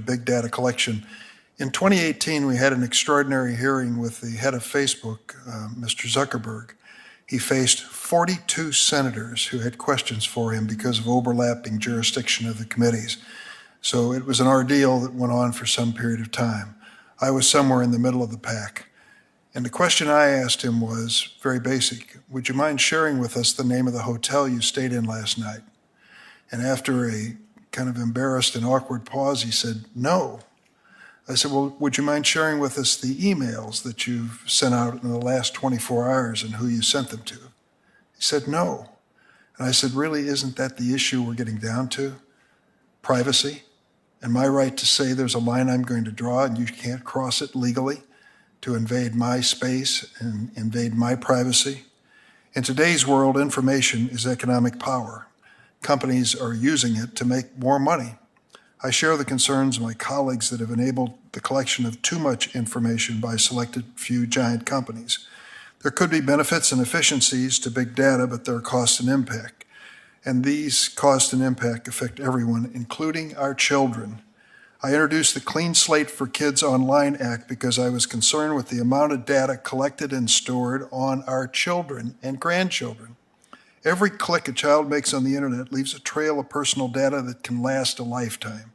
of big data collection. In 2018, we had an extraordinary hearing with the head of Facebook, Mr. Zuckerberg. He faced 42 senators who had questions for him because of overlapping jurisdiction of the committees. So it was an ordeal that went on for some period of time. I was somewhere in the middle of the pack. And the question I asked him was very basic. Would you mind sharing with us the name of the hotel you stayed in last night? And after a kind of embarrassed and awkward pause, he said, no. I said, well, would you mind sharing with us the emails that you've sent out in the last 24 hours and who you sent them to? He said, no. And I said, really, isn't that the issue we're getting down to? Privacy? And my right to say there's a line I'm going to draw and you can't cross it legally to invade my space and invade my privacy? In today's world, information is economic power. Companies are using it to make more money. I share the concerns of my colleagues that have enabled the collection of too much information by selected few giant companies. There could be benefits and efficiencies to big data, but there are costs and impact. And these costs and impact affect everyone, including our children. I introduced the Clean Slate for Kids Online Act because I was concerned with the amount of data collected and stored on our children and grandchildren. Every click a child makes on the internet leaves a trail of personal data that can last a lifetime.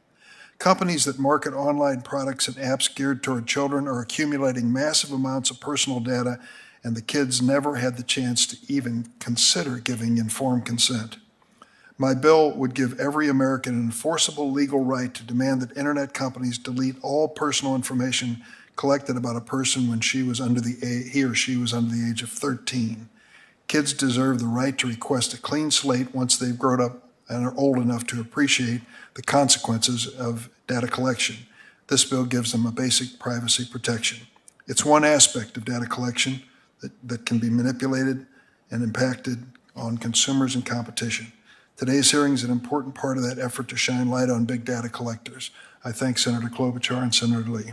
Companies that market online products and apps geared toward children are accumulating massive amounts of personal data, and the kids never had the chance to even consider giving informed consent. My bill would give every American an enforceable legal right to demand that internet companies delete all personal information collected about a person when he or she was under the age of 13. Kids deserve the right to request a clean slate once they've grown up and are old enough to appreciate the consequences of data collection. This bill gives them a basic privacy protection. It's one aspect of data collection that can be manipulated and impacted on consumers and competition. Today's hearing is an important part of that effort to shine light on big data collectors. I thank Senator Klobuchar and Senator Lee.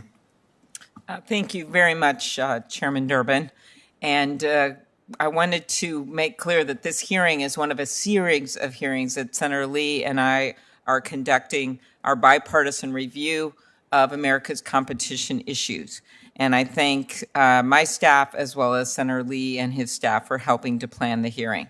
Thank you very much, Chairman Durbin. And I wanted to make clear that this hearing is one of a series of hearings that Senator Lee and I are conducting our bipartisan review of America's competition issues. And I thank my staff as well as Senator Lee and his staff for helping to plan the hearing.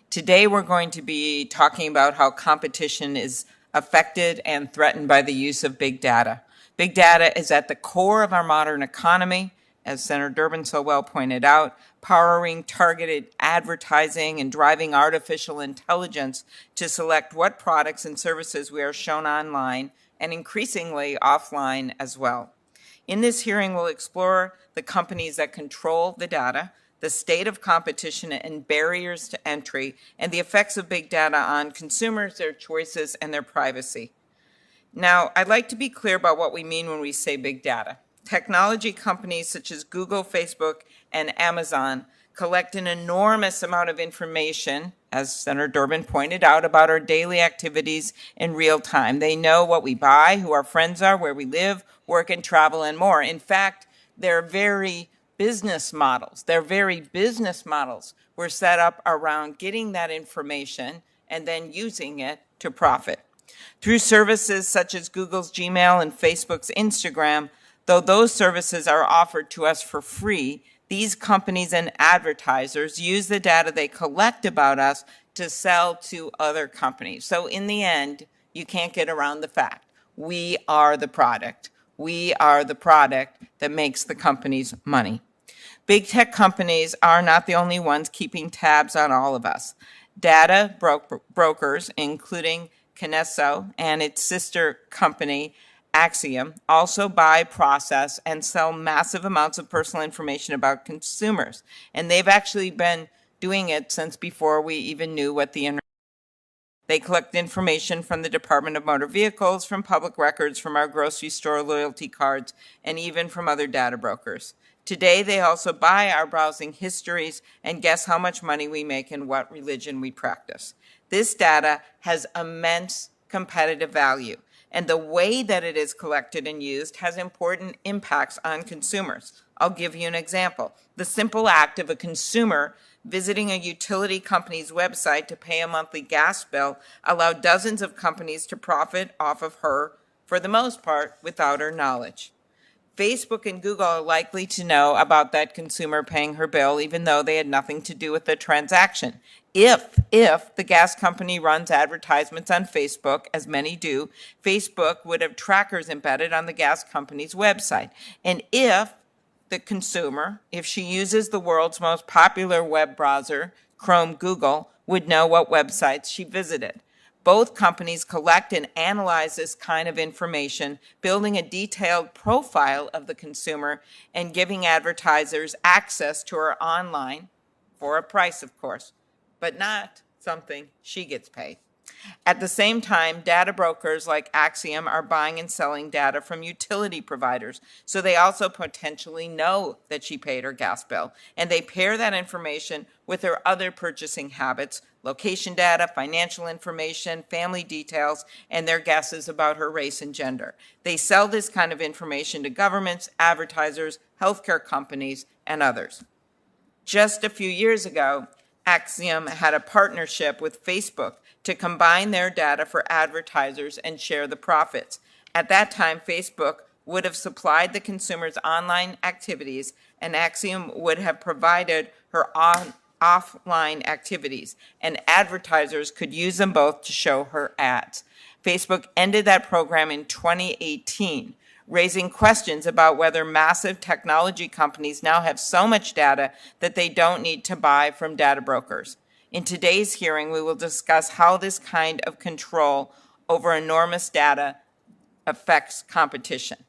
Today, we're going to be talking about how competition is affected and threatened by the use of big data. Big data is at the core of our modern economy, as Senator Durbin so well pointed out, powering targeted advertising and driving artificial intelligence to select what products and services we are shown online and increasingly offline as well. In this hearing, we'll explore the companies that control the data, the state of competition and barriers to entry, and the effects of big data on consumers, their choices, and their privacy. Now, I'd like to be clear about what we mean when we say big data. Technology companies such as Google, Facebook, and Amazon collect an enormous amount of information, as Senator Durbin pointed out, about our daily activities in real time. They know what we buy, who our friends are, where we live, work, and travel, and more. In fact, their very business models were set up around getting that information and then using it to profit. Through services such as Google's Gmail and Facebook's Instagram, though those services are offered to us for free, these companies and advertisers use the data they collect about us to sell to other companies. So in the end, you can't get around the fact. We are the product. We are the product that makes the companies money. Big tech companies are not the only ones keeping tabs on all of us. Data brokers, including Kinesso and its sister company, Axiom, also buy, process, and sell massive amounts of personal information about consumers. And they've actually been doing it since before we even knew what the internet was. They collect information from the Department of Motor Vehicles, from public records, from our grocery store loyalty cards, and even from other data brokers. Today, they also buy our browsing histories and guess how much money we make and what religion we practice. This data has immense competitive value, and the way that it is collected and used has important impacts on consumers. I'll give you an example. The simple act of a consumer visiting a utility company's website to pay a monthly gas bill allowed dozens of companies to profit off of her for the most part without her knowledge. Facebook and Google are likely to know about that consumer paying her bill, even though they had nothing to do with the transaction. If the gas company runs advertisements on Facebook, as many do, Facebook would have trackers embedded on the gas company's website. And if the consumer, if she uses the world's most popular web browser, Chrome, Google, would know what websites she visited. Both companies collect and analyze this kind of information, building a detailed profile of the consumer and giving advertisers access to her online, for a price, of course, but not something she gets paid. At the same time, data brokers like Axiom are buying and selling data from utility providers, so they also potentially know that she paid her gas bill, and they pair that information with her other purchasing habits, location data, financial information, family details, and their guesses about her race and gender. They sell this kind of information to governments, advertisers, healthcare companies, and others. Just a few years ago, Axiom had a partnership with Facebook to combine their data for advertisers and share the profits. At that time, Facebook would have supplied the consumer's online activities, and Axiom would have provided her offline activities, and advertisers could use them both to show her ads. Facebook ended that program in 2018, raising questions about whether massive technology companies now have so much data that they don't need to buy from data brokers. In today's hearing, we will discuss how this kind of control over enormous data affects competition.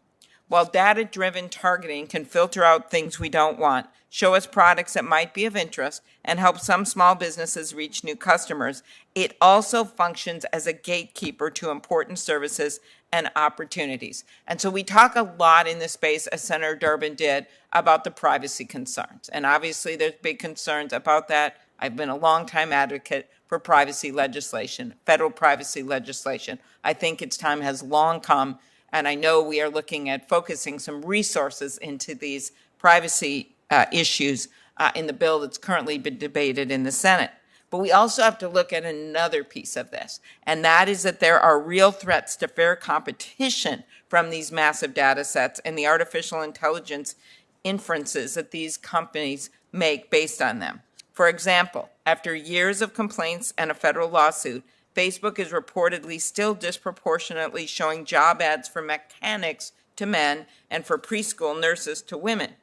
While data-driven targeting can filter out things we don't want, show us products that might be of interest, and help some small businesses reach new customers, it also functions as a gatekeeper to important services and opportunities. And so we talk a lot in this space, as Senator Durbin did, about the privacy concerns. And obviously there's big concerns about that. I've been a longtime advocate for privacy legislation, federal privacy legislation. I think its time has long come, and I know we are looking at focusing some resources into these privacy issues in the bill that's currently been debated in the Senate. But we also have to look at another piece of this, and that is that there are real threats to fair competition from these massive data sets and the artificial intelligence inferences that these companies make based on them. For example, after years of complaints and a federal lawsuit, Facebook is reportedly still disproportionately showing job ads for mechanics to men and for preschool nurses to women.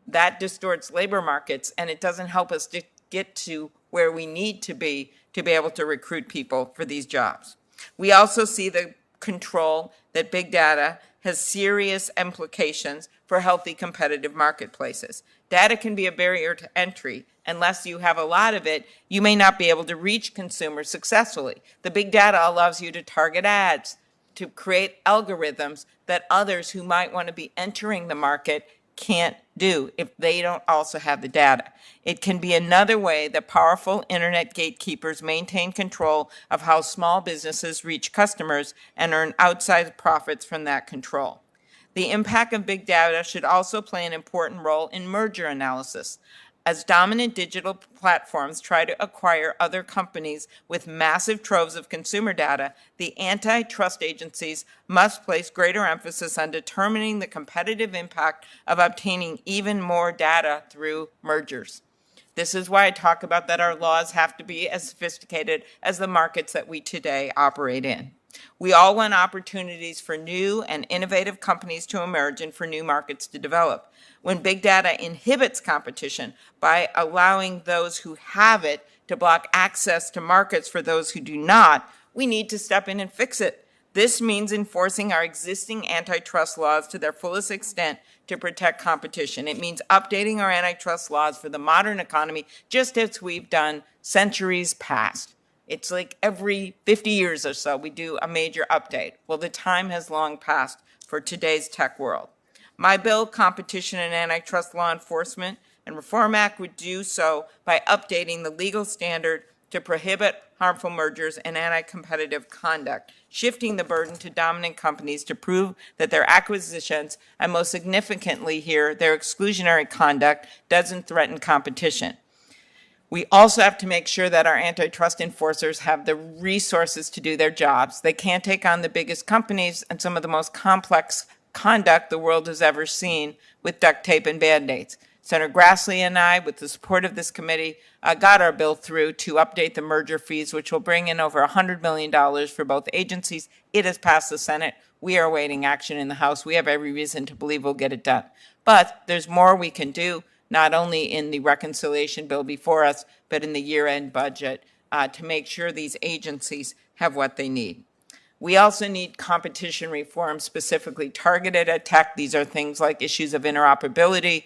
That distorts labor markets, and it doesn't help us to get to where we need to be able to recruit people for these jobs. We also see the control that big data has serious implications for healthy competitive marketplaces. Data can be a barrier to entry. Unless you have a lot of it, you may not be able to reach consumers successfully. The big data allows you to target ads, to create algorithms that others who might want to be entering the market can't do if they don't also have the data. It can be another way that powerful internet gatekeepers maintain control of how small businesses reach customers and earn outsized profits from that control. The impact of big data should also play an important role in merger analysis. As dominant digital platforms try to acquire other companies with massive troves of consumer data, the antitrust agencies must place greater emphasis on determining the competitive impact of obtaining even more data through mergers. This is why I talk about that our laws have to be as sophisticated as the markets that we today operate in. We all want opportunities for new and innovative companies to emerge and for new markets to develop. When big data inhibits competition by allowing those who have it to block access to markets for those who do not, we need to step in and fix it. This means enforcing our existing antitrust laws to their fullest extent to protect competition. It means updating our antitrust laws for the modern economy, just as we've done centuries past. It's like every 50 years or so we do a major update. Well, the time has long passed for today's tech world. My bill, Competition and Antitrust Law Enforcement and Reform Act, would do so by updating the legal standard to prohibit harmful mergers and anti-competitive conduct, shifting the burden to dominant companies to prove that their acquisitions, and most significantly here, their exclusionary conduct, doesn't threaten competition. We also have to make sure that our antitrust enforcers have the resources to do their jobs. They can't take on the biggest companies and some of the most complex conduct the world has ever seen with duct tape and Band-Aids. Senator Grassley and I, with the support of this committee, got our bill through to update the merger fees, which will bring in over $100 million for both agencies. It has passed the Senate. We are awaiting action in the House. We have every reason to believe we'll get it done. But there's more we can do, not only in the reconciliation bill before us, but in the year-end budget to make sure these agencies have what they need. We also need competition reform specifically targeted at tech. These are things like issues of interoperability.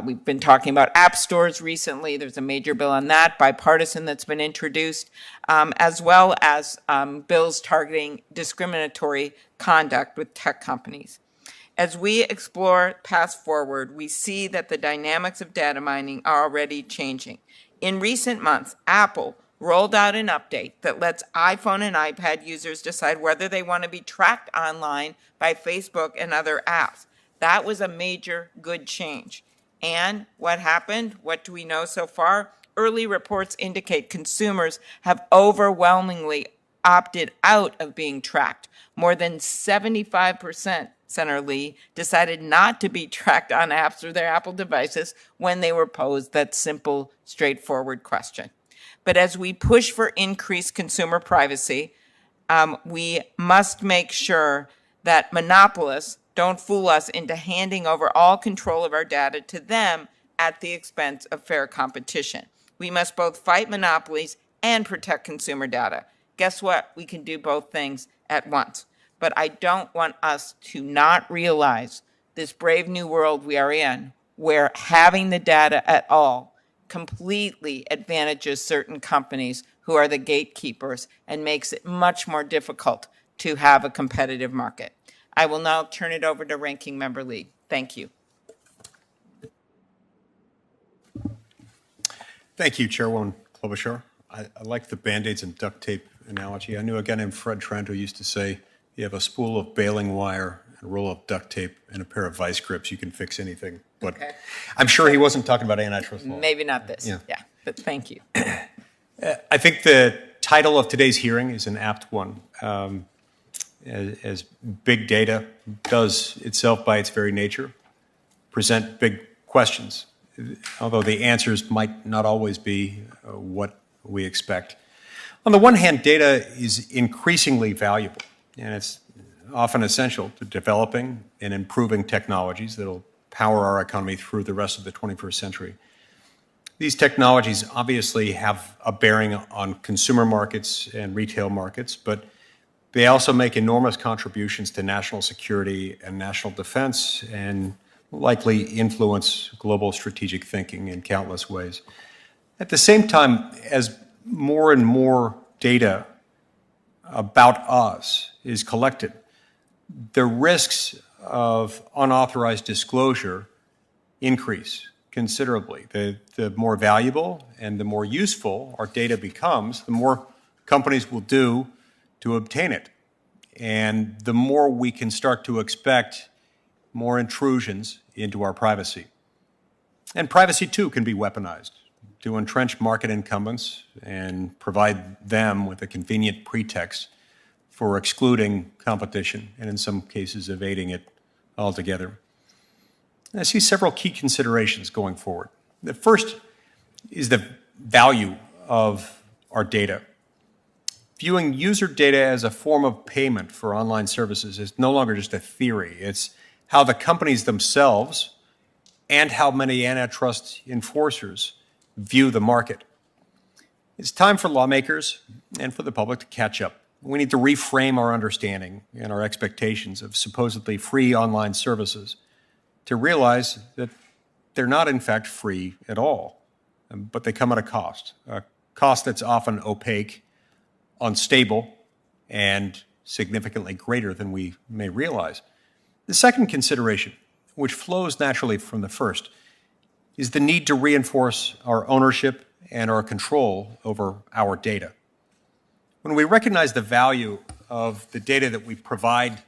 We've been talking about app stores recently. There's a major bill on that, bipartisan, that's been introduced, as well as bills targeting discriminatory conduct with tech companies. As we explore paths forward, we see that the dynamics of data mining are already changing. In recent months, Apple rolled out an update that lets iPhone and iPad users decide whether they want to be tracked online by Facebook and other apps. That was a major good change. And what happened? What do we know so far? Early reports indicate consumers have overwhelmingly opted out of being tracked. More than 75%, Senator Lee, decided not to be tracked on apps or their Apple devices when they were posed that simple, straightforward question. But as we push for increased consumer privacy, we must make sure that monopolists don't fool us into handing over all control of our data to them at the expense of fair competition. We must both fight monopolies and protect consumer data. Guess what? We can do both things at once. But I don't want us to not realize this brave new world we are in, where having the data at all completely advantages certain companies who are the gatekeepers and makes it much more difficult to have a competitive market. I will now turn it over to Ranking Member Lee. Thank you. Thank you, Chairwoman Klobuchar. I like the Band-Aids and duct tape analogy. I knew a guy named Fred Trent who used to say, you have a spool of baling wire, a roll of duct tape, and a pair of vice grips, you can fix anything. But okay. I'm sure he wasn't talking about antitrust law. Maybe not this, yeah, but thank you. I think the title of today's hearing is an apt one. As big data does itself by its very nature present big questions, although the answers might not always be what we expect. On the one hand, data is increasingly valuable, and it's often essential to developing and improving technologies that will power our economy through the rest of the 21st century. These technologies obviously have a bearing on consumer markets and retail markets, but they also make enormous contributions to national security and national defense and likely influence global strategic thinking in countless ways. At the same time, as more and more data about us is collected, the risks of unauthorized disclosure increase considerably. The more valuable and the more useful our data becomes, the more companies will do to obtain it. And the more we can start to expect more intrusions into our privacy. And privacy, too, can be weaponized to entrench market incumbents and provide them with a convenient pretext for excluding competition and, in some cases, evading it altogether. And I see several key considerations going forward. The first is the value of our data. Viewing user data as a form of payment for online services is no longer just a theory. It's how the companies themselves and how many antitrust enforcers view the market. It's time for lawmakers and for the public to catch up. We need to reframe our understanding and our expectations of supposedly free online services to realize that they're not, in fact, free at all, but they come at a cost that's often opaque, unstable, and significantly greater than we may realize. The second consideration, which flows naturally from the first, is the need to reinforce our ownership and our control over our data. When we recognize the value of the data that we provide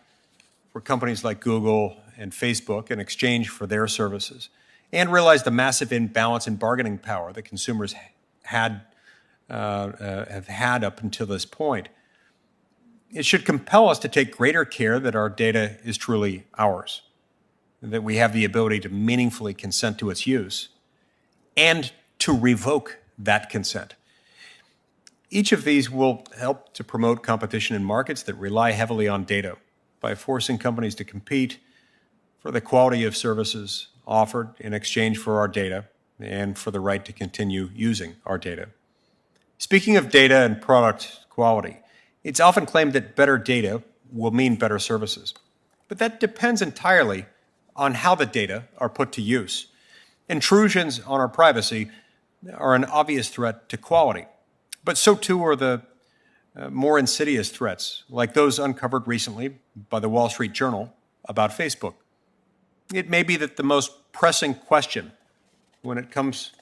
for companies like Google and Facebook in exchange for their services, and realize the massive imbalance in bargaining power that consumers have had up until this point. It should compel us to take greater care that our data is truly ours, that we have the ability to meaningfully consent to its use, and to revoke that consent. Each of these will help to promote competition in markets that rely heavily on data by forcing companies to compete for the quality of services offered in exchange for our data and for the right to continue using our data. Speaking of data and product quality, it's often claimed that better data will mean better services. But that depends entirely on how the data are put to use. Intrusions on our privacy are an obvious threat to quality, but so too are the more insidious threats, like those uncovered recently by the Wall Street Journal about Facebook. It may be that the most pressing question when it comes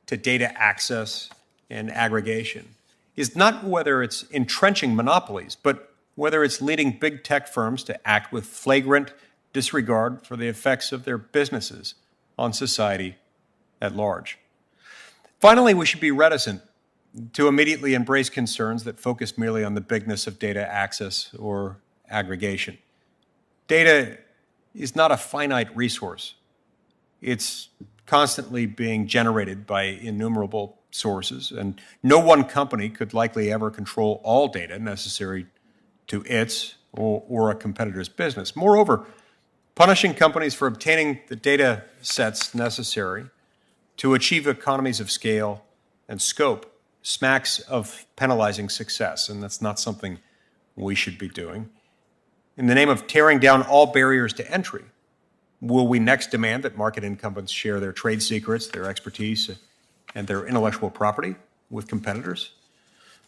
to data access and aggregation is not whether it's entrenching monopolies, but whether it's leading big tech firms to act with flagrant disregard for the effects of their businesses on society at large. Finally, we should be reticent to immediately embrace concerns that focus merely on the bigness of data access or aggregation. Data is not a finite resource. It's constantly being generated by innumerable sources, and no one company could likely ever control all data necessary to its or a competitor's business. Moreover, punishing companies for obtaining the data sets necessary to achieve economies of scale and scope smacks of penalizing success, and that's not something we should be doing. In the name of tearing down all barriers to entry, will we next demand that market incumbents share their trade secrets, their expertise, and their intellectual property with competitors?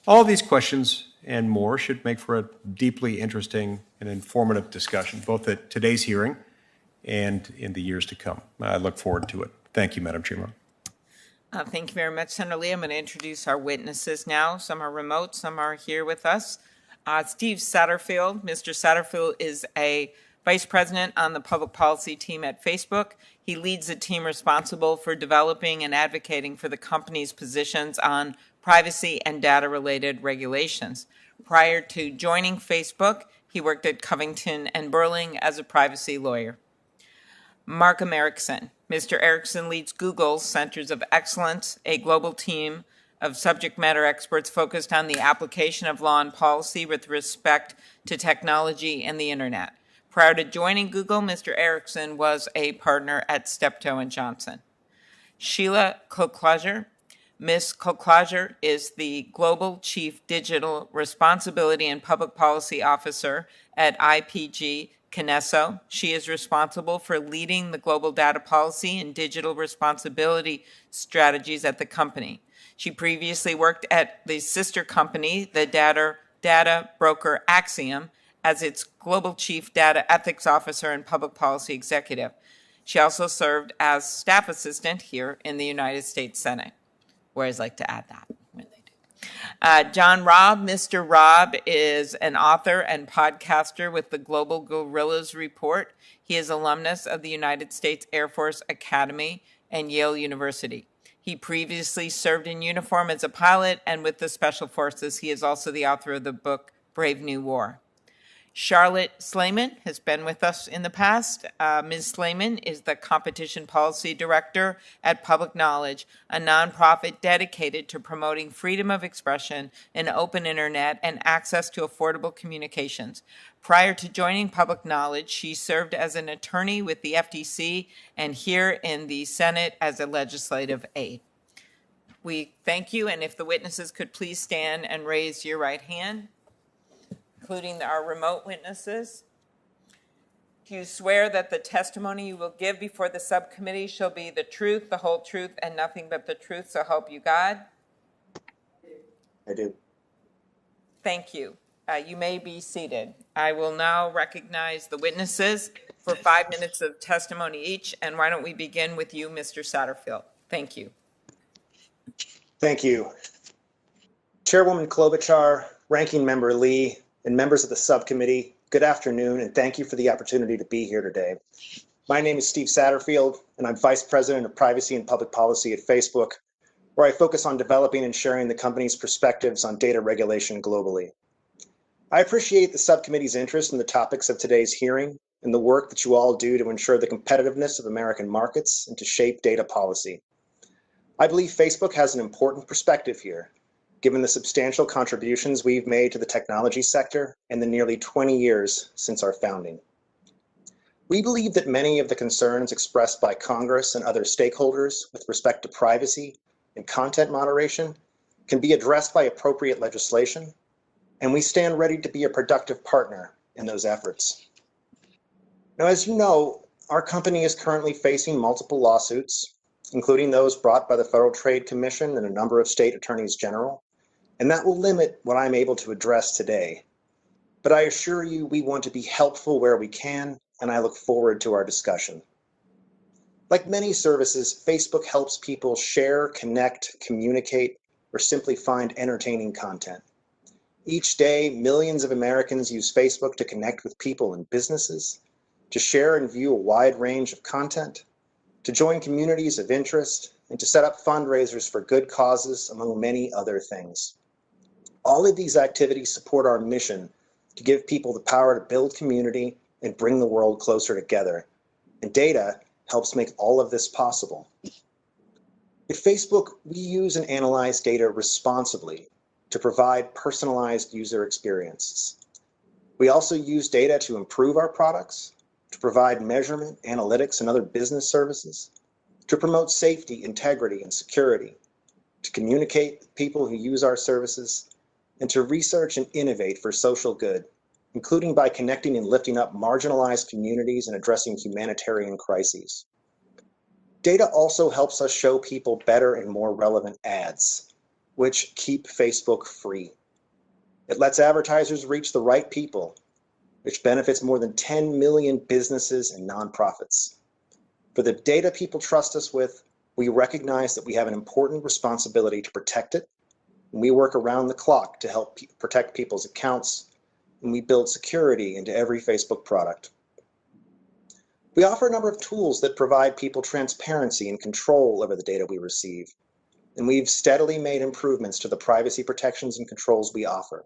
All of these questions and more should make for a deeply interesting and informative discussion, both at today's hearing and in the years to come. I look forward to it. Thank you, Madam Chairman. Thank you very much, Senator Lee. I'm going to introduce our witnesses now. Some are remote, some are here with us. Steve Satterfield. Mr. Satterfield is a vice president on the public policy team at Facebook. He leads a team responsible for developing and advocating for the company's positions on privacy and data-related regulations. Prior to joining Facebook, he worked at Covington and Burling as a privacy lawyer. Markham Erickson. Mr. Erickson leads Google's Centers of Excellence, a global team of subject matter experts focused on the application of law and policy with respect to technology and the internet. Prior to joining Google, Mr. Erickson was a partner at Steptoe & Johnson. Sheila Klobuchar. Ms. Klobuchar is the Global Chief Digital Responsibility and Public Policy Officer at IPG Kinesso. She is responsible for leading the global data policy and digital responsibility strategies at the company. She previously worked at the sister company, the data broker Axiom, as its Global Chief Data Ethics Officer and Public Policy Executive. She also served as staff assistant here in the United States Senate. We always like to add that when they do. John Robb. Mr. Robb is an author and podcaster with the Global Gorillas Report. He is alumnus of the United States Air Force Academy and Yale University. He previously served in uniform as a pilot and with the Special Forces. He is also the author of the book Brave New War. Charlotte Slayman has been with us in the past. Ms. Slayman is the Competition Policy Director at Public Knowledge, a nonprofit dedicated to promoting freedom of expression, an open internet, and access to affordable communications. Prior to joining Public Knowledge, she served as an attorney with the FTC and here in the Senate as a legislative aide. We thank you, and if the witnesses could please stand and raise your right hand, including our remote witnesses. Do you swear that the testimony you will give before the subcommittee shall be the truth, the whole truth, and nothing but the truth, so help you God? I do. Thank you. You may be seated. I will now recognize the witnesses for 5 minutes of testimony each, and why don't we begin with you, Mr. Satterfield. Thank you. Thank you. Chairwoman Klobuchar, Ranking Member Lee, and members of the subcommittee, good afternoon, and thank you for the opportunity to be here today. My name is Steve Satterfield, and I'm Vice President of Privacy and Public Policy at Facebook. where I focus on developing and sharing the company's perspectives on data regulation globally. I appreciate the subcommittee's interest in the topics of today's hearing and the work that you all do to ensure the competitiveness of American markets and to shape data policy. I believe Facebook has an important perspective here, given the substantial contributions we've made to the technology sector in the nearly 20 years since our founding. We believe that many of the concerns expressed by Congress and other stakeholders with respect to privacy and content moderation can be addressed by appropriate legislation, and we stand ready to be a productive partner in those efforts. Now, as you know, our company is currently facing multiple lawsuits, including those brought by the Federal Trade Commission and a number of state attorneys general, and that will limit what I'm able to address today. But I assure you we want to be helpful where we can, and I look forward to our discussion. Like many services, Facebook helps people share, connect, communicate, or simply find entertaining content. Each day, millions of Americans use Facebook to connect with people and businesses, to share and view a wide range of content, to join communities of interest, and to set up fundraisers for good causes, among many other things. All of these activities support our mission to give people the power to build community and bring the world closer together. And data helps make all of this possible. At Facebook, we use and analyze data responsibly to provide personalized user experiences. We also use data to improve our products, to provide measurement, analytics, and other business services, to promote safety, integrity, and security, to communicate with people who use our services, and to research and innovate for social good, including by connecting and lifting up marginalized communities and addressing humanitarian crises. Data also helps us show people better and more relevant ads, which keep Facebook free. It lets advertisers reach the right people, which benefits more than 10 million businesses and nonprofits. For the data people trust us with, we recognize that we have an important responsibility to protect it, and we work around the clock to help protect people's accounts, and we build security into every Facebook product. We offer a number of tools that provide people transparency and control over the data we receive, and we've steadily made improvements to the privacy protections and controls we offer.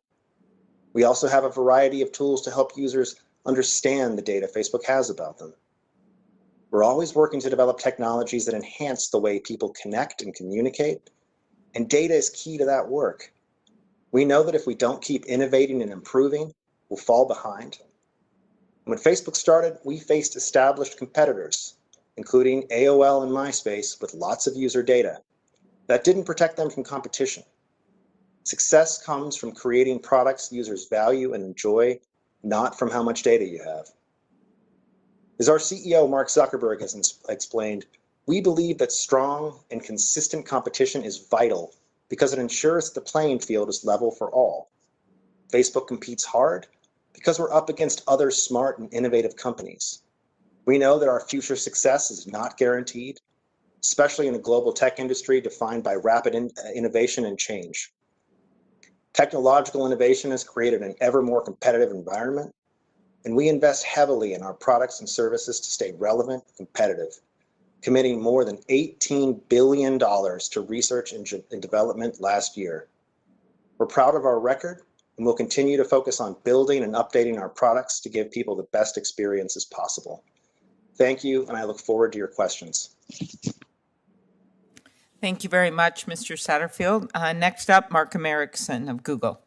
We also have a variety of tools to help users understand the data Facebook has about them. We're always working to develop technologies that enhance the way people connect and communicate, and data is key to that work. We know that if we don't keep innovating and improving, we'll fall behind. When Facebook started, we faced established competitors, including AOL and MySpace, with lots of user data. That didn't protect them from competition. Success comes from creating products users value and enjoy, not from how much data you have. As our CEO, Mark Zuckerberg, has explained, we believe that strong and consistent competition is vital because it ensures that the playing field is level for all. Facebook competes hard because we're up against other smart and innovative companies. We know that our future success is not guaranteed, especially in a global tech industry defined by rapid innovation and change. Technological innovation has created an ever more competitive environment, and we invest heavily in our products and services to stay relevant and competitive, committing more than $18 billion to research and development last year. We're proud of our record, and we'll continue to focus on building and updating our products to give people the best experiences possible. Thank you, and I look forward to your questions. Thank you very much, Mr. Satterfield. Next up, Markham Erickson of Google.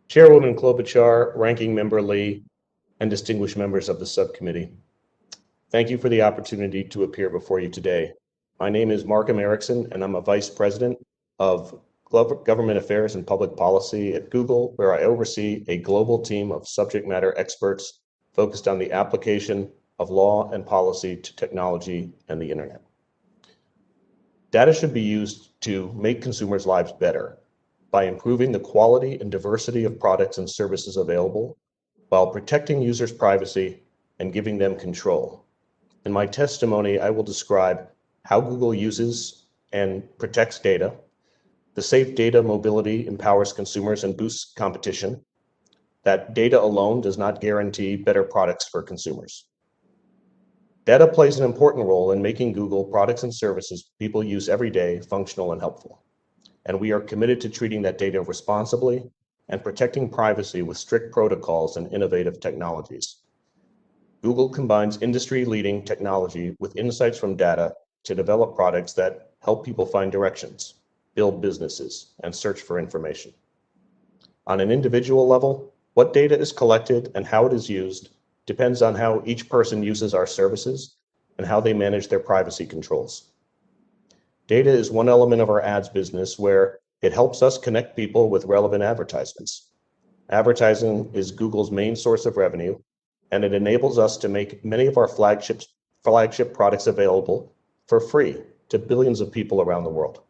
Chairwoman Klobuchar, Ranking Member Lee, and distinguished members of the subcommittee. Thank you for the opportunity to appear before you today. My name is Markham Erickson, and I'm a Vice President of Government Affairs and Public Policy at Google, where I oversee a global team of subject matter experts focused on the application of law and policy to technology and the internet. Data should be used to make consumers' lives better by improving the quality and diversity of products and services available while protecting users' privacy and giving them control. In my testimony, I will describe how Google uses and protects data, the safe data mobility empowers consumers and boosts competition, that data alone does not guarantee better products for consumers. Data plays an important role in making Google products and services people use every day functional and helpful. And we are committed to treating that data responsibly and protecting privacy with strict protocols and innovative technologies. Google combines industry-leading technology with insights from data to develop products that help people find directions, build businesses, and search for information. On an individual level, what data is collected and how it is used depends on how each person uses our services and how they manage their privacy controls. Data is one element of our ads business where it helps us connect people with relevant advertisements. Advertising is Google's main source of revenue, and it enables us to make many of our flagship products available for free to billions of people around the world.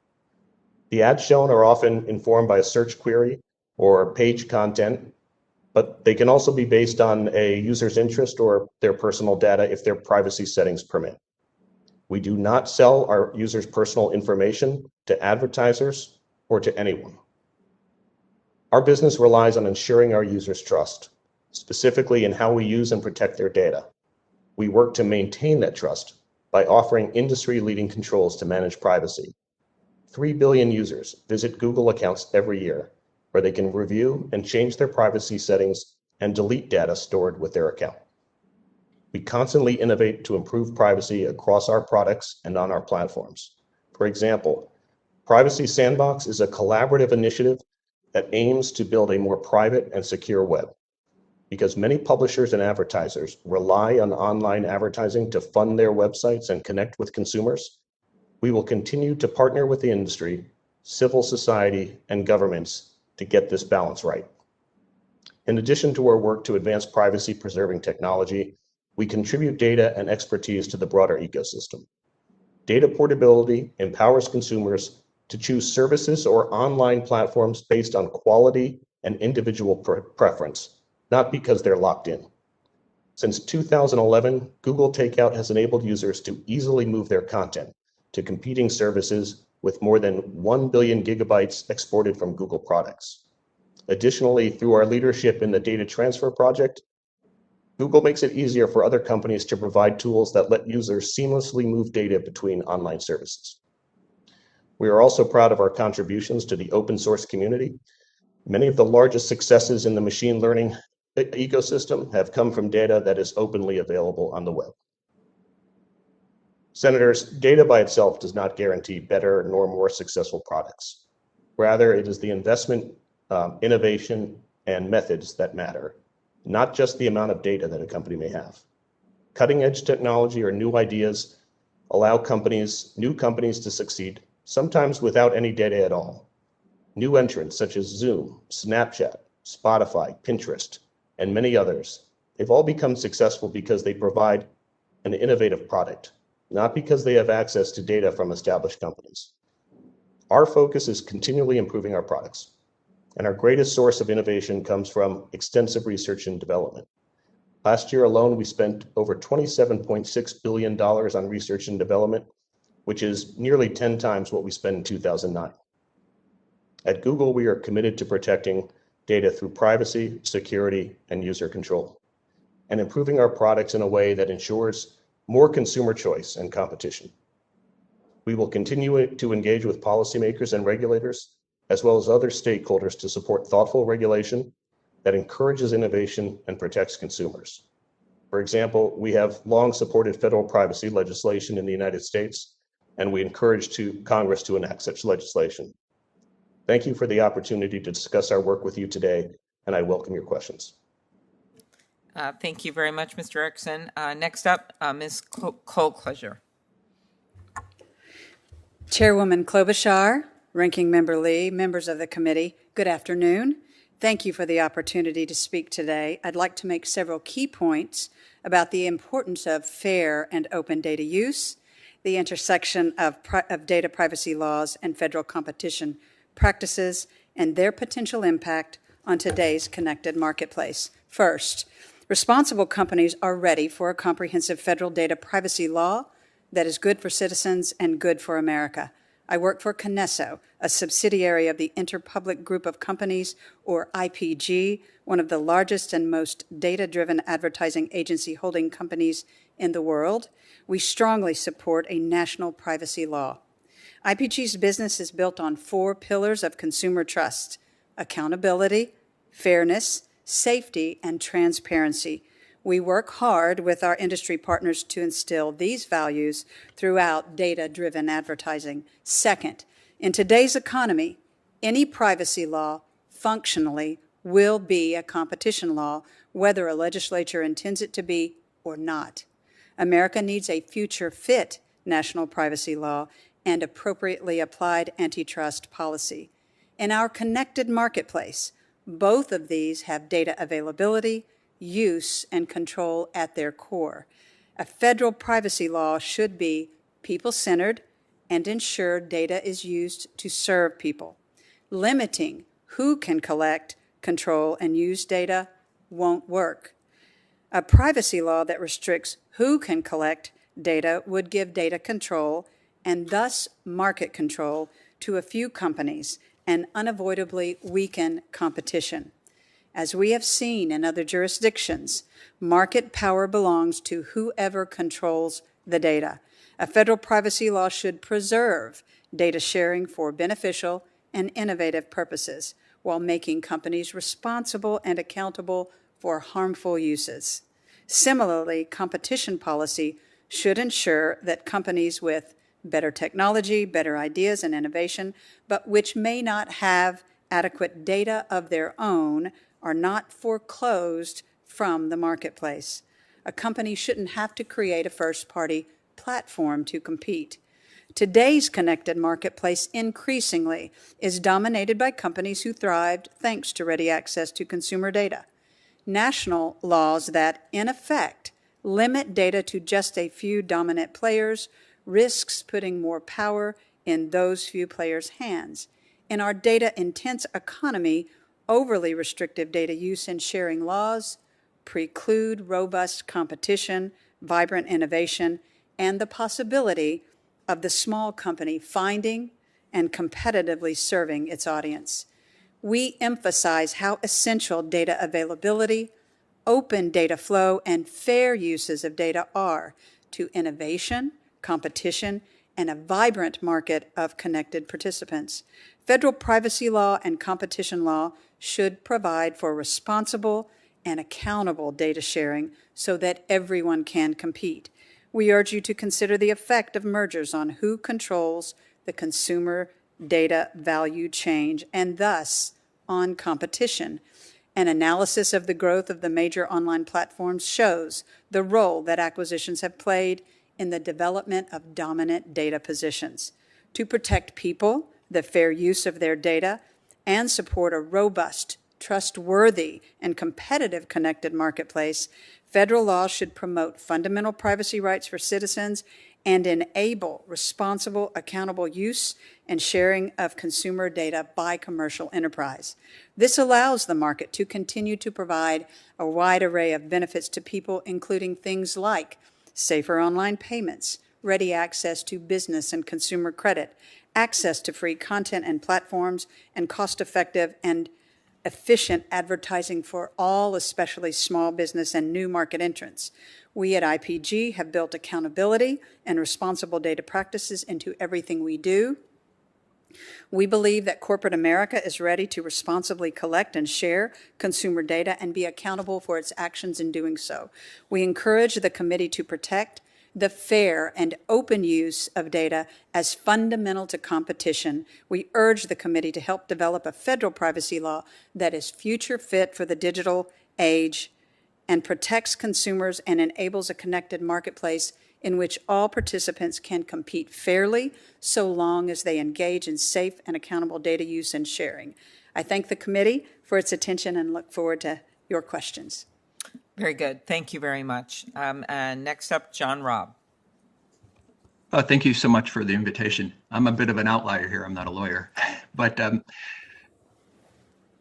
The ads shown are often informed by a search query or page content, but they can also be based on a user's interest or their personal data if their privacy settings permit. We do not sell our users' personal information to advertisers or to anyone. Our business relies on ensuring our users' trust, specifically in how we use and protect their data. We work to maintain that trust by offering industry-leading controls to manage privacy. 3 billion users visit Google accounts every year, where they can review and change their privacy settings and delete data stored with their account. We constantly innovate to improve privacy across our products and on our platforms. For example, Privacy Sandbox is a collaborative initiative that aims to build a more private and secure web. Because many publishers and advertisers rely on online advertising to fund their websites and connect with consumers, we will continue to partner with the industry, civil society, and governments to get this balance right. In addition to our work to advance privacy-preserving technology, we contribute data and expertise to the broader ecosystem. Data portability empowers consumers to choose services or online platforms based on quality and individual preference, not because they're locked in. Since 2011, Google Takeout has enabled users to easily move their content to competing services with more than 1 billion gigabytes exported from Google products. Additionally, through our leadership in the data transfer project, Google makes it easier for other companies to provide tools that let users seamlessly move data between online services. We are also proud of our contributions to the open source community. Many of the largest successes in the machine learning ecosystem have come from data that is openly available on the web. Senators, data by itself does not guarantee better nor more successful products. Rather, it is the investment, innovation, and methods that matter, not just the amount of data that a company may have. Cutting-edge technology or new ideas allow new companies to succeed, sometimes without any data at all. New entrants such as Zoom, Snapchat, Spotify, Pinterest, and many others, they've all become successful because they provide an innovative product, not because they have access to data from established companies. Our focus is continually improving our products, and our greatest source of innovation comes from extensive research and development. Last year alone, we spent over $27.6 billion on research and development, which is nearly 10 times what we spent in 2009. At Google, we are committed to protecting data through privacy, security, and user control, and improving our products in a way that ensures more consumer choice and competition. We will continue to engage with policymakers and regulators, as well as other stakeholders, to support thoughtful regulation that encourages innovation and protects consumers. For example, we have long supported federal privacy legislation in the United States, and we encourage Congress to enact such legislation. Thank you for the opportunity to discuss our work with you today, and I welcome your questions. Thank you very much, Mr. Erickson. Next up, Ms. Klobuchar. Chairwoman Klobuchar, Ranking Member Lee, members of the committee, good afternoon. Thank you for the opportunity to speak today. I'd like to make several key points about the importance of fair and open data use, the intersection of data privacy laws and federal competition practices, and their potential impact on today's connected marketplace. First, responsible companies are ready for a comprehensive federal data privacy law that is good for citizens and good for America. I work for Kinesso, a subsidiary of the Interpublic Group of Companies, or IPG, one of the largest and most data-driven advertising agency holding companies in the world. We strongly support a national privacy law. IPG's business is built on 4 pillars of consumer trust: accountability, fairness, safety, and transparency. We work hard with our industry partners to instill these values throughout data-driven advertising. Second, in today's economy, any privacy law functionally will be a competition law, whether a legislature intends it to be or not. America needs a future-fit national privacy law and appropriately applied antitrust policy. In our connected marketplace, both of these have data availability, use, and control at their core. A federal privacy law should be people-centered and ensure data is used to serve people. Limiting who can collect, control, and use data won't work. A privacy law that restricts who can collect data would give data control and thus market control to a few companies and unavoidably weaken competition. As we have seen in other jurisdictions, market power belongs to whoever controls the data. A federal privacy law should preserve data sharing for beneficial and innovative purposes while making companies responsible and accountable for harmful uses. Similarly, competition policy should ensure that companies with better technology, better ideas, and innovation, but which may not have adequate data of their own, are not foreclosed from the marketplace. A company shouldn't have to create a first-party platform to compete. Today's connected marketplace increasingly is dominated by companies who thrived thanks to ready access to consumer data. National laws that, in effect, limit data to just a few dominant players risks putting more power in those few players' hands. In our data-intense economy, overly restrictive data use and sharing laws preclude robust competition, vibrant innovation, and the possibility of the small company finding and competitively serving its audience. We emphasize how essential data availability, open data flow, and fair uses of data are to innovation, competition, and a vibrant market of connected participants. Federal privacy law and competition law should provide for responsible and accountable data sharing so that everyone can compete. We urge you to consider the effect of mergers on who controls the consumer data value chain and thus on competition. An analysis of the growth of the major online platforms shows the role that acquisitions have played in the development of dominant data positions. To protect people, the fair use of their data, and support a robust, trustworthy, and competitive connected marketplace, federal law should promote fundamental privacy rights for citizens and enable responsible, accountable use and sharing of consumer data by commercial enterprise. This allows the market to continue to provide a wide array of benefits to people, including things like safer online payments, ready access to business and consumer credit, access to free content and platforms, and cost-effective and efficient advertising for all, especially small business and new market entrants. We at IPG have built accountability and responsible data practices into everything we do. We believe that corporate America is ready to responsibly collect and share consumer data and be accountable for its actions in doing so. We encourage the committee to protect the fair and open use of data as fundamental to competition. We urge the committee to help develop a federal privacy law that is future fit for the digital age and protects consumers and enables a connected marketplace in which all participants can compete fairly so long as they engage in safe and accountable data use and sharing. I thank the committee for its attention and look forward to your questions. Very good. Thank you very much. And next up, John Robb. Thank you so much for the invitation. I'm a bit of an outlier here. I'm not a lawyer, but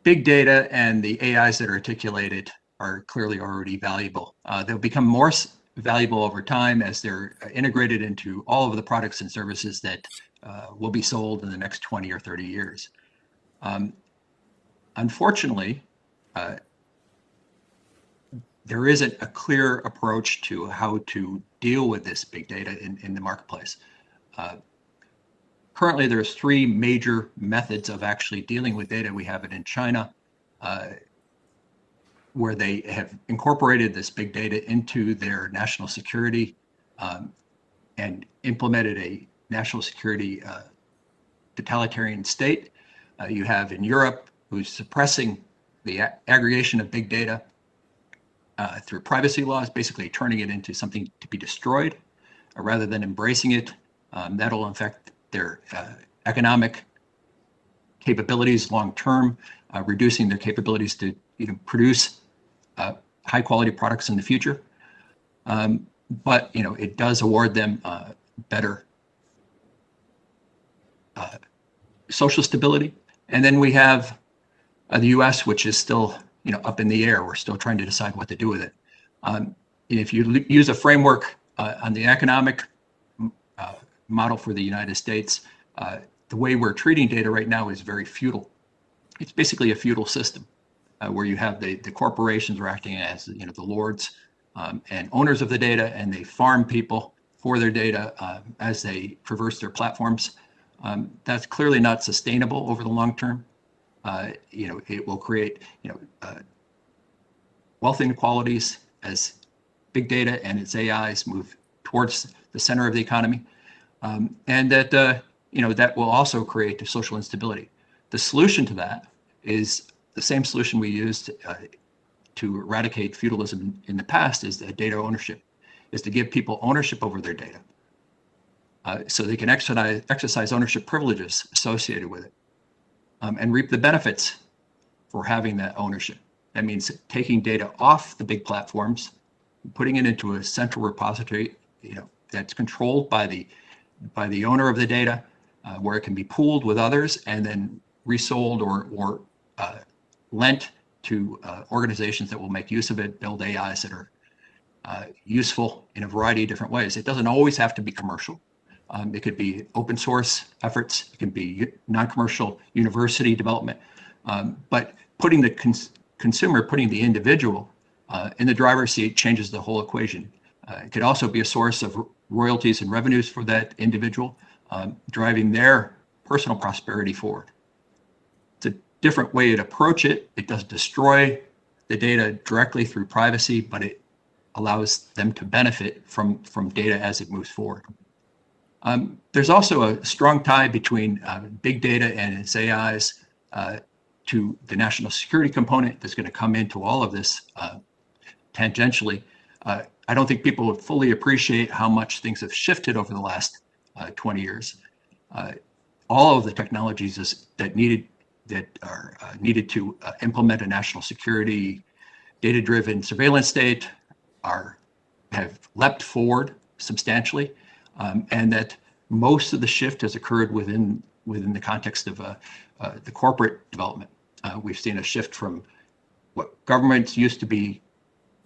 big data and the AIs that are articulated are clearly already valuable. They'll become more valuable over time as they're integrated into all of the products and services that will be sold in the next 20 or 30 years. Unfortunately, there isn't a clear approach to how to deal with this big data in the marketplace. Currently, there's three major methods of actually dealing with data. We have it in China, where they have incorporated this big data into their national security and implemented a national security totalitarian state. You have in Europe, who's suppressing the aggregation of big data through privacy laws, basically turning it into something to be destroyed rather than embracing it. That'll affect their economic capabilities long term, reducing their capabilities to produce high quality products in the future. But it does award them better social stability. And then we have the U.S., which is still up in the air. We're still trying to decide what to do with it. If you use a framework on the economic model for the United States, the way we're treating data right now is very feudal. It's basically a feudal system where you have the corporations are acting as the lords and owners of the data, and they farm people for their data as they traverse their platforms. That's clearly not sustainable over the long term. It will create wealth inequalities as big data and its AIs move towards the center of the economy, and that will also create social instability. The solution to that is the same solution we used to eradicate feudalism in the past, is the data ownership, is to give people ownership over their data so they can exercise ownership privileges associated with it and reap the benefits for having that ownership. That means taking data off the big platforms, putting it into a central repository that's controlled by the owner of the data, where it can be pooled with others and then resold or lent to organizations that will make use of it, build AIs that are useful in a variety of different ways. It doesn't always have to be commercial. It could be open source efforts. It can be non-commercial university development. But putting the consumer, putting the individual in the driver's seat changes the whole equation. It could also be a source of royalties and revenues for that individual, driving their personal prosperity forward. It's a different way to approach it. It doesn't destroy the data directly through privacy, but it allows them to benefit from data as it moves forward. There's also a strong tie between big data and its AIs to the national security component that's going to come into all of this tangentially. I don't think people would fully appreciate how much things have shifted over the last 20 years. All of the technologies that are needed to implement a national security data-driven surveillance state have leapt forward substantially, and that most of the shift has occurred within the context of the corporate development. We've seen a shift from what governments used to be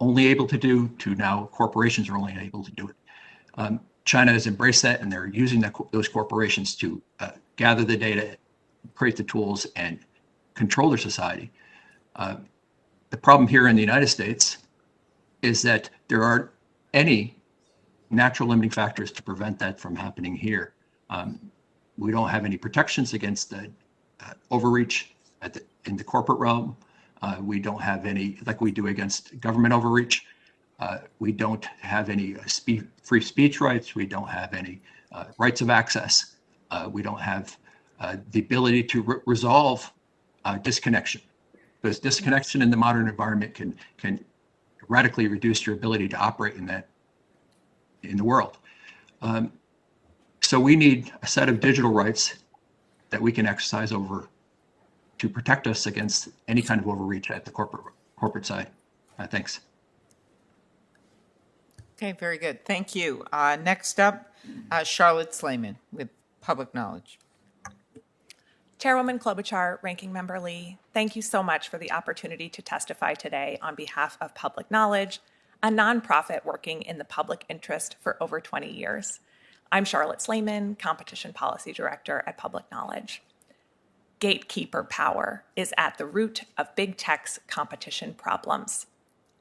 only able to do to now corporations are only able to do it. China has embraced that, and they're using those corporations to gather the data, create the tools, and control their society. The problem here in the United States is that there aren't any natural limiting factors to prevent that from happening here. We don't have any protections against the overreach in the corporate realm. We don't have any, like we do against government overreach. We don't have any free speech rights. We don't have any rights of access. We don't have the ability to resolve disconnection, because disconnection in the modern environment can radically reduce your ability to operate in the world. So we need a set of digital rights that we can exercise over to protect us against any kind of overreach at the corporate side. Thanks. Okay, very good. Thank you. Next up, Charlotte Slayman with Public Knowledge. Chairwoman Klobuchar, Ranking Member Lee, thank you so much for the opportunity to testify today on behalf of Public Knowledge, a nonprofit working in the public interest for over 20 years. I'm Charlotte Slayman, Competition Policy Director at Public Knowledge. Gatekeeper power is at the root of big tech's competition problems.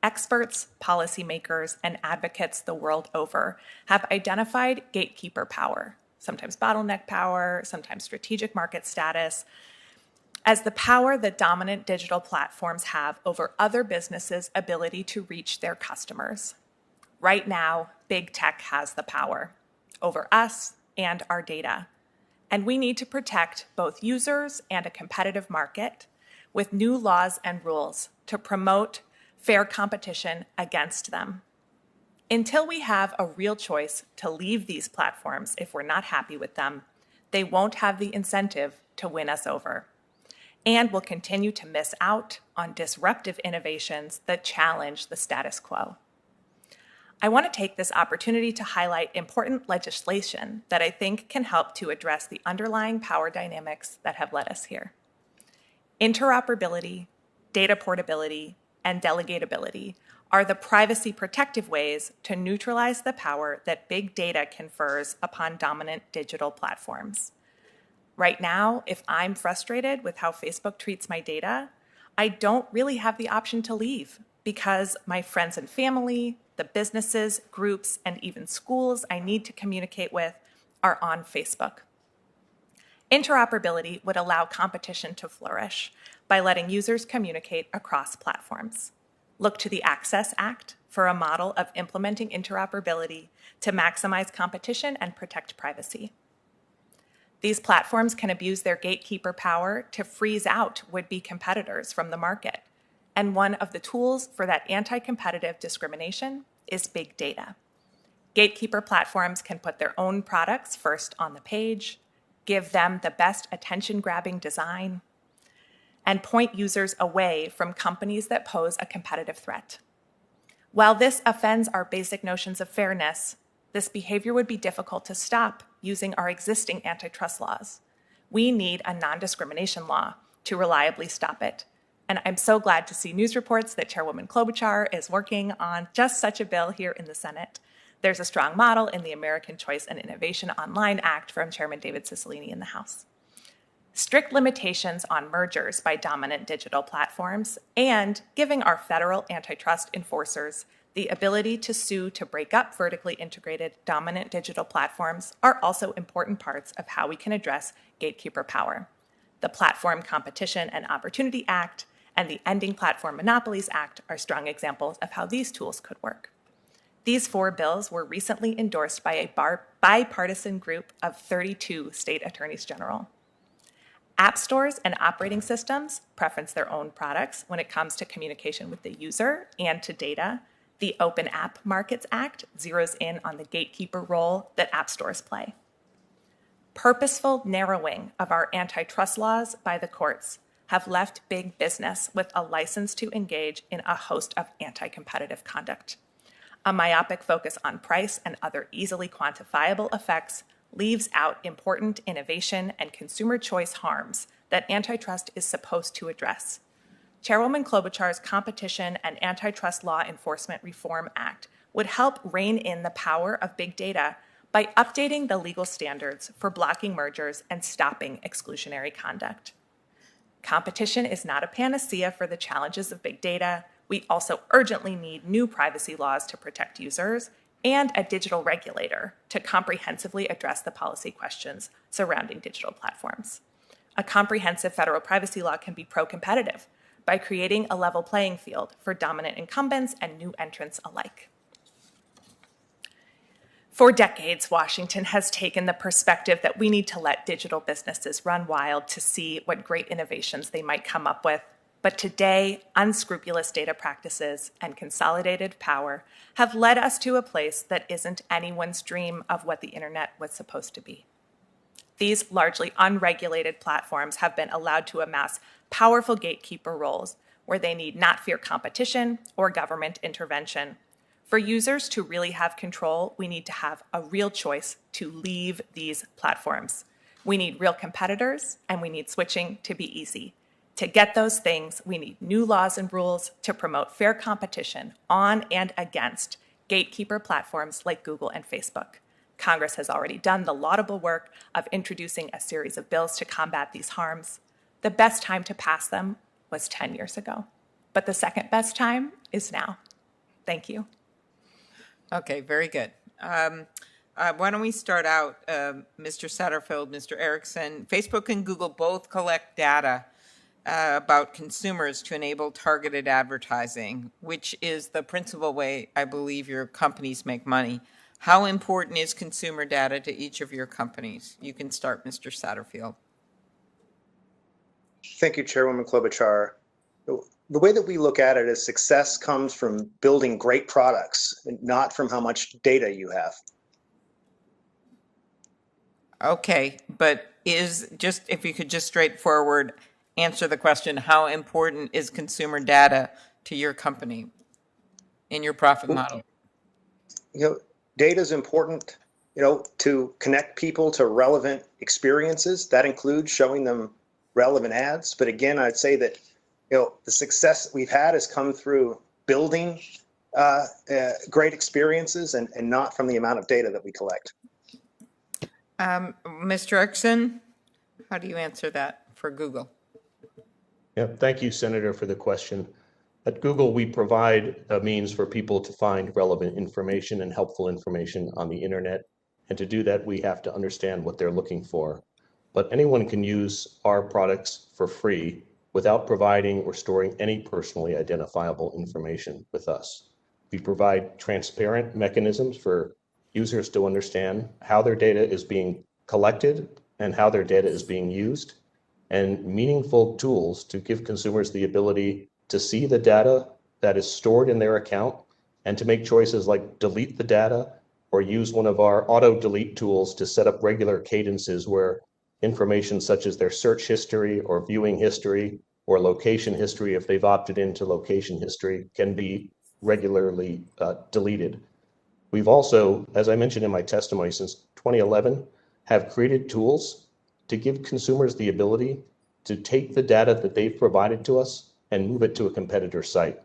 Experts, policymakers, and advocates the world over have identified gatekeeper power, sometimes bottleneck power, sometimes strategic market status, as the power that dominant digital platforms have over other businesses' ability to reach their customers. Right now, big tech has the power over us and our data. And we need to protect both users and a competitive market with new laws and rules to promote fair competition against them. Until we have a real choice to leave these platforms if we're not happy with them, they won't have the incentive to win us over. And will continue to miss out on disruptive innovations that challenge the status quo. I want to take this opportunity to highlight important legislation that I think can help to address the underlying power dynamics that have led us here. Interoperability, data portability, and delegatability are the privacy protective ways to neutralize the power that big data confers upon dominant digital platforms. Right now, if I'm frustrated with how Facebook treats my data, I don't really have the option to leave because my friends and family, the businesses, groups, and even schools I need to communicate with are on Facebook. Interoperability would allow competition to flourish by letting users communicate across platforms. Look to the Access Act for a model of implementing interoperability to maximize competition and protect privacy. These platforms can abuse their gatekeeper power to freeze out would-be competitors from the market. And one of the tools for that anti-competitive discrimination is big data. Gatekeeper platforms can put their own products first on the page, give them the best attention-grabbing design, and point users away from companies that pose a competitive threat. While this offends our basic notions of fairness, this behavior would be difficult to stop using our existing antitrust laws. We need a non-discrimination law to reliably stop it. And I'm so glad to see news reports that Chairwoman Klobuchar is working on just such a bill here in the Senate. There's a strong model in the American Choice and Innovation Online Act from Chairman David Cicilline in the House. Strict limitations on mergers by dominant digital platforms and giving our federal antitrust enforcers the ability to sue to break up vertically integrated dominant digital platforms are also important parts of how we can address gatekeeper power. The Platform Competition and Opportunity Act and the Ending Platform Monopolies Act are strong examples of how these tools could work. These 4 bills were recently endorsed by a bipartisan group of 32 state attorneys general. App stores and operating systems preference their own products when it comes to communication with the user and to data. The Open App Markets Act zeroes in on the gatekeeper role that app stores play. Purposeful narrowing of our antitrust laws by the courts have left big business with a license to engage in a host of anti-competitive conduct. A myopic focus on price and other easily quantifiable effects leaves out important innovation and consumer choice harms that antitrust is supposed to address. Chairwoman Klobuchar's Competition and Antitrust Law Enforcement Reform Act would help rein in the power of big data by updating the legal standards for blocking mergers and stopping exclusionary conduct. Competition is not a panacea for the challenges of big data. We also urgently need new privacy laws to protect users and a digital regulator to comprehensively address the policy questions surrounding digital platforms. A comprehensive federal privacy law can be pro-competitive by creating a level playing field for dominant incumbents and new entrants alike. For decades, Washington has taken the perspective that we need to let digital businesses run wild to see what great innovations they might come up with. But today, unscrupulous data practices and consolidated power have led us to a place that isn't anyone's dream of what the internet was supposed to be. These largely unregulated platforms have been allowed to amass powerful gatekeeper roles where they need not fear competition or government intervention. For users to really have control, we need to have a real choice to leave these platforms. We need real competitors, and we need switching to be easy. To get those things, we need new laws and rules to promote fair competition on and against gatekeeper platforms like Google and Facebook. Congress has already done the laudable work of introducing a series of bills to combat these harms. The best time to pass them was 10 years ago, but the second best time is now. Thank you. Okay, very good. Why don't we start out, Mr. Satterfield, Mr. Erickson? Facebook and Google both collect data about consumers to enable targeted advertising, which is the principal way I believe your companies make money. How important is consumer data to each of your companies? You can start, Mr. Satterfield. Thank you, Chairwoman Klobuchar. The way that we look at it is success comes from building great products, and not from how much data you have. Okay, but if you could just straightforward answer the question, how important is consumer data to your company in your profit model? Data is important, to connect people to relevant experiences. That includes showing them relevant ads. But again, I'd say that, the success we've had has come through building great experiences and not from the amount of data that we collect. Mr. Erickson, how do you answer that for Google? Yeah, thank you, Senator, for the question. At Google, we provide a means for people to find relevant information and helpful information on the internet. And to do that, we have to understand what they're looking for. But anyone can use our products for free without providing or storing any personally identifiable information with us. We provide transparent mechanisms for users to understand how their data is being collected and how their data is being used, and meaningful tools to give consumers the ability to see the data that is stored in their account and to make choices like delete the data or use one of our auto delete tools to set up regular cadences where information such as their search history or viewing history or location history, if they've opted into location history, can be regularly deleted. We've also, as I mentioned in my testimony, since 2011, have created tools to give consumers the ability to take the data that they've provided to us and move it to a competitor site.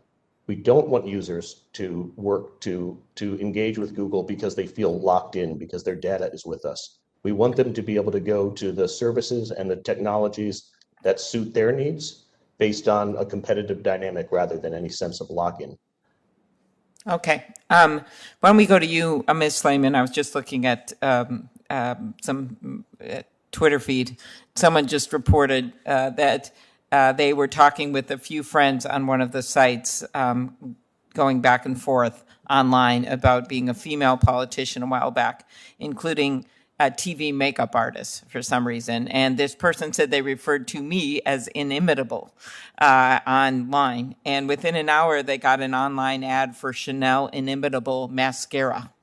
We don't want users to work to engage with Google because they feel locked in because their data is with us. We want them to be able to go to the services and the technologies that suit their needs based on a competitive dynamic rather than any sense of lock-in. Okay. Why don't we go to you, Ms. Slayman? I was just looking at some Twitter feed. Someone just reported that they were talking with a few friends on one of the sites, going back and forth online about being a female politician a while back, including a TV makeup artist for some reason. And this person said they referred to me as inimitable online. And within an hour, they got an online ad for Chanel Inimitable Mascara,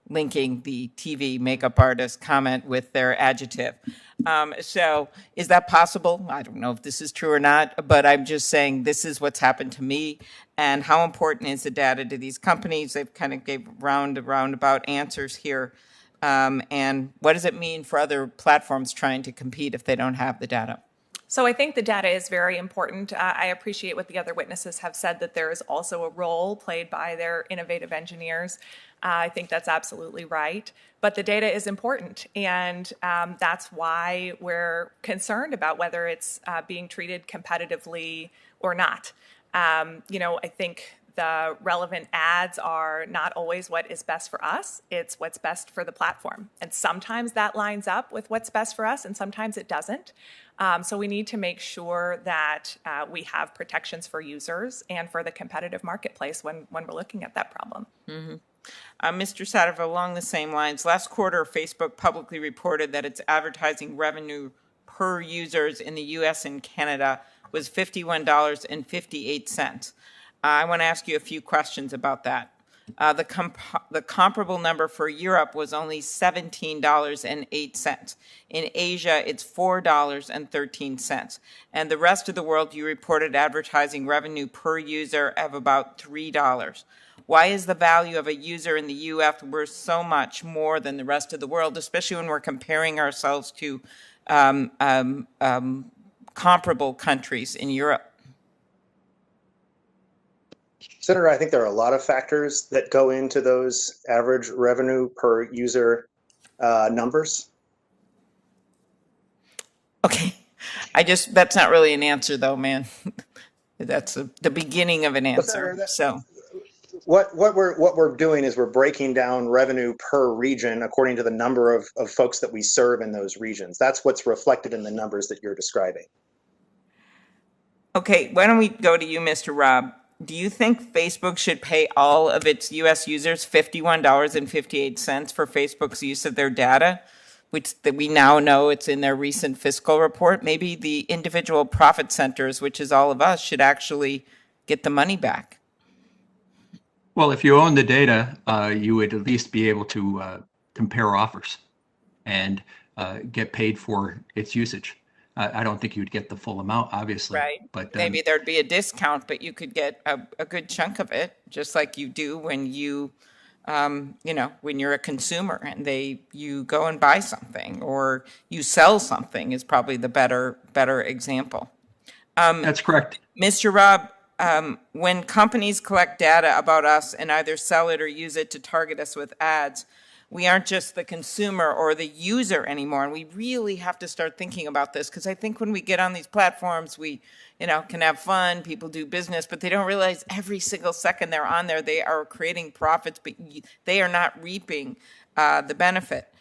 linking the TV makeup artist comment with their adjective. So is that possible? I don't know if this is true or not, but I'm just saying this is what's happened to me. And how important is the data to these companies? They've kind of gave roundabout answers here. And what does it mean for other platforms trying to compete if they don't have the data? So I think the data is very important. I appreciate what the other witnesses have said, that there is also a role played by their innovative engineers. I think that's absolutely right. But the data is important, and that's why we're concerned about whether it's being treated competitively or not. I think the relevant ads are not always what is best for us. It's what's best for the platform. And sometimes that lines up with what's best for us, and sometimes it doesn't. So we need to make sure that we have protections for users and for the competitive marketplace when we're looking at that problem. Mm-hmm. Mr. Satterfield, along the same lines, last quarter, Facebook publicly reported that its advertising revenue per users in the U.S. and Canada was $51.58. I want to ask you a few questions about that. The comparable number for Europe was only $17.08. In Asia, it's $4.13. And the rest of the world, you reported advertising revenue per user of about $3. Why is the value of a user in the U.S. worth so much more than the rest of the world, especially when we're comparing ourselves to comparable countries in Europe? Senator, I think there are a lot of factors that go into those average revenue per user numbers? Okay. That's not really an answer though, man. That's the beginning of an answer. So, What we're doing is we're breaking down revenue per region according to the number of folks that we serve in those regions. That's what's reflected in the numbers that you're describing. okay, why don't we go to you, Mr. Robb? Do you think Facebook should pay all of its U.S. users $51.58 for Facebook's use of their data, which that we now know it's in their recent fiscal report? Maybe the individual profit centers, which is all of us, should actually get the money back. Well, if you own the data, you would at least be able to compare offers and get paid for its usage. I don't think you'd get the full amount, obviously. Right. But maybe there'd be a discount, but you could get a good chunk of it, just like you do when you, when you're a consumer and you go and buy something or you sell something is probably the better example. That's correct. Mr. Robb, when companies collect data about us and either sell it or use it to target us with ads, we aren't just the consumer or the user anymore. And we really have to start thinking about this, because I think when we get on these platforms, we, can have fun, people do business, but they don't realize every single second they're on there, they are creating profits, but they are not reaping the benefit.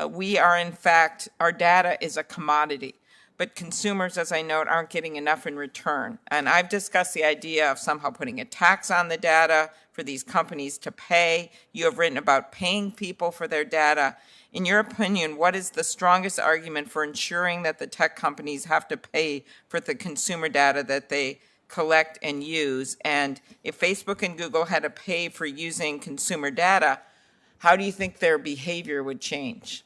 We are, in fact, our data is a commodity. But consumers, as I note, aren't getting enough in return. And I've discussed the idea of somehow putting a tax on the data for these companies to pay. You have written about paying people for their data. In your opinion, what is the strongest argument for ensuring that the tech companies have to pay for the consumer data that they collect and use? And if Facebook and Google had to pay for using consumer data, how do you think their behavior would change?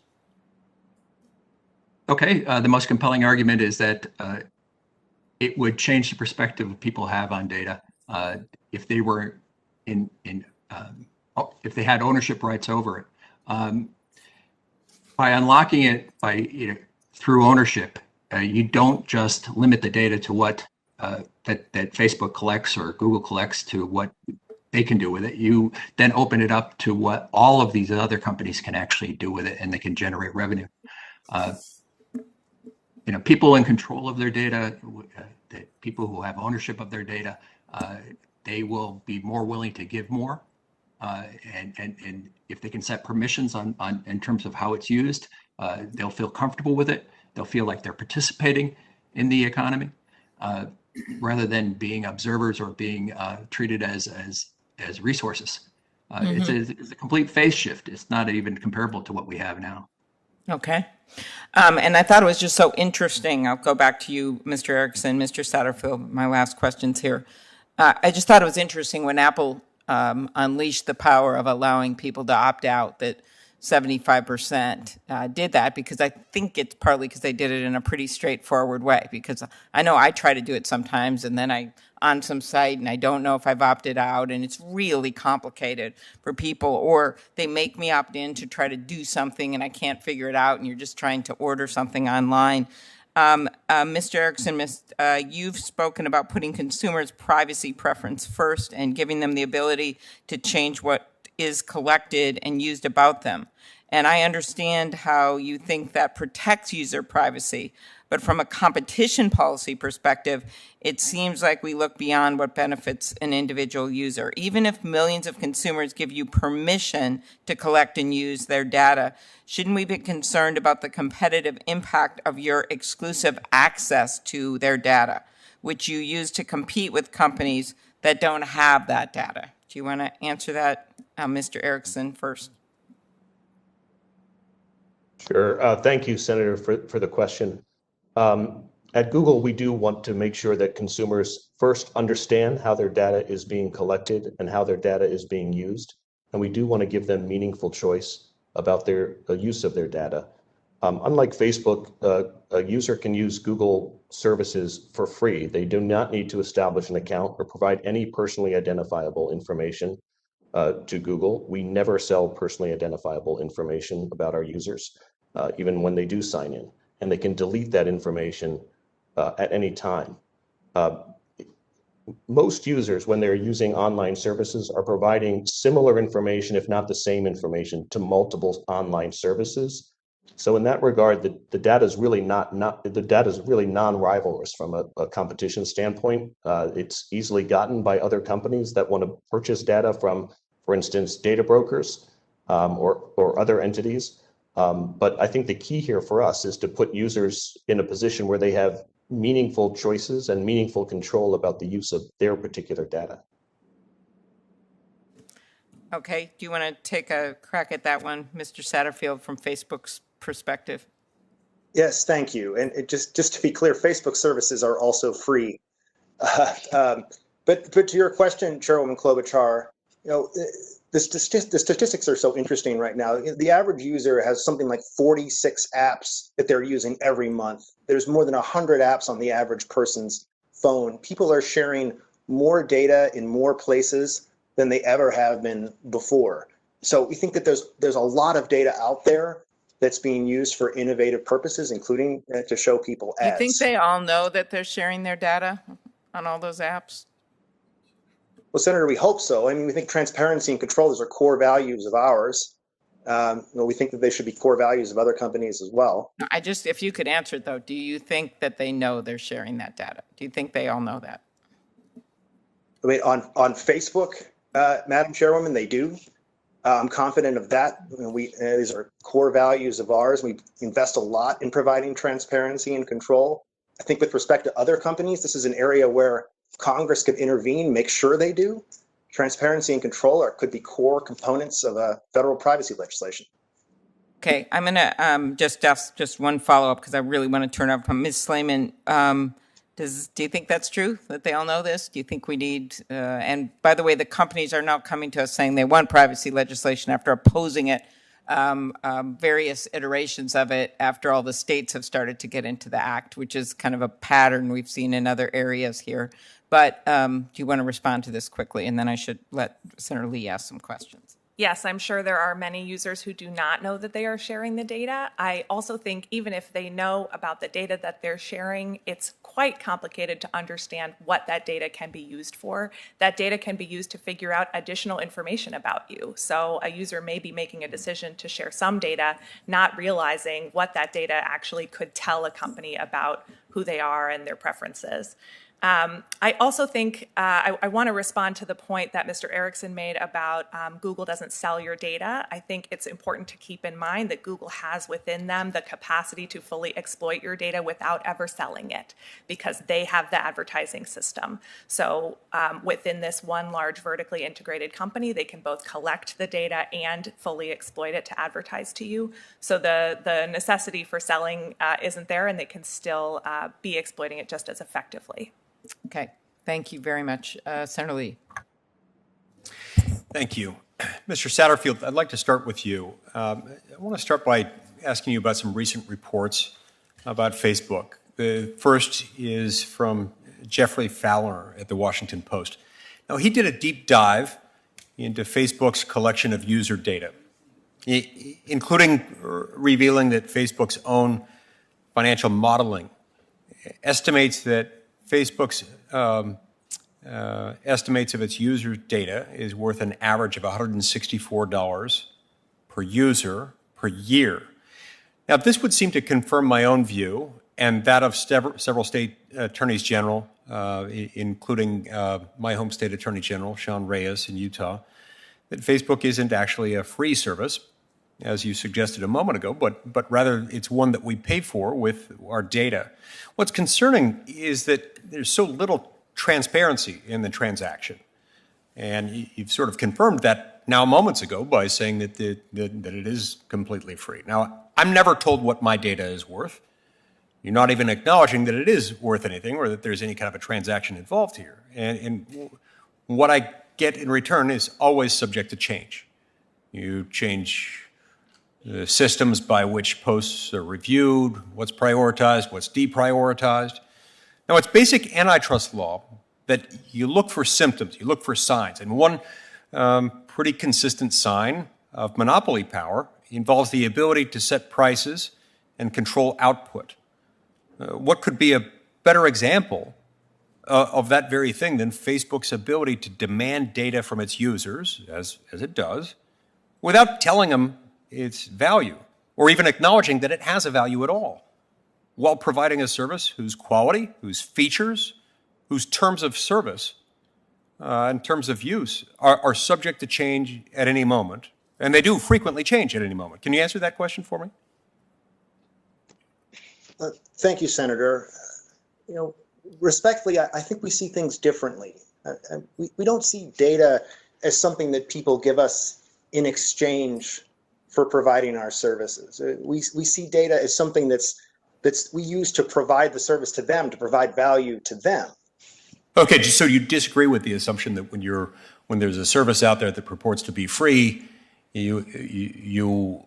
Okay, the most compelling argument is that it would change the perspective people have on data if they were if they had ownership rights over it. By unlocking it through ownership, you don't just limit the data to what that Facebook collects or Google collects to what they can do with it. You then open it up to what all of these other companies can actually do with it, and they can generate revenue. People in control of their data, people who have ownership of their data, they will be more willing to give more. And if they can set permissions on in terms of how it's used, they'll feel comfortable with it. They'll feel like they're participating in the economy rather than being observers or being treated as resources. It's a complete phase shift. It's not even comparable to what we have now. Okay. And I thought it was just so interesting. I'll go back to you, Mr. Erickson, Mr. Satterfield, my last questions here. I just thought it was interesting when Apple unleashed the power of allowing people to opt out, that 75% did that, because I think it's partly because they did it in a pretty straightforward way. Because I know I try to do it sometimes, and then I on some site and I don't know if I've opted out, and it's really complicated for people, or they make me opt in to try to do something and I can't figure it out, and you're just trying to order something online. Mr. Erickson, you've spoken about putting consumers' privacy preference first and giving them the ability to change what is collected and used about them. And I understand how you think that protects user privacy. But from a competition policy perspective, it seems like we look beyond what benefits an individual user. Even if millions of consumers give you permission to collect and use their data, shouldn't we be concerned about the competitive impact of your exclusive access to their data, which you use to compete with companies that don't have that data? Do you want to answer that, Mr. Erickson, first? Sure. Thank you, Senator, for the question. At Google, we do want to make sure that consumers first understand how their data is being collected and how their data is being used. And we do want to give them meaningful choice about the use of their data. Unlike Facebook, a user can use Google services for free. They do not need to establish an account or provide any personally identifiable information to Google. We never sell personally identifiable information about our users, even when they do sign in. And they can delete that information at any time. most users, when they're using online services, are providing similar information, if not the same information, to multiple online services. So in that regard, the data is really non-rivalrous from a competition standpoint. It's easily gotten by other companies that want to purchase data from, for instance, data brokers or other entities. But I think the key here for us is to put users in a position where they have meaningful choices and meaningful control about the use of their particular data. Okay, do you want to take a crack at that one, Mr. Satterfield, from Facebook's perspective? Yes, thank you. And just to be clear, Facebook services are also free. But to your question, Chairwoman Klobuchar, the statistics are so interesting right now. The average user has something like 46 apps that they're using every month. There's more than 100 apps on the average person's phone. People are sharing more data in more places than they ever have been before. So we think that there's a lot of data out there that's being used for innovative purposes, including to show people ads. You think they all know that they're sharing their data on all those apps? Well, Senator, we hope so. I mean, we think transparency and control, those are core values of ours. We think that they should be core values of other companies as well. If you could answer it though, do you think that they know they're sharing that data? Do you think they all know that? I mean, on Facebook, Madam Chairwoman, they do. I'm confident of that. These are core values of ours. We invest a lot in providing transparency and control. I think with respect to other companies, this is an area where Congress could intervene, make sure they do. Transparency and control could be core components of federal privacy legislation. Okay, I'm going to just ask just one follow-up because I really want to turn up from Ms. Slayman. Do you think that's true, that they all know this? Do you think we need, and by the way, the companies are now coming to us saying they want privacy legislation after opposing it, various iterations of it after all the states have started to get into the act, which is kind of a pattern we've seen in other areas here. But do you want to respond to this quickly? And then I should let Senator Lee ask some questions. Yes, I'm sure there are many users who do not know that they are sharing the data. I also think even if they know about the data that they're sharing, it's quite complicated to understand what that data can be used for. That data can be used to figure out additional information about you. So a user may be making a decision to share some data, not realizing what that data actually could tell a company about who they are and their preferences. I also think I want to respond to the point that Mr. Erickson made about Google doesn't sell your data. I think it's important to keep in mind that Google has within them the capacity to fully exploit your data without ever selling it because they have the advertising system. So within this one large vertically integrated company, they can both collect the data and fully exploit it to advertise to you. So the necessity for selling isn't there, and they can still be exploiting it just as effectively. Okay, thank you very much. Senator Lee. Thank you. Mr. Satterfield, I'd like to start with you. I want to start by asking you about some recent reports about Facebook. The first is from Jeffrey Fowler at the Washington Post. Now, he did a deep dive into Facebook's collection of user data, including revealing that Facebook's own financial modeling estimates that Facebook's estimates of its user data is worth an average of $164 per user per year. Now, this would seem to confirm my own view and that of several state attorneys general, including my home state attorney general, Sean Reyes in Utah, that Facebook isn't actually a free service, as you suggested a moment ago, but rather it's one that we pay for with our data. What's concerning is that there's so little transparency in the transaction. And you've sort of confirmed that now moments ago by saying that it is completely free. Now, I'm never told what my data is worth. You're not even acknowledging that it is worth anything or that there's any kind of a transaction involved here. And what I get in return is always subject to change. You change the systems by which posts are reviewed, what's prioritized, what's deprioritized. Now, it's basic antitrust law that you look for symptoms, you look for signs. And one pretty consistent sign of monopoly power involves the ability to set prices and control output. What could be a better example of that very thing than Facebook's ability to demand data from its users, as it does, without telling them its value or even acknowledging that it has a value at all, while providing a service whose quality, whose features, whose terms of service, in terms of use, are subject to change at any moment. And they do frequently change at any moment. Can you answer that question for me? Thank you, Senator. Respectfully, I think we see things differently. We don't see data as something that people give us in exchange for providing our services. We see data as something that's we use to provide the service to them, to provide value to them. Okay, so you disagree with the assumption that when there's a service out there that purports to be free, you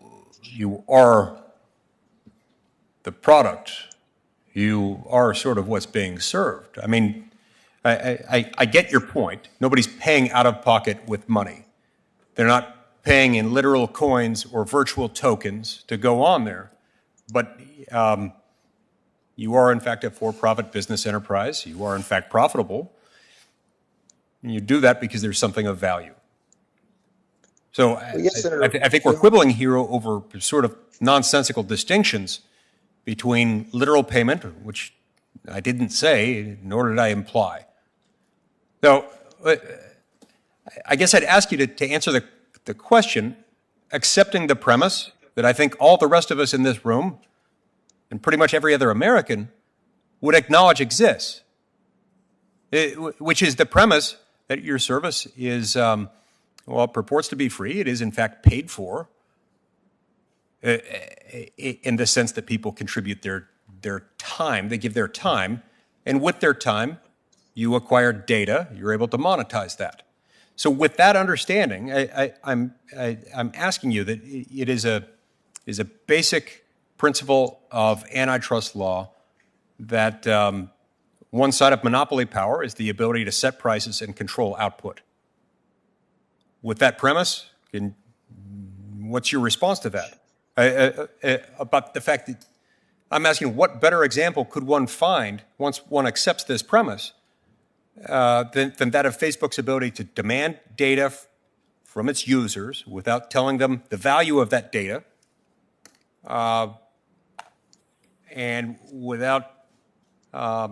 are the product. You are sort of what's being served. I mean, I get your point. Nobody's paying out of pocket with money. They're not paying in literal coins or virtual tokens to go on there. But you are, in fact, a for-profit business enterprise. You are, in fact, profitable. And you do that because there's something of value. So yes, Senator, I think we're quibbling here over sort of nonsensical distinctions between literal payment, which I didn't say, nor did I imply. So I guess I'd ask you to answer the question, accepting the premise that I think all the rest of us in this room and pretty much every other American would acknowledge exists, which is the premise that your service is, it purports to be free. It is, in fact, paid for in the sense that people contribute their time. They give their time, and with their time, you acquire data. You're able to monetize that. So with that understanding, I'm asking you that it is a basic principle of antitrust law that one side of monopoly power is the ability to set prices and control output. With that premise, what's your response to that? About the fact that I'm asking, what better example could one find once one accepts this premise than that of Facebook's ability to demand data from its users without telling them the value of that data, and without a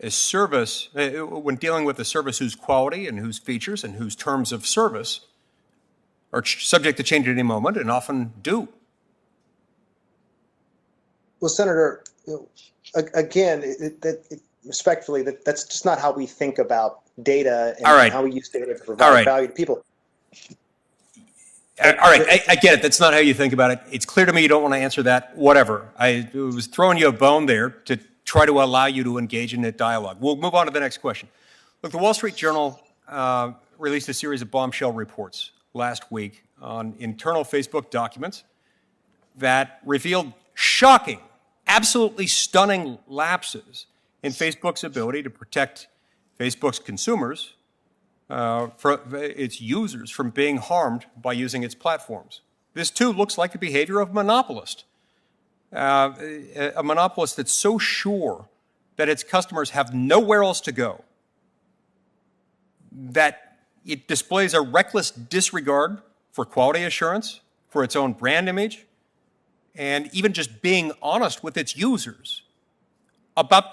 service, when dealing with a service whose quality and whose features and whose terms of service are subject to change at any moment and often do? Well, Senator, again, respectfully, that's just not how we think about data and how we use data to provide value to people. All right, I get it. That's not how you think about it. It's clear to me you don't want to answer that. Whatever. I was throwing you a bone there to try to allow you to engage in a dialogue. We'll move on to the next question. Look, the Wall Street Journal released a series of bombshell reports last week on internal Facebook documents that revealed shocking, absolutely stunning lapses in Facebook's ability to protect Facebook's consumers, its users, from being harmed by using its platforms. This, too, looks like the behavior of a monopolist. A monopolist that's so sure that its customers have nowhere else to go, that it displays a reckless disregard for quality assurance, for its own brand image, and even just being honest with its users about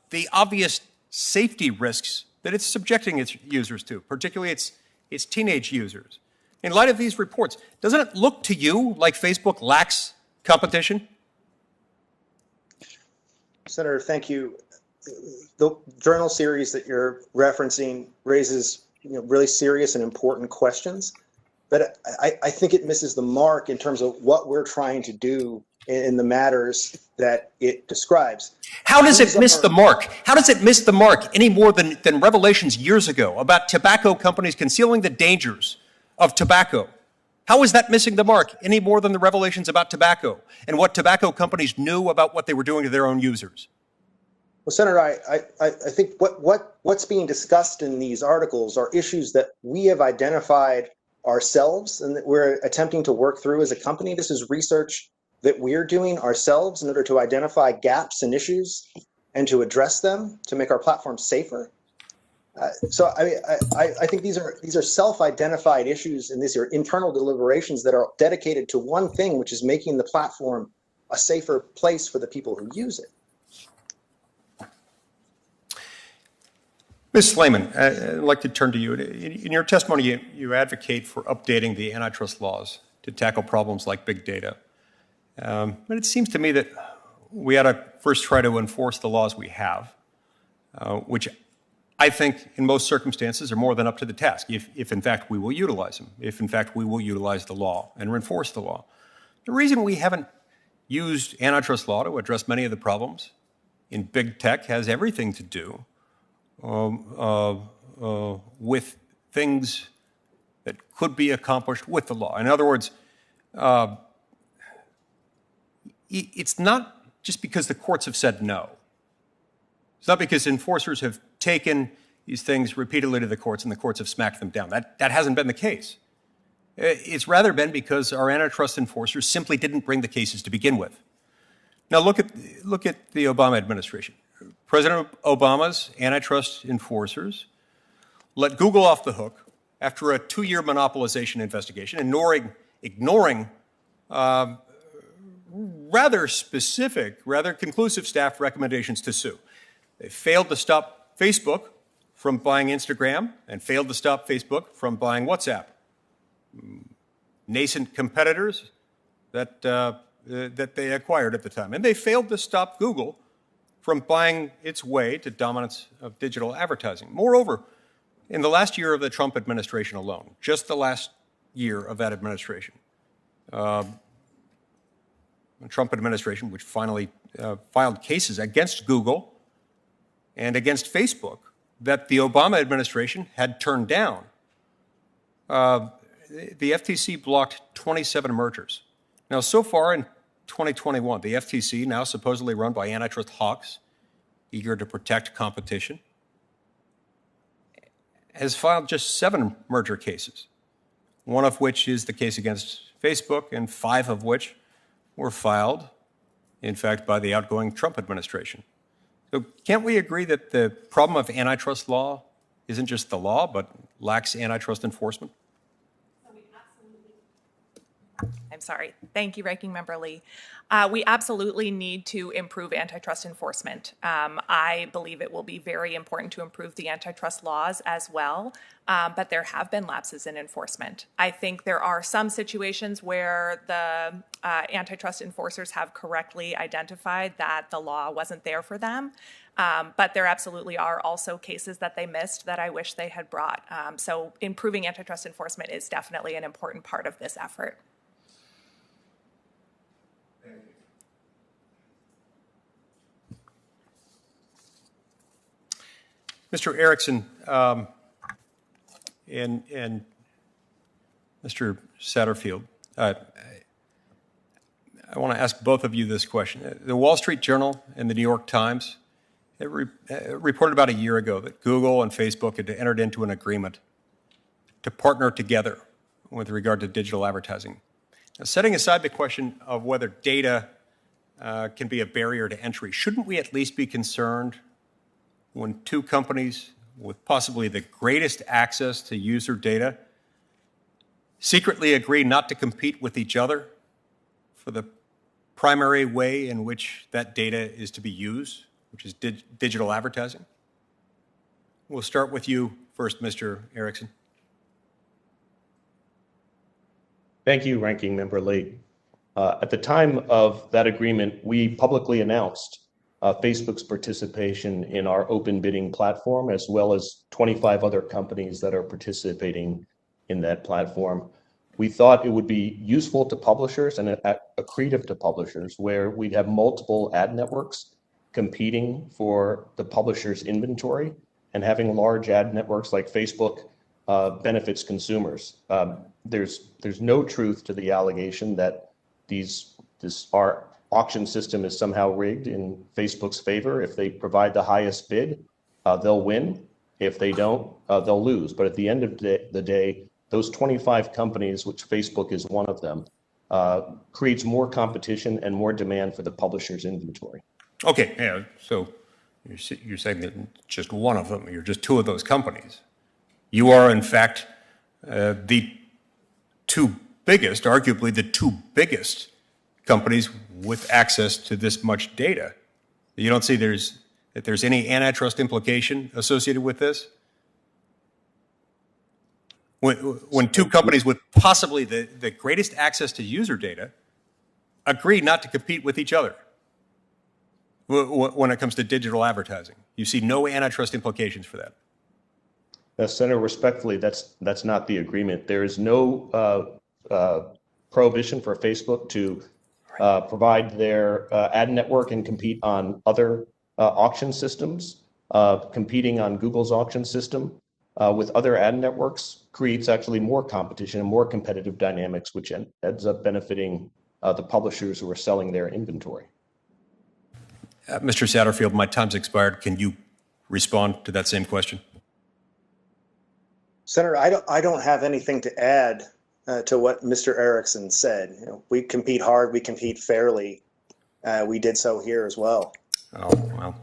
the obvious safety risks that it's subjecting its users to, particularly its teenage users. In light of these reports, doesn't it look to you like Facebook lacks competition? Senator, thank you. The journal series that you're referencing raises really serious and important questions, but I think it misses the mark in terms of what we're trying to do in the matters that it describes. How does it miss the mark? How does it miss the mark any more than revelations years ago about tobacco companies concealing the dangers of tobacco? How is that missing the mark any more than the revelations about tobacco and what tobacco companies knew about what they were doing to their own users? Well, Senator, I think what's being discussed in these articles are issues that we have identified ourselves and that we're attempting to work through as a company. This is research that we're doing ourselves in order to identify gaps and issues and to address them to make our platform safer. So I think these are self-identified issues, and these are internal deliberations that are dedicated to one thing, which is making the platform a safer place for the people who use it. Ms. Slayman, I'd like to turn to you. In your testimony, you advocate for updating the antitrust laws to tackle problems like big data. But it seems to me that we ought to first try to enforce the laws we have, which I think in most circumstances are more than up to the task, if in fact we will utilize them, if in fact we will utilize the law and enforce the law. The reason we haven't used antitrust law to address many of the problems in big tech has everything to do with things that could be accomplished with the law. In other words, it's not just because the courts have said no. It's not because enforcers have taken these things repeatedly to the courts and the courts have smacked them down. That hasn't been the case. It's rather been because our antitrust enforcers simply didn't bring the cases to begin with. Now look at the Obama administration. President Obama's antitrust enforcers let Google off the hook after a 2-year monopolization investigation, ignoring rather specific, rather conclusive staff recommendations to sue. They failed to stop Facebook from buying Instagram and failed to stop Facebook from buying WhatsApp. Nascent competitors that they acquired at the time. And they failed to stop Google from buying its way to dominance of digital advertising. Moreover, in the last year of the Trump administration alone, just the last year of that administration, the Trump administration, which finally filed cases against Google and against Facebook that the Obama administration had turned down, the FTC blocked 27 mergers. Now, so far in 2021, the FTC, now supposedly run by antitrust hawks, eager to protect competition, has filed just 7 merger cases, one of which is the case against Facebook, and 5 of which were filed, in fact, by the outgoing Trump administration. So can't we agree that the problem of antitrust law isn't just the law, but lacks antitrust enforcement? I'm sorry. Thank you, Ranking Member Lee. We absolutely need to improve antitrust enforcement. I believe it will be very important to improve the antitrust laws as well, but there have been lapses in enforcement. I think there are some situations where the antitrust enforcers have correctly identified that the law wasn't there for them, but there absolutely are also cases that they missed that I wish they had brought. So improving antitrust enforcement is definitely an important part of this effort. Mr. Erickson and Mr. Satterfield, I want to ask both of you this question. The Wall Street Journal and the New York Times reported about a year ago that Google and Facebook had entered into an agreement to partner together with regard to digital advertising. Now, setting aside the question of whether data can be a barrier to entry, shouldn't we at least be concerned when 2 companies with possibly the greatest access to user data secretly agree not to compete with each other for the primary way in which that data is to be used, which is digital advertising? We'll start with you first, Mr. Erickson. Thank you, Ranking Member Lee. At the time of that agreement, we publicly announced Facebook's participation in our open bidding platform, as well as 25 other companies that are participating in that platform. We thought it would be useful to publishers and accretive to publishers, where we'd have multiple ad networks competing for the publisher's inventory, and having large ad networks like Facebook benefits consumers. There's no truth to the allegation that our auction system is somehow rigged in Facebook's favor. If they provide the highest bid, they'll win. If they don't, they'll lose. But at the end of the day, those 25 companies, which Facebook is one of them, creates more competition and more demand for the publisher's inventory. Okay, yeah, so You're saying that just one of them, you're just two of those companies. You are, in fact, the two biggest, arguably the two biggest companies with access to this much data. You don't see that there's any antitrust implication associated with this? When two companies with possibly the greatest access to user data agree not to compete with each other when it comes to digital advertising. You see no antitrust implications for that. Senator, respectfully, that's not the agreement. There is no prohibition for Facebook to provide their ad network and compete on other auction systems. Competing on Google's auction system with other ad networks creates actually more competition and more competitive dynamics, which ends up benefiting the publishers who are selling their inventory. Mr. Satterfield, my time's expired. Can you respond to that same question? Senator, I don't have anything to add to what Mr. Erickson said. You know, we compete hard, we compete fairly. We did so here as well. Oh, well,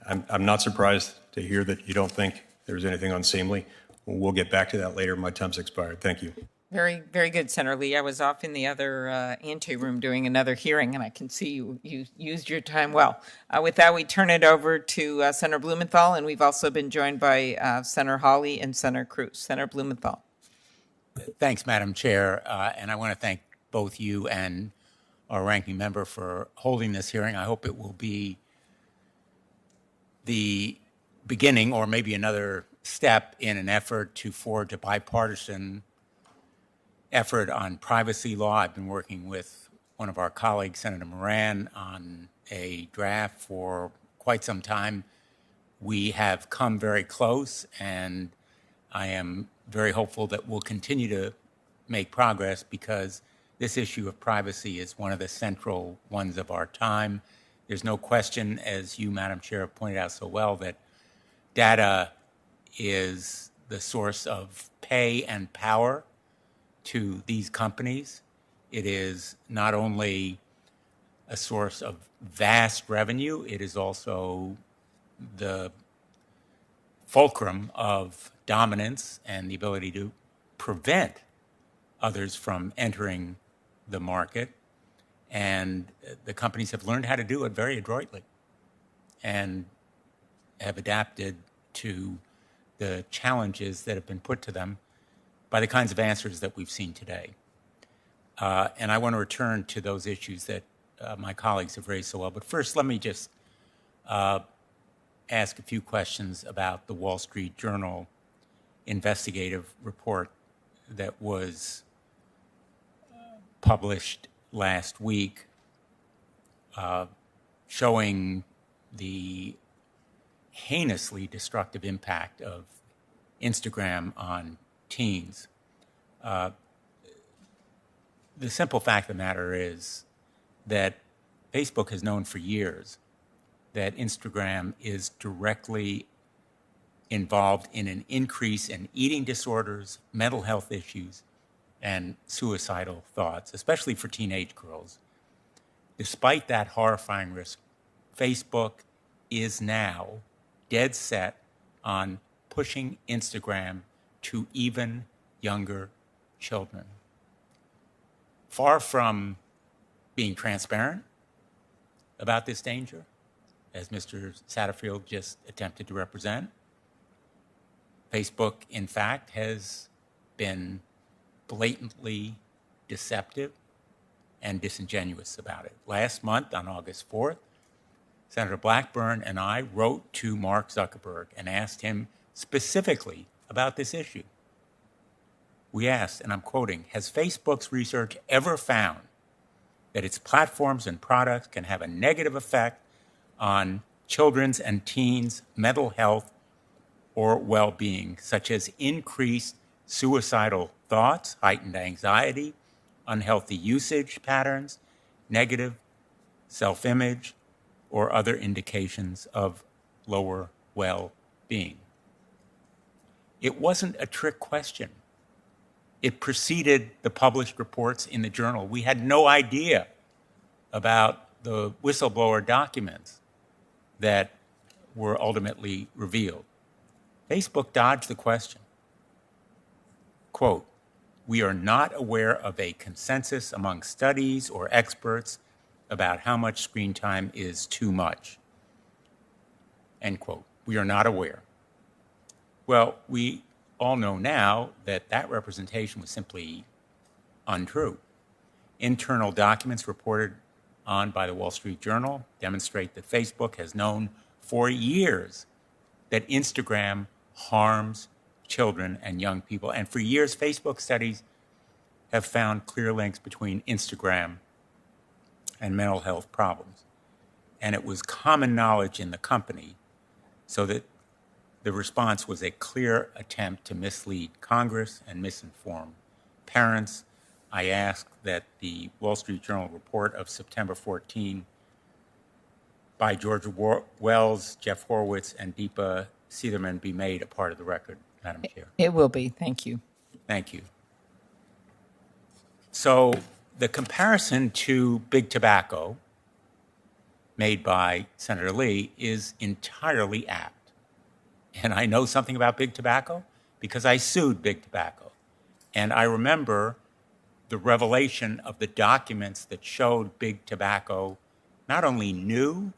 I'm not surprised to hear that you don't think there's anything unseemly. We'll get back to that later. My time's expired. Thank you. Very, very good, Senator Lee. I was off in the other anteroom doing another hearing, and I can see you used your time well. With that, we turn it over to Senator Blumenthal, and we've also been joined by Senator Hawley and Senator Cruz. Senator Blumenthal. Thanks, Madam Chair, and I want to thank both you and our ranking member for holding this hearing. I hope it will be the beginning or maybe another step in an effort to forge a bipartisan effort on privacy law. I've been working with one of our colleagues, Senator Moran, on a draft for quite some time. We have come very close, and I am very hopeful that we'll continue to make progress because this issue of privacy is one of the central ones of our time. There's no question, as you, Madam Chair, have pointed out so well, that data is the source of pay and power to these companies. It is not only a source of vast revenue, it is also the fulcrum of dominance and the ability to prevent others from entering the market. And the companies have learned how to do it very adroitly and have adapted to the challenges that have been put to them by the kinds of answers that we've seen today. And I want to return to those issues that my colleagues have raised so well. But first, let me just ask a few questions about the Wall Street Journal investigative report that was published last week, showing the heinously destructive impact of Instagram on teens. The simple fact of the matter is that Facebook has known for years that Instagram is directly involved in an increase in eating disorders, mental health issues, and suicidal thoughts, especially for teenage girls. Despite that horrifying risk, Facebook is now dead set on pushing Instagram to even younger children. Far from being transparent about this danger, as Mr. Satterfield just attempted to represent, Facebook, in fact, has been blatantly deceptive and disingenuous about it. Last month, on August 4th, Senator Blackburn and I wrote to Mark Zuckerberg and asked him specifically about this issue. We asked, and I'm quoting, has Facebook's research ever found that its platforms and products can have a negative effect on children's and teens' mental health or well-being, such as increased suicidal thoughts, heightened anxiety, unhealthy usage patterns, negative self-image, or other indications of lower well-being? It wasn't a trick question. It preceded the published reports in the journal. We had no idea about the whistleblower documents that were ultimately revealed. Facebook dodged the question. Quote, "We are not aware of a consensus among studies or experts about how much screen time is too much." End quote. We are not aware. Well, we all know now that that representation was simply untrue. Internal documents reported on by the Wall Street Journal demonstrate that Facebook has known for years that Instagram harms children and young people. And for years, Facebook studies have found clear links between Instagram and mental health problems. And it was common knowledge in the company, so that the response was a clear attempt to mislead Congress and misinform parents. I ask that the Wall Street Journal report of September 14 by Georgia Wells, Jeff Horowitz, and Deepa Seetherman be made a part of the record, Madam Chair. It will be. Thank you. Thank you. So the comparison to big tobacco made by Senator Lee is entirely apt. And I know something about big tobacco because I sued big tobacco. And I remember the revelation of the documents that showed big tobacco not only knew,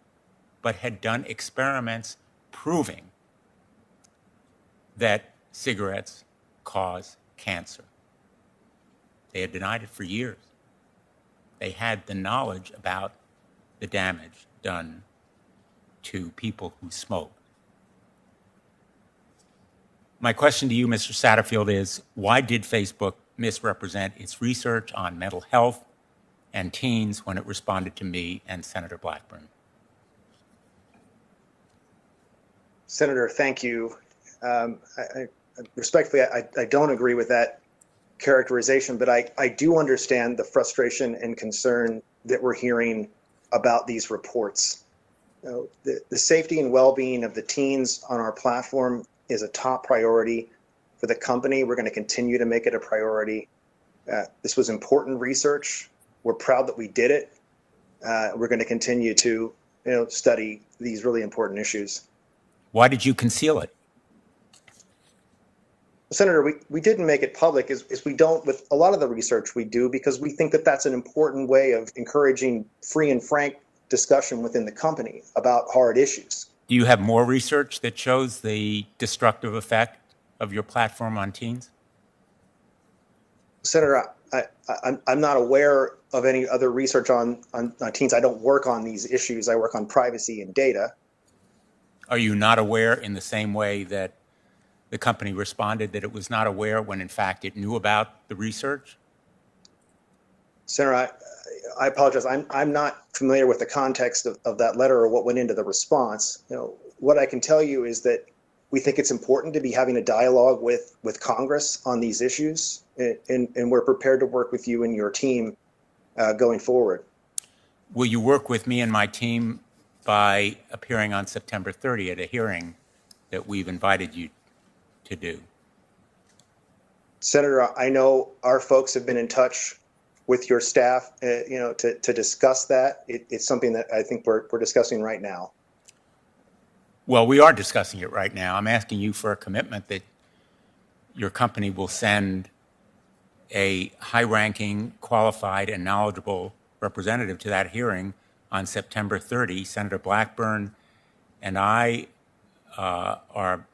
but had done experiments proving that cigarettes cause cancer. They had denied it for years. They had the knowledge about the damage done to people who smoke. My question to you, Mr. Satterfield, is why did Facebook misrepresent its research on mental health and teens when it responded to me and Senator Blackburn? Senator, thank you. Respectfully, I don't agree with that characterization, but I do understand the frustration and concern that we're hearing about these reports. The safety and well-being of the teens on our platform is a top priority for the company. We're going to continue to make it a priority. This was important research. We're proud that we did it. We're going to continue to study these really important issues. Why did you conceal it? Senator, we didn't make it public is we don't with a lot of the research we do because we think that that's an important way of encouraging free and frank discussion within the company about hard issues. Do you have more research that shows the destructive effect of your platform on teens? Senator, I'm not aware of any other research on teens. I don't work on these issues. I work on privacy and data. Are you not aware in the same way that the company responded that it was not aware when in fact it knew about the research? Senator, I apologize. I'm not familiar with the context of that letter or what went into the response. What I can tell you is that we think it's important to be having a dialogue with Congress on these issues, and we're prepared to work with you and your team going forward. Will you work with me and my team by appearing on September 30 at a hearing that we've invited you to do? Senator, I know our folks have been in touch with your staff, to discuss that. It's something that I think we're discussing right now. Well, we are discussing it right now. I'm asking you for a commitment that your company will send a high-ranking, qualified, and knowledgeable representative to that hearing on September 30. Senator Blackburn and I are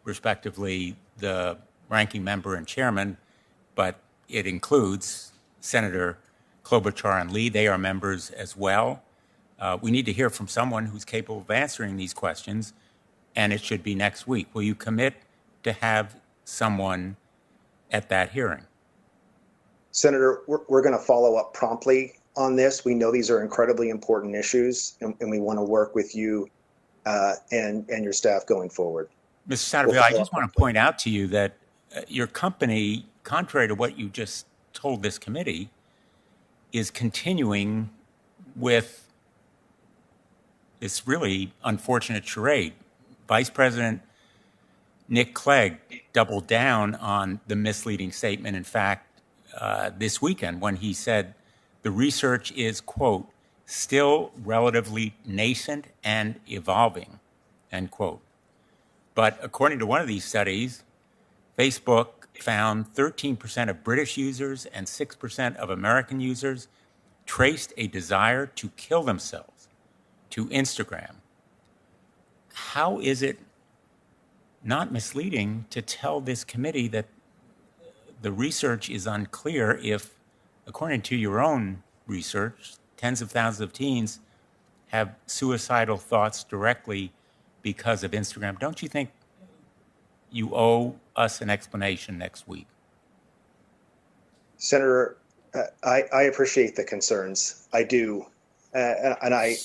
respectively the ranking member and chairman, but it includes Senator Klobuchar and Lee. They are members as well. We need to hear from someone who's capable of answering these questions, and it should be next week. Will you commit to have someone at that hearing? Senator, we're going to follow up promptly on this. We know these are incredibly important issues, and we want to work with you and your staff going forward. Mr. Satterfield, I just want to point out to you that your company, contrary to what you just told this committee, is continuing with this really unfortunate charade. Vice President Nick Clegg doubled down on the misleading statement, in fact, this weekend when he said the research is, quote, still relatively nascent and evolving. end quote. But according to one of these studies, Facebook found 13% of British users and 6% of American users traced a desire to kill themselves to Instagram. How is it not misleading to tell this committee that the research is unclear if, according to your own research, tens of thousands of teens have suicidal thoughts directly because of Instagram? Don't you think you owe us an explanation next week? Senator, I appreciate the concerns. I do. And I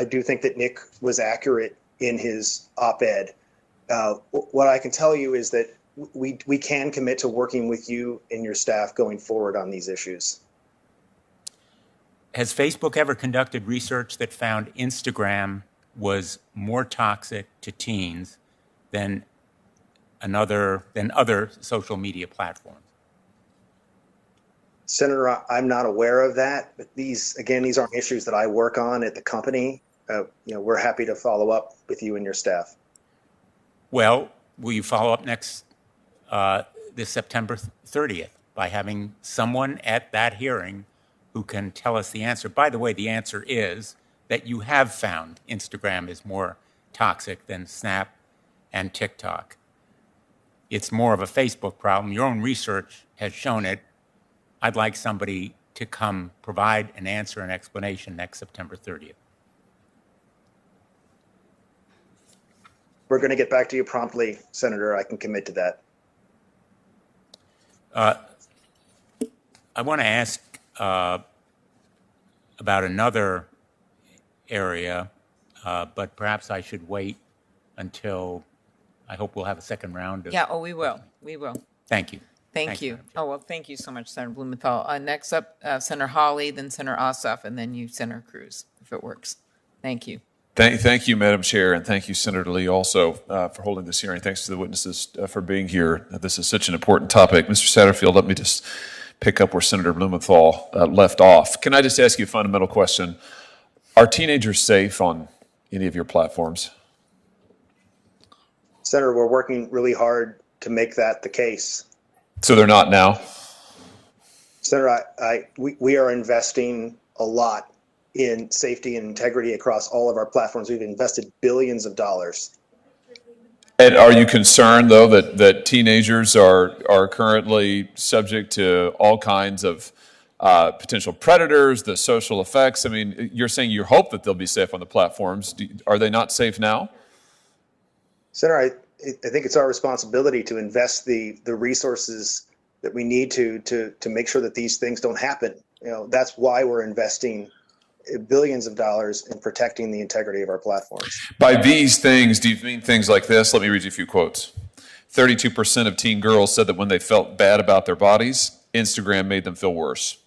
do think that Nick was accurate in his op-ed. What I can tell you is that we can commit to working with you and your staff going forward on these issues. Has Facebook ever conducted research that found Instagram was more toxic to teens than other social media platforms? Senator, I'm not aware of that, but these aren't issues that I work on at the company. We're happy to follow up with you and your staff. Well, will you follow up this September 30th by having someone at that hearing who can tell us the answer? By the way, the answer is that you have found Instagram is more toxic than Snap and TikTok. It's more of a Facebook problem. Your own research has shown it. I'd like somebody to come provide an answer and explanation next September 30th. We're going to get back to you promptly, Senator. I can commit to that. I want to ask about another area, but perhaps I should wait until I hope we'll have a second round of. Yeah, we will. We will. Thank you. Thank you. Oh, well, thank you so much, Senator Blumenthal. Next up, Senator Hawley, then Senator Ossoff, and then you, Senator Cruz, if it works. Thank you. Thank you, Madam Chair, and thank you, Senator Lee, also for holding this hearing. Thanks to the witnesses for being here. This is such an important topic. Mr. Satterfield, let me just pick up where Senator Blumenthal left off. Can I just ask you a fundamental question? Are teenagers safe on any of your platforms? Senator, we're working really hard to make that the case. So they're not now? Senator, we are investing a lot in safety and integrity across all of our platforms. We've invested billions of dollars. And are you concerned, though, that teenagers are currently subject to all kinds of potential predators, the social effects? I mean, you're saying you hope that they'll be safe on the platforms. Are they not safe now? Senator, I think it's our responsibility to invest the resources that we need to make sure that these things don't happen. That's why we're investing billions of dollars in protecting the integrity of our platforms. By these things, do you mean things like this? Let me read you a few quotes. 32% of teen girls said that when they felt bad about their bodies, Instagram made them feel worse.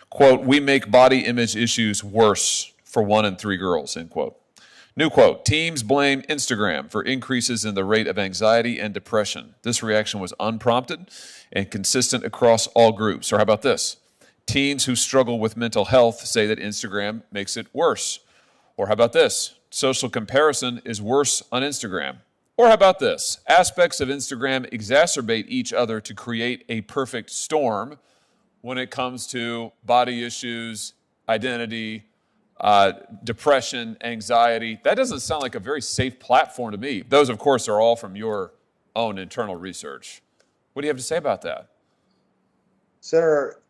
Quote, "We make body image issues worse for 1 in 3 girls," end quote. New quote, "Teens blame Instagram for increases in the rate of anxiety and depression. This reaction was unprompted and consistent across all groups." Or how about this? "Teens who struggle with mental health say that Instagram makes it worse." Or how about this? "Social comparison is worse on Instagram." Or how about this? "Aspects of Instagram exacerbate each other to create a perfect storm when it comes to body issues, identity, depression, anxiety." That doesn't sound like a very safe platform to me. Those, of course, are all from your own internal research. What do you have to say about that? Senator,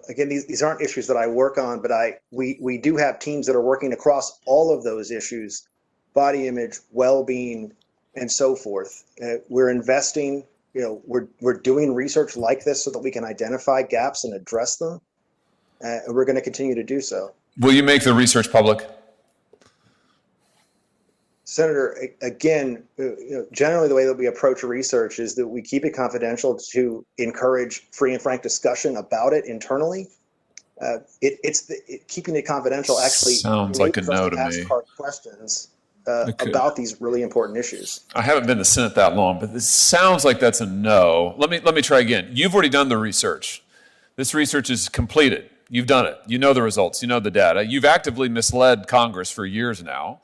again, these aren't issues that I work on, but we do have teams that are working across all of those issues: body image, well-being, and so forth. We're investing. We're doing research like this so that we can identify gaps and address them, and we're going to continue to do so. Will you make the research public? Senator, again, generally the way that we approach research is that we keep it confidential to encourage free and frank discussion about it internally. Keeping it confidential actually sounds like a no to ask me. hard questions about these really important issues. I haven't been in the Senate that long, but this sounds like that's a no. Let me try again. You've already done the research. This research is completed. You've done it. You know the results. You know the data. You've actively misled Congress for years now.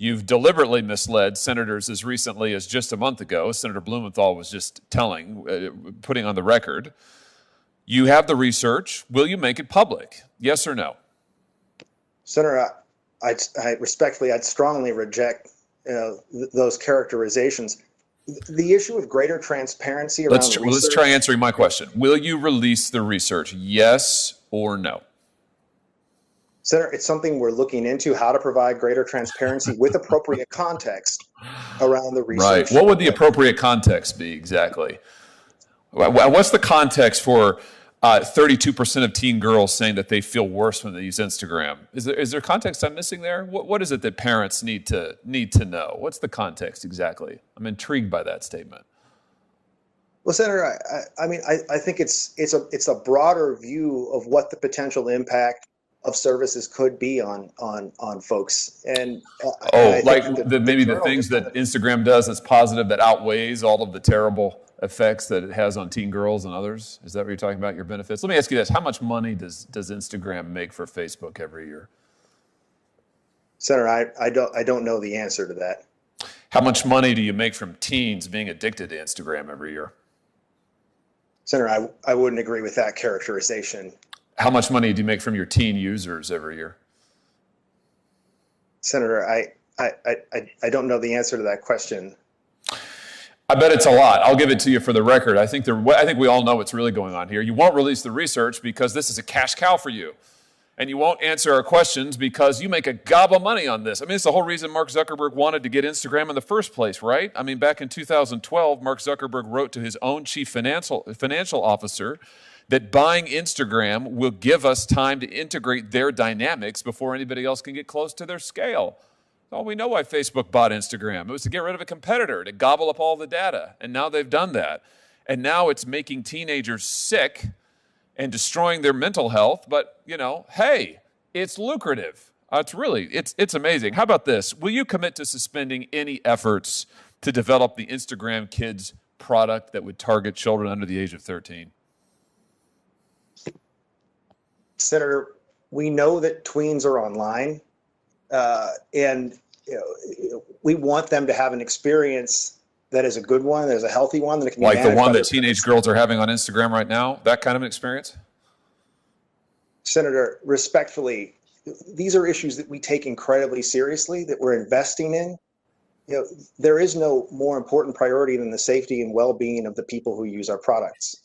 You've deliberately misled senators as recently as just a month ago. Senator Blumenthal was just putting on the record. You have the research. Will you make it public? Yes or no? Senator, I respectfully, I'd strongly reject those characterizations. The issue of greater transparency around research. Let's try answering my question. Will you release the research? Yes or no? Senator, it's something we're looking into, how to provide greater transparency with appropriate context around the research. Right. What would the appropriate context be exactly? What's the context for 32% of teen girls saying that they feel worse when they use Instagram? Is there context I'm missing there? What is it that parents need to know? What's the context exactly? I'm intrigued by that statement. Well, Senator, I think it's a broader view of what the potential impact of services could be on folks. And maybe the things that Instagram does that's positive that outweighs all of the terrible effects that it has on teen girls and others? Is that what you're talking about, your benefits? Let me ask you this. How much money does Instagram make for Facebook every year? Senator, I don't know the answer to that. How much money do you make from teens being addicted to Instagram every year? Senator, I wouldn't agree with that characterization. How much money do you make from your teen users every year? Senator, I don't know the answer to that question. I bet it's a lot. I'll give it to you for the record. I think we all know what's really going on here. You won't release the research because this is a cash cow for you. And you won't answer our questions because you make a gob of money on this. I mean, it's the whole reason Mark Zuckerberg wanted to get Instagram in the first place, right? I mean, back in 2012, Mark Zuckerberg wrote to his own chief financial officer that buying Instagram will give us time to integrate their dynamics before anybody else can get close to their scale. Well, we know why Facebook bought Instagram. It was to get rid of a competitor, to gobble up all the data. And now they've done that. And now it's making teenagers sick and destroying their mental health. But, hey, it's lucrative. It's amazing. How about this? Will you commit to suspending any efforts to develop the Instagram Kids product that would target children under the age of 13? Senator, we know that tweens are online, and we want them to have an experience that is a good one, that is a healthy one, that can be like the one that teenage teenage girls are having on Instagram right now. That kind of an experience. Senator, respectfully, these are issues that we take incredibly seriously, that we're investing in. There is no more important priority than the safety and well-being of the people who use our products.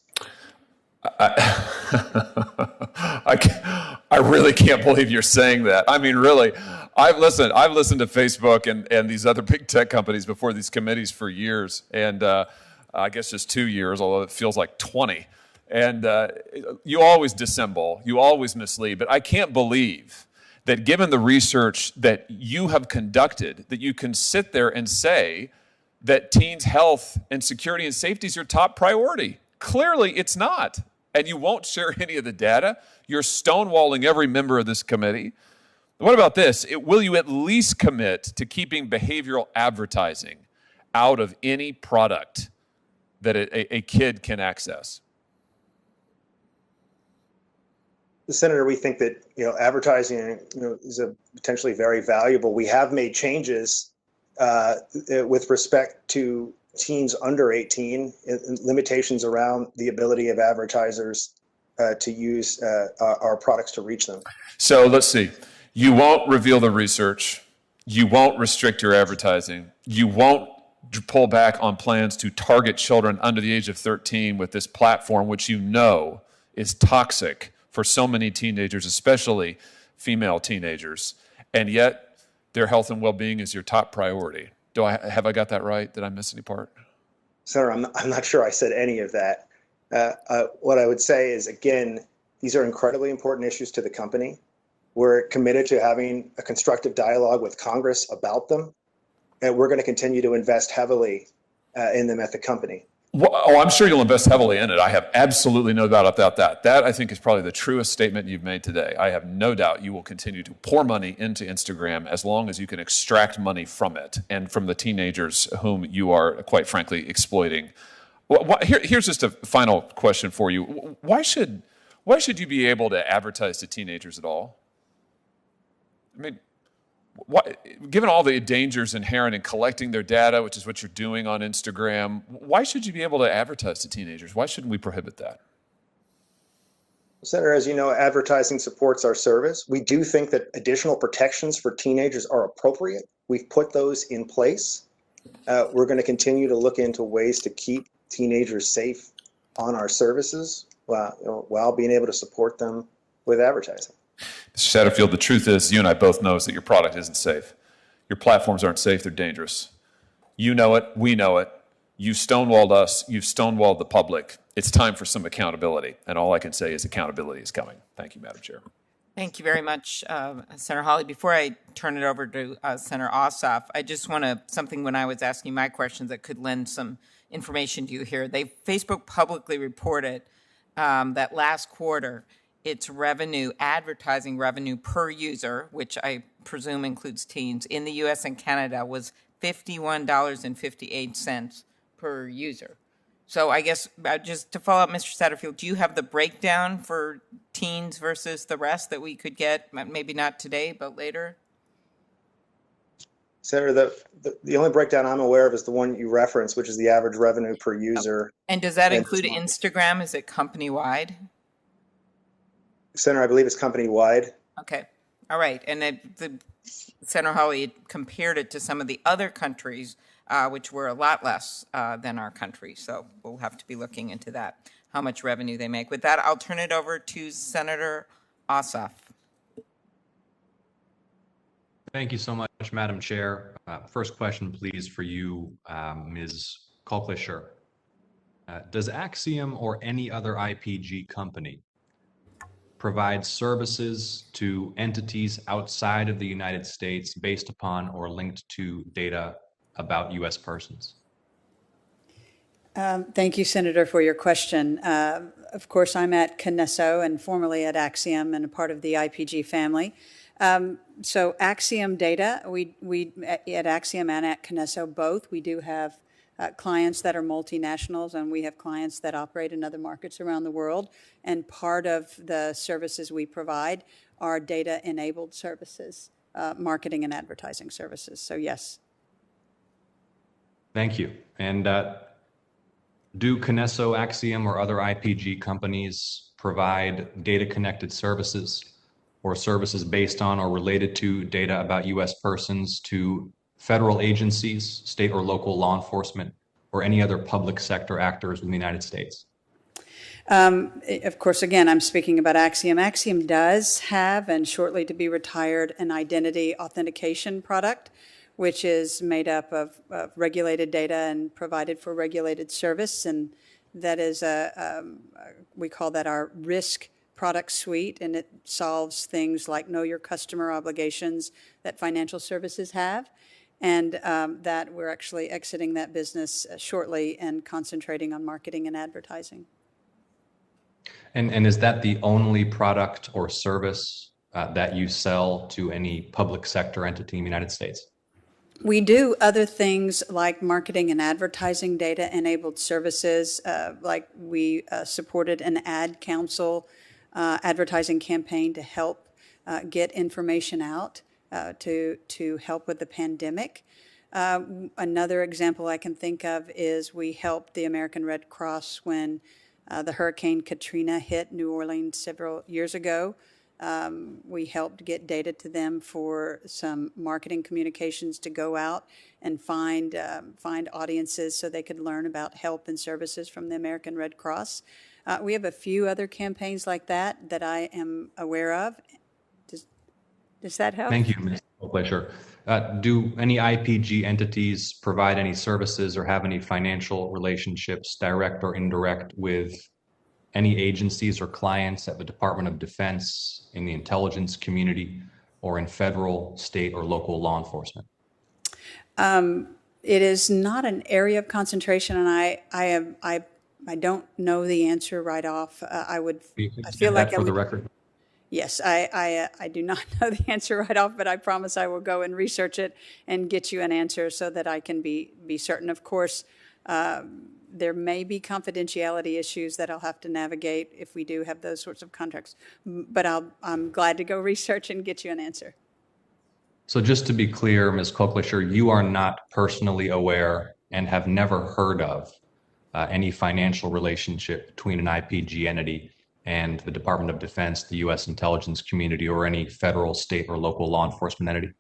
I really can't believe you're saying that. I mean, really, I've listened to Facebook and these other big tech companies before these committees for years, and I guess just 2 years, although it feels like 20. And you always dissemble, you always mislead, but I can't believe that given the research that you have conducted, that you can sit there and say that teens' health and security and safety is your top priority. Clearly, it's not. And you won't share any of the data. You're stonewalling every member of this committee. What about this? Will you at least commit to keeping behavioral advertising out of any product that a kid can access? Senator, we think that advertising is a potentially very valuable. We have made changes with respect to teens under 18, limitations around the ability of advertisers to use our products to reach them. So let's see. You won't reveal the research. You won't restrict your advertising. You won't pull back on plans to target children under the age of 13 with this platform, which you know is toxic for so many teenagers, especially female teenagers. And yet their health and well-being is your top priority. Have I got that right? Did I miss any part? Senator, I'm not sure I said any of that. What I would say is, again, these are incredibly important issues to the company. We're committed to having a constructive dialogue with Congress about them, and we're going to continue to invest heavily in them at the company. Well, I'm sure you'll invest heavily in it. I have absolutely no doubt about that. That, I think, is probably the truest statement you've made today. I have no doubt you will continue to pour money into Instagram as long as you can extract money from it and from the teenagers whom you are, quite frankly, exploiting. Here's just a final question for you. Why should you be able to advertise to teenagers at all? I mean, given all the dangers inherent in collecting their data, which is what you're doing on Instagram, why should you be able to advertise to teenagers? Why shouldn't we prohibit that? Senator, as you know, advertising supports our service. We do think that additional protections for teenagers are appropriate. We've put those in place. We're going to continue to look into ways to keep teenagers safe on our services while being able to support them with advertising. Mr. Satterfield, the truth is, you and I both know, is that your product isn't safe. Your platforms aren't safe, they're dangerous. You know it, we know it. You've stonewalled us, you've stonewalled the public. It's time for some accountability, and all I can say is accountability is coming. Thank you, Madam Chair. Thank you very much, Senator Hawley. Before I turn it over to Senator Ossoff, I just want to, something when I was asking my questions that could lend some information to you here. Facebook publicly reported that last quarter, its revenue, advertising revenue per user, which I presume includes teens, in the U.S. and Canada was $51.58 per user. So I guess just to follow up, Mr. Satterfield, do you have the breakdown for teens versus the rest that we could get, maybe not today, but later? Senator, the only breakdown I'm aware of is the one you referenced, which is the average revenue per user. And does that include Instagram? Is it company-wide? Senator, I believe it's company-wide. Okay. All right. And Senator Hawley compared it to some of the other countries, which were a lot less than our country. So we'll have to be looking into that, how much revenue they make. With that, I'll turn it over to Senator Ossoff. Thank you so much, Madam Chair. First question, please, for you, Ms. Klobuchar. Does Axiom or any other IPG company provide services to entities outside of the United States based upon or linked to data about U.S. persons? Thank you, Senator, for your question. Of course, I'm at Kinesso and formerly at Axiom and a part of the IPG family. So Axiom data, we at Axiom and at Kinesso both, we do have clients that are multinationals, and we have clients that operate in other markets around the world. And part of the services we provide are data-enabled services, marketing and advertising services. So yes. Thank you. And do Kinesso, Axiom, or other IPG companies provide data-connected services or services based on or related to data about U.S. persons to federal agencies, state or local law enforcement, or any other public sector actors in the United States? Of course, again, I'm speaking about Axiom. Axiom does have, and shortly to be retired, an identity authentication product, which is made up of regulated data and provided for regulated service. And that is, we call that our risk product suite, and it solves things like know your customer obligations that financial services have. And that we're actually exiting that business shortly and concentrating on marketing and advertising. And is that the only product or service that you sell to any public sector entity in the United States? We do other things like marketing and advertising data-enabled services, like we supported an ad council advertising campaign to help get information out to help with the pandemic. Another example I can think of is we helped the American Red Cross when the Hurricane Katrina hit New Orleans several years ago. We helped get data to them for some marketing communications to go out and find audiences so they could learn about help and services from the American Red Cross. We have a few other campaigns like that I am aware of. Does that help? Thank you, Ms. Klobuchar. Do any IPG entities provide any services or have any financial relationships, direct or indirect, with any agencies or clients at the Department of Defense, in the intelligence community, or in federal, state, or local law enforcement? It is not an area of concentration, and I don't know the answer right off. I feel like for the record. Yes, I do not know the answer right off, but I promise I will go and research it and get you an answer so that I can be certain. Of course, there may be confidentiality issues that I'll have to navigate if we do have those sorts of contracts, but I'm glad to go research and get you an answer. So just to be clear, Ms. Klobuchar, you are not personally aware and have never heard of any financial relationship between an IPG entity and the Department of Defense, the U.S. intelligence community, or any federal, state, or local law enforcement entity?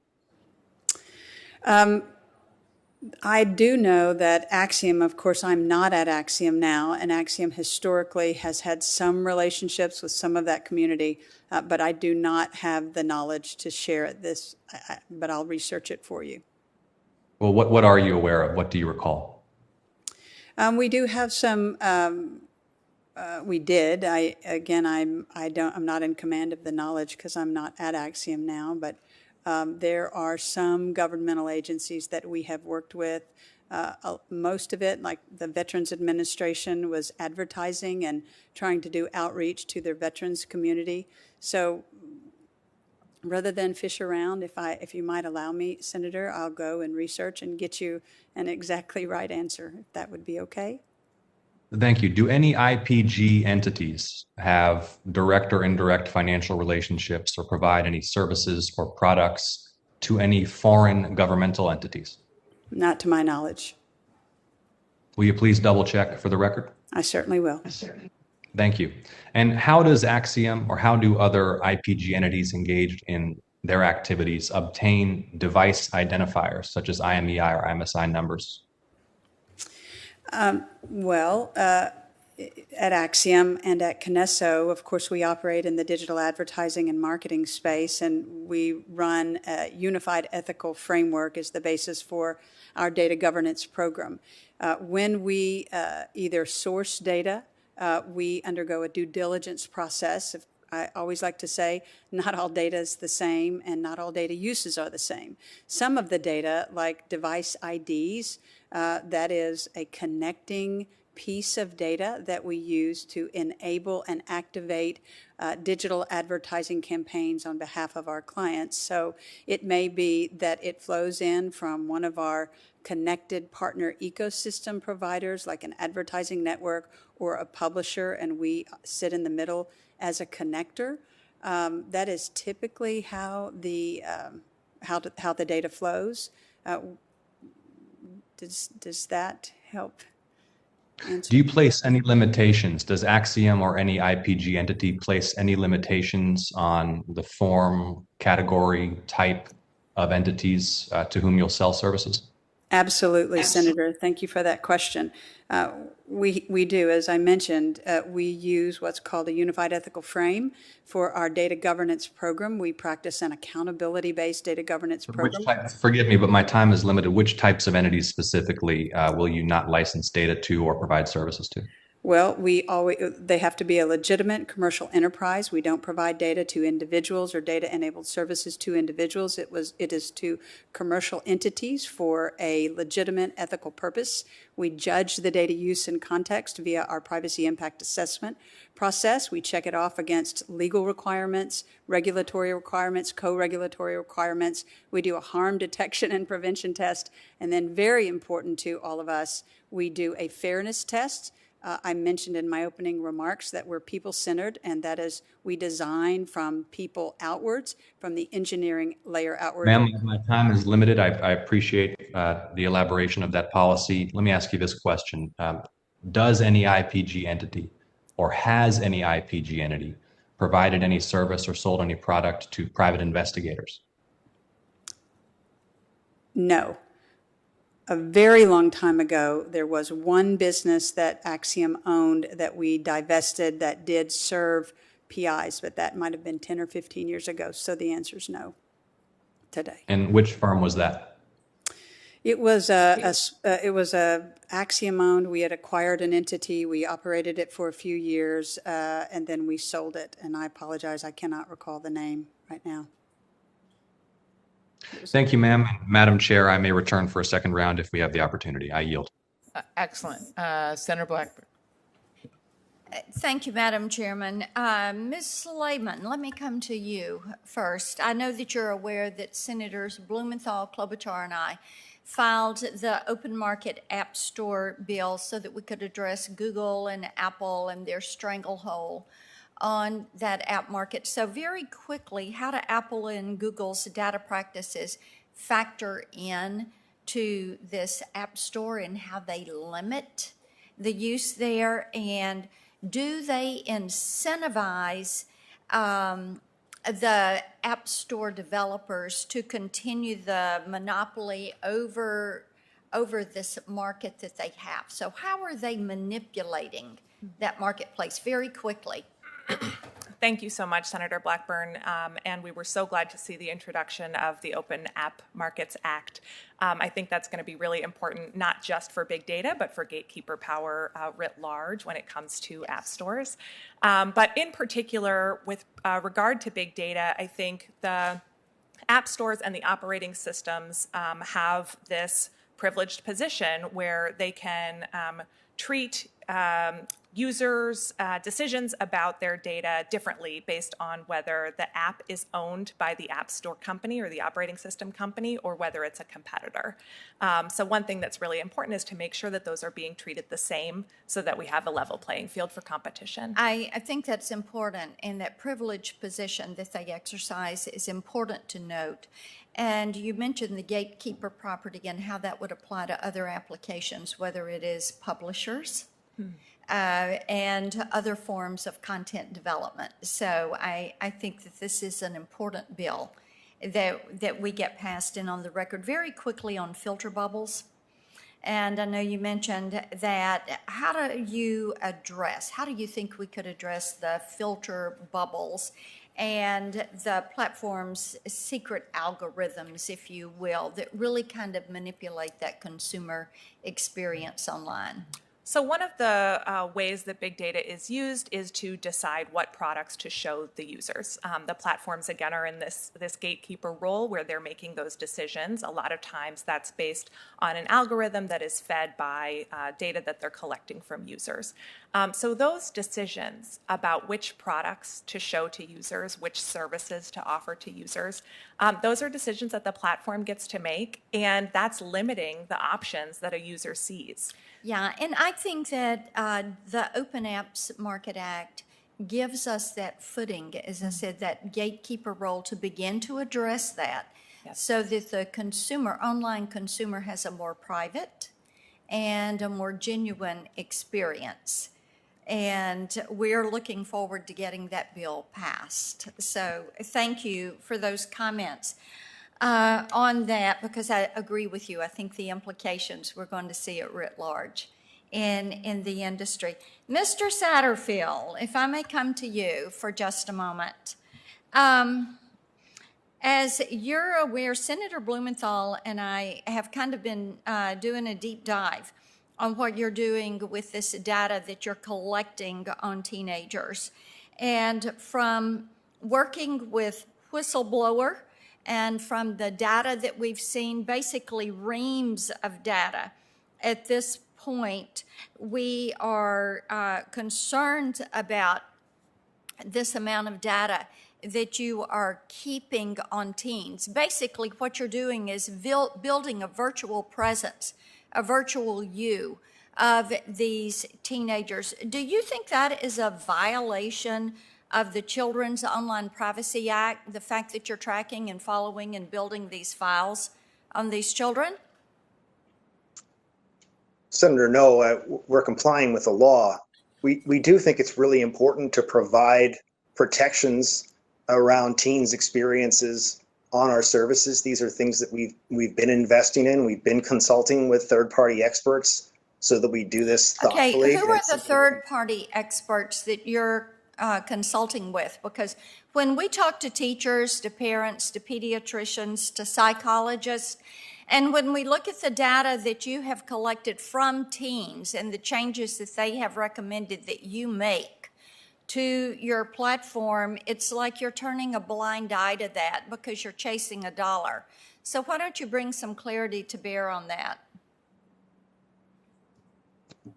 I do know that Axiom, of course, I'm not at Axiom now, and Axiom historically has had some relationships with some of that community, but I do not have the knowledge to share it but I'll research it for you. Well, what are you aware of? What do you recall? We do have some. We did. I'm not in command of the knowledge because I'm not at Axiom now, but there are some governmental agencies that we have worked with. Most of it, like the Veterans Administration, was advertising and trying to do outreach to their veterans community. So rather than fish around, if you might allow me, Senator, I'll go and research and get you an exactly right answer, if that would be okay. Thank you. Do any IPG entities have direct or indirect financial relationships or provide any services or products to any foreign governmental entities? Not to my knowledge. Will you please double check for the record? I certainly will. Thank you. And how does Axiom or how do other IPG entities engaged in their activities obtain device identifiers such as IMEI or IMSI numbers? At Axiom and at Kinesso, of course, we operate in the digital advertising and marketing space, and we run a unified ethical framework as the basis for our data governance program. When we either source data, we undergo a due diligence process. I always like to say not all data is the same and not all data uses are the same. Some of the data, like device IDs, that is a connecting piece of data that we use to enable and activate digital advertising campaigns on behalf of our clients. So it may be that it flows in from one of our connected partner ecosystem providers, like an advertising network or a publisher, and we sit in the middle as a connector. That is typically how the data flows. Does that help answer? Do you place any limitations? Does Axiom or any IPG entity place any limitations on the form, category, type of entities to whom you'll sell services? Absolutely, Senator. Thank you for that question. We do, as I mentioned, we use what's called a unified ethical frame for our data governance program. We practice an accountability-based data governance program. Forgive me, but my time is limited. Which types of entities specifically will you not license data to or provide services to? Well, they have to be a legitimate commercial enterprise. We don't provide data to individuals or data-enabled services to individuals. It is to commercial entities for a legitimate ethical purpose. We judge the data use in context via our privacy impact assessment process. We check it off against legal requirements, regulatory requirements, co-regulatory requirements. We do a harm detection and prevention test. And then, very important to all of us, we do a fairness test. I mentioned in my opening remarks that we're people-centered, and that is we design from people outwards, from the engineering layer outward. Ma'am, my time is limited. I appreciate the elaboration of that policy. Let me ask you this question. Does any IPG entity or has any IPG entity provided any service or sold any product to private investigators? No. A very long time ago, there was one business that Axiom owned that we divested that did serve PIs, but that might have been 10 or 15 years ago. So the answer is no today. And which firm was that? It was a Axiom owned. We had acquired an entity. We operated it for a few years, and then we sold it. And I apologize, I cannot recall the name right now. Thank you, ma'am. Madam Chair, I may return for a second round if we have the opportunity. I yield. Excellent. Senator Blackburn. Thank you, Madam Chairman. Ms. Slayman, let me come to you first. I know that you're aware that Senators Blumenthal, Klobuchar, and I filed the Open Market App Store bill so that we could address Google and Apple and their stranglehold on that app market. So very quickly, how do Apple and Google's data practices factor in to this app store and how they limit the use there? And do they incentivize the app store developers to continue the monopoly over this market that they have? So how are they manipulating that marketplace very quickly? Thank you so much, Senator Blackburn. And we were so glad to see the introduction of the Open App Markets Act. I think that's going to be really important, not just for big data, but for gatekeeper power writ large when it comes to app stores. But in particular, with regard to big data, I think the app stores and the operating systems have this privileged position where they can treat users' decisions about their data differently based on whether the app is owned by the app store company or the operating system company or whether it's a competitor. So one thing that's really important is to make sure that those are being treated the same so that we have a level playing field for competition. I think that's important, and that privileged position that they exercise is important to note. And you mentioned the gatekeeper property and how that would apply to other applications, whether it is publishers and other forms of content development. So I think that this is an important bill that we get passed in on the record. Very quickly on filter bubbles. And I know you mentioned that. How do you think we could address the filter bubbles and the platform's secret algorithms, if you will, that really kind of manipulate that consumer experience online? So one of the ways that big data is used is to decide what products to show the users. The platforms, again, are in this gatekeeper role where they're making those decisions. A lot of times that's based on an algorithm that is fed by data that they're collecting from users. So those decisions about which products to show to users, which services to offer to users, those are decisions that the platform gets to make, and that's limiting the options that a user sees. Yeah, and I think that the Open Apps Market Act gives us that footing, as I said, that gatekeeper role to begin to address that. Yes. So that the online consumer has a more private and a more genuine experience. And we're looking forward to getting that bill passed. So thank you for those comments on that, because I agree with you. I think the implications, we're going to see it writ large in the industry. Mr. Satterfield, if I may come to you for just a moment. As you're aware, Senator Blumenthal and I have kind of been doing a deep dive on what you're doing with this data that you're collecting on teenagers. And from working with Whistleblower and from the data that we've seen, basically reams of data, at this point, we are concerned about this amount of data that you are keeping on teens. Basically, what you're doing is building a virtual presence, a virtual you of these teenagers. Do you think that is a violation of the Children's Online Privacy Act, the fact that you're tracking and following and building these files on these children? Senator, no, we're complying with the law. We do think it's really important to provide protections around teens' experiences on our services. These are things that we've been investing in. We've been consulting with third-party experts so that we do this thoughtfully. Okay, who are the third-party experts that you're consulting with? Because when we talk to teachers, to parents, to pediatricians, to psychologists, and when we look at the data that you have collected from teens and the changes that they have recommended that you make to your platform, it's like you're turning a blind eye to that because you're chasing a dollar. So why don't you bring some clarity to bear on that?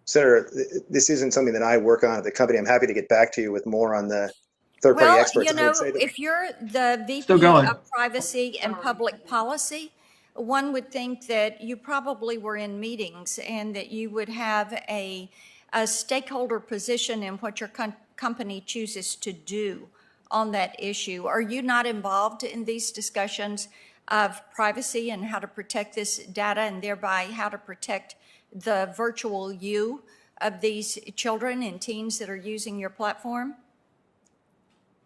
Senator, this isn't something that I work on at the company. I'm happy to get back to you with more on the third-party experts. Well, you know, if you're the VP of Privacy and Public Policy, one would think that you probably were in meetings and that you would have a a stakeholder position in what your company chooses to do on that issue? Are you not involved in these discussions of privacy and how to protect this data and thereby how to protect the virtual you of these children and teens that are using your platform?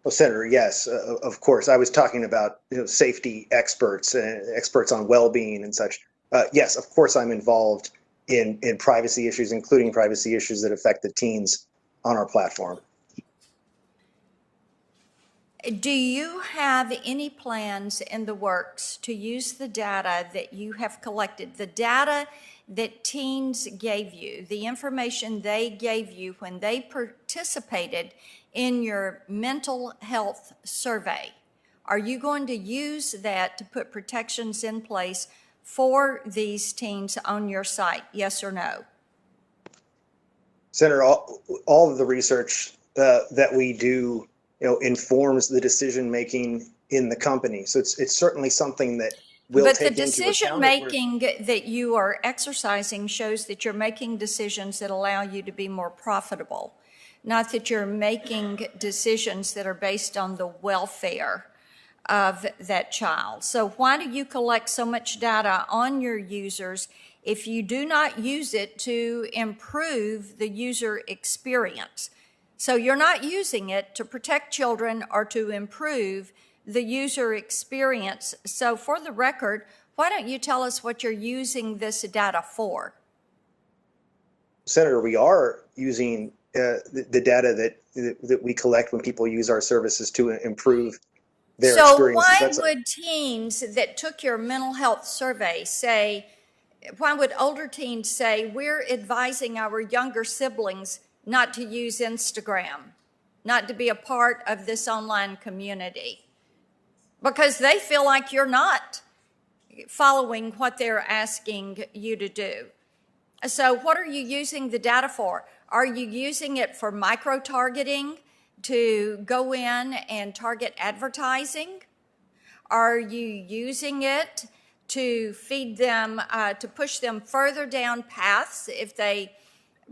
Well, Senator, yes, of course. I was talking about safety experts, experts on well-being and such. Yes, of course, I'm involved in privacy issues, including privacy issues that affect the teens on our platform. Do you have any plans in the works to use the data that you have collected, the data that teens gave you, the information they gave you when they participated in your mental health survey? Are you going to use that to put protections in place for these teens on your site, yes or no? Senator, all of the research that we do informs the decision making in the company. So it's certainly something that we'll but take the into decision account. making that you are exercising shows that you're making decisions that allow you to be more profitable, not that you're making decisions that are based on the welfare of that child. So why do you collect so much data on your users if you do not use it to improve the user experience? So you're not using it to protect children or to improve the user experience. So for the record, why don't you tell us what you're using this data for? Senator, we are using the data that we collect when people use our services to improve their experiences. So why would teens that took your mental health survey say, why would older teens say, we're advising our younger siblings not to use Instagram, not to be a part of this online community? Because they feel like you're not following what they're asking you to do. So what are you using the data for? Are you using it for micro-targeting to go in and target advertising? Are you using it to feed them, to push them further down paths? If they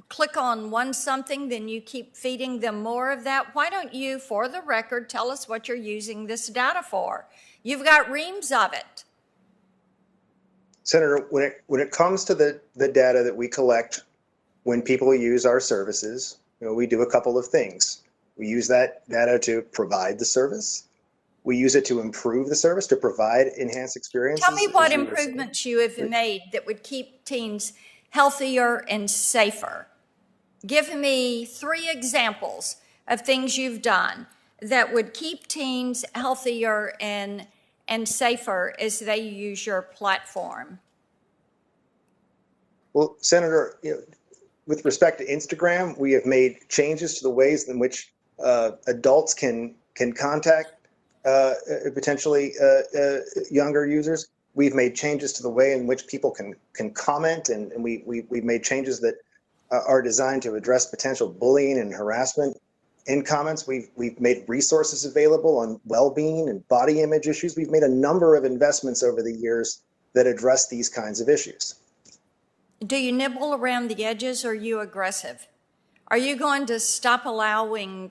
click on one something, then you keep feeding them more of that. Why don't you, for the record, tell us what you're using this data for? You've got reams of it. Senator, when it comes to the data that we collect when people use our services, we do a couple of things. We use that data to provide the service. We use it to improve the service, to provide enhanced experiences. Tell me what improvements you have made that would keep teens healthier and safer. Give me 3 examples of things you've done that would keep teens healthier and safer as they use your platform. Well, Senator, with respect to Instagram, we have made changes to the ways in which adults can contact potentially younger users. We've made changes to the way in which people can comment, and we've made changes that are designed to address potential bullying and harassment in comments. We've made resources available on well-being and body image issues. We've made a number of investments over the years that address these kinds of issues. Do you nibble around the edges, or are you aggressive? Are you going to stop allowing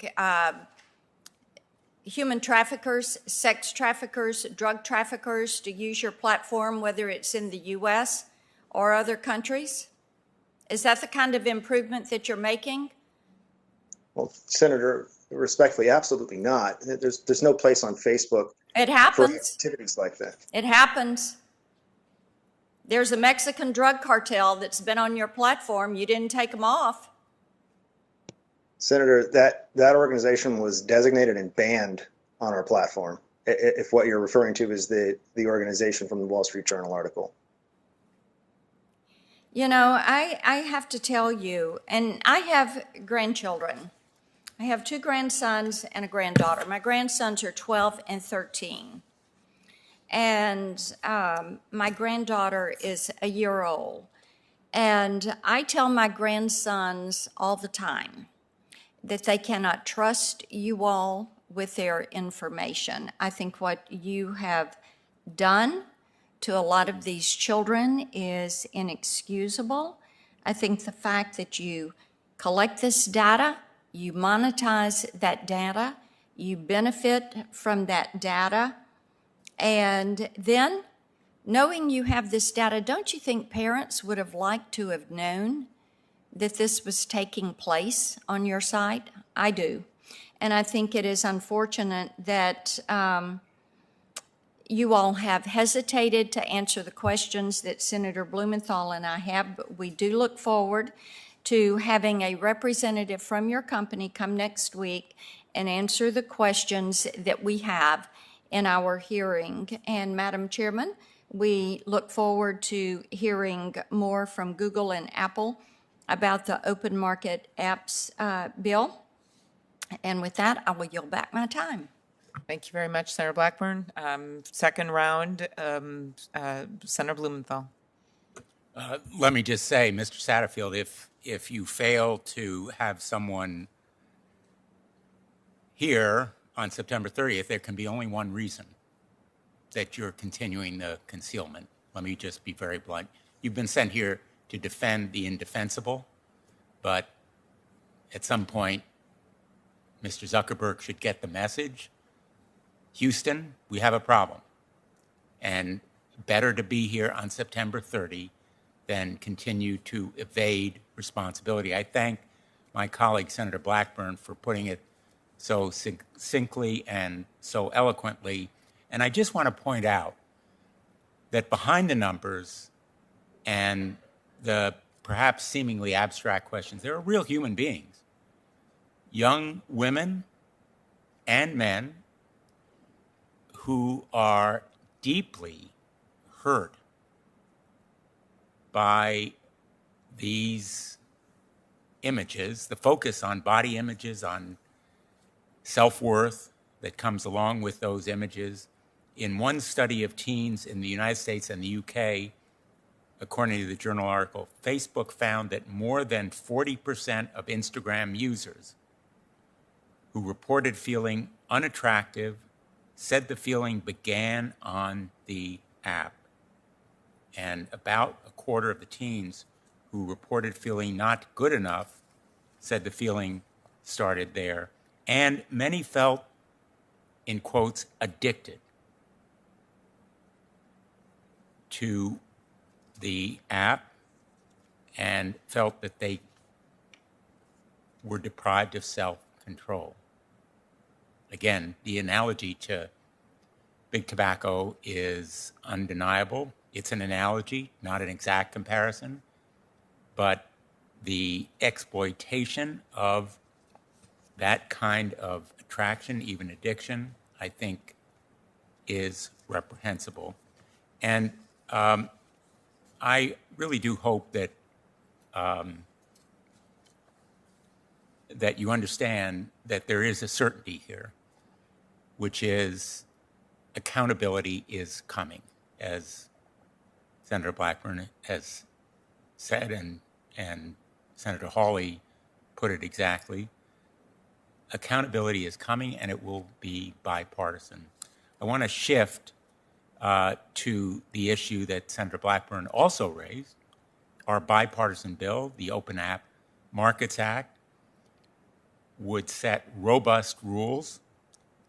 human traffickers, sex traffickers, drug traffickers to use your platform, whether it's in the U.S. or other countries? Is that the kind of improvement that you're making? Well, Senator, respectfully, absolutely not. There's no place on Facebook It for happens. activities like that. It happens. There's a Mexican drug cartel that's been on your platform. You didn't take them off. Senator, that organization was designated and banned on our platform, if what you're referring to is the organization from the Wall Street Journal article. I have to tell you, and I have grandchildren. I have 2 grandsons and a granddaughter. My grandsons are 12 and 13. And my granddaughter is a year old. And I tell my grandsons all the time that they cannot trust you all with their information. I think what you have done to a lot of these children is inexcusable. I think the fact that you collect this data, you monetize that data, you benefit from that data, and then knowing you have this data, don't you think parents would have liked to have known that this was taking place on your site? I do. And I think it is unfortunate that you all have hesitated to answer the questions that Senator Blumenthal and I have, but we do look forward to having a representative from your company come next week and answer the questions that we have in our hearing. And Madam Chairman, we look forward to hearing more from Google and Apple about the Open Market Apps bill. And with that, I will yield back my time. Thank you very much, Senator Blackburn. Second round, Senator Blumenthal. Let me just say, Mr. Satterfield, if you fail to have someone here on September 30th, there can be only one reason that you're continuing the concealment. Let me just be very blunt. You've been sent here to defend the indefensible, but at some point, Mr. Zuckerberg should get the message. Houston, we have a problem. And better to be here on September 30 than continue to evade responsibility. I thank my colleague, Senator Blackburn, for putting it so succinctly and so eloquently. And I just want to point out that behind the numbers and the perhaps seemingly abstract questions, there are real human beings, young women and men who are deeply hurt by these images, the focus on body images, on self-worth that comes along with those images. In one study of teens in the United States and the UK, according to the journal article, Facebook found that more than 40% of Instagram users who reported feeling unattractive said the feeling began on the app. And about a quarter of the teens who reported feeling not good enough said the feeling started there. And many felt, in quotes, addicted to the app and felt that they were deprived of self-control. Again, the analogy to big tobacco is undeniable. It's an analogy, not an exact comparison, but the exploitation of that kind of attraction, even addiction, I think is reprehensible. And I really do hope that that you understand that there is a certainty here, which is accountability is coming, as Senator Blackburn has said, and Senator Hawley put it exactly. Accountability is coming, and it will be bipartisan. I want to shift to the issue that Senator Blackburn also raised, our bipartisan bill, the Open App Markets Act, would set robust rules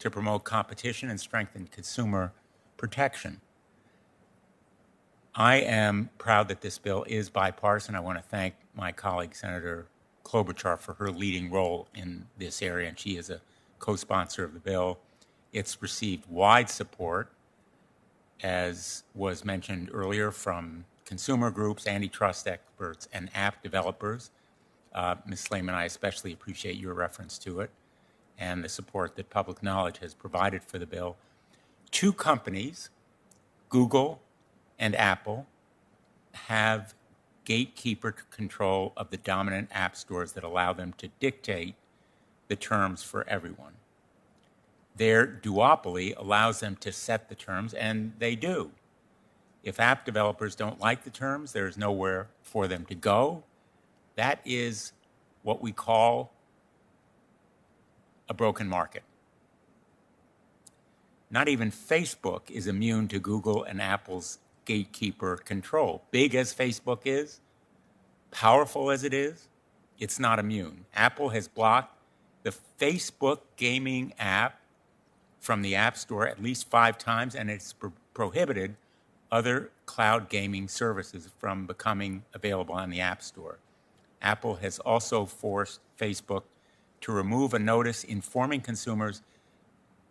to promote competition and strengthen consumer protection. I am proud that this bill is bipartisan. I want to thank my colleague, Senator Klobuchar, for her leading role in this area, and she is a co-sponsor of the bill. It's received wide support, as was mentioned earlier, from consumer groups, antitrust experts, and app developers. Ms. Slayman, I especially appreciate your reference to it and the support that Public Knowledge has provided for the bill. Two companies, Google and Apple, have gatekeeper control of the dominant app stores that allow them to dictate the terms for everyone. Their duopoly allows them to set the terms, and they do. If app developers don't like the terms, there's nowhere for them to go. That is what we call a broken market. Not even Facebook is immune to Google and Apple's gatekeeper control. Big as Facebook is, powerful as it is, it's not immune. Apple has blocked the Facebook gaming app from the App Store at least 5 times, and it's prohibited other cloud gaming services from becoming available on the App Store. Apple has also forced Facebook to remove a notice informing consumers